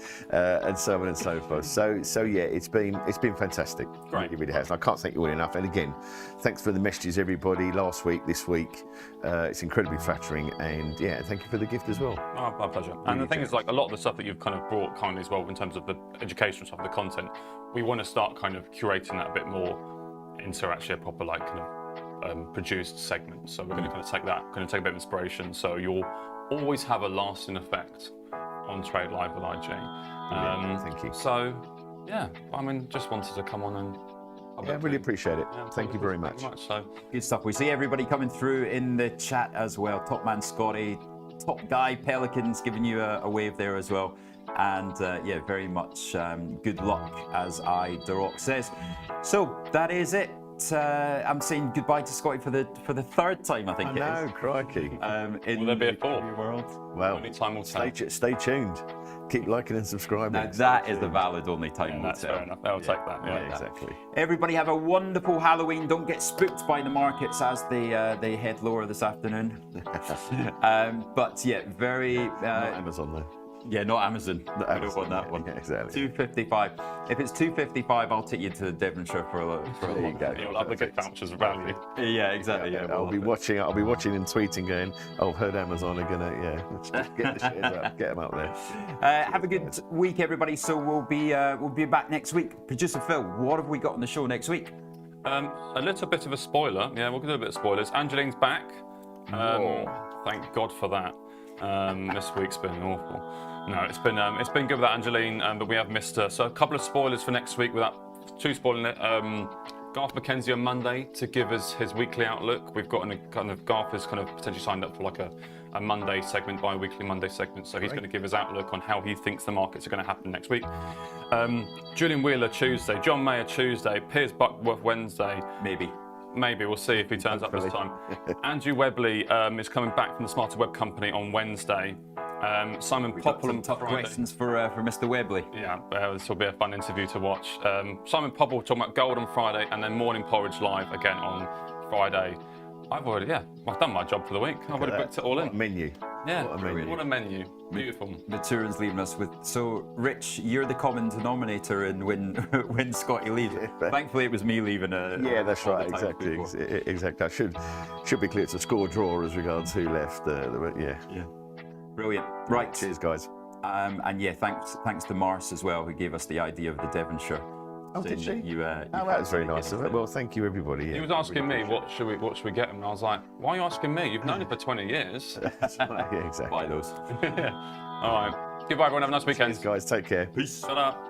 and so on and so forth. So yeah, it's been fantastic. Right. It really has. And I can't thank you all enough. And again, thanks for the messages, everybody. Last week, this week, it's incredibly flattering. And yeah, thank you for the gift as well. Oh, my pleasure. And the thing is, like, a lot of the stuff that you've kind of brought kindly as well, in terms of the educational stuff, the content, we want to start kind of curating that a bit more into actually a proper, like, kind of produced segment. So we're going to kind of take a bit of inspiration. So you'll always have a lasting effect on Trade Live with IG. Thank you. So yeah, I mean, just wanted to come on and I really appreciate it. Thank you very much. So good stuff. We see everybody coming through in the chat as well. Top man Scotty, top guy Pelicans giving you a wave there as well. And yeah, very much good luck, as Daroc says. So that is it. I'm saying goodbye to Scotty for the third time, I think. I know, crikey. In Will there be a the fourth? computer world. Well, Only time will tell. stay tuned. Keep liking and subscribing. Now that is the valid only time will That's tell. fair enough. I'll take that. Yeah, Exactly. Everybody have a wonderful Halloween. Don't get spooked by the markets as they head lower this afternoon. But yeah, very. Not Amazon though. Yeah, not Amazon. Not I don't want that one. Yeah, exactly. 255. If it's 255, I'll take you to Devonshire for a There you go. You'll have the good vouchers value. Yeah, exactly. Yeah, I'll be watching and tweeting, going, "Oh, I've heard Amazon are gonna, let's get the shares up, get them up there." Have a good week, everybody. So we'll be back next week. Producer Phil, what have we got on the show next week? A little bit of a spoiler. Yeah, we'll do a bit of spoilers. Angeline's back. Thank God for that. This week's been awful. No, it's been good without Angeline, but we have missed her. So a couple of spoilers for next week without too spoiling it. Garth McKenzie on Monday to give us his weekly outlook. We've got Garth has kind of potentially signed up for like a Monday segment, bi-weekly Monday segment. So he's going to give his outlook on how he thinks the markets are going to happen next week. Julian Wheeler Tuesday, John Mayer Tuesday, Piers Buckworth Wednesday. Maybe, we'll see if he turns up this time. Andrew Webley is coming back from the Smarter Web Company on Wednesday. Simon Popple on Tough Friday. questions for Mr. Webley. Yeah, this will be a fun interview to watch. Simon Popple talking about gold on Friday, and then Morning Porridge live again on Friday. I've done my job for the week. I've already booked it all in. Menu. Yeah, What a menu. Beautiful. Maturin's leaving us with. So, Rich, you're the common denominator in when Scotty leaves. Yeah. Thankfully, it was me leaving. Yeah, that's all right. the time Exactly. before. Exactly. I should be clear. It's a score draw as regards who left. Yeah. Brilliant. Right. Cheers, guys. And yeah, thanks to Mars as well, who gave us the idea of the Devonshire. Oh, did she? That That was very nice of her. Well, thank you, everybody. Yeah, He was asking me, what should we get him? And I was like, why are you asking me? You've known him for 20 years. Yeah, exactly. Buy those. All right. Goodbye, everyone. Have a nice weekend. Cheers, guys. Take care. Peace. Shut up.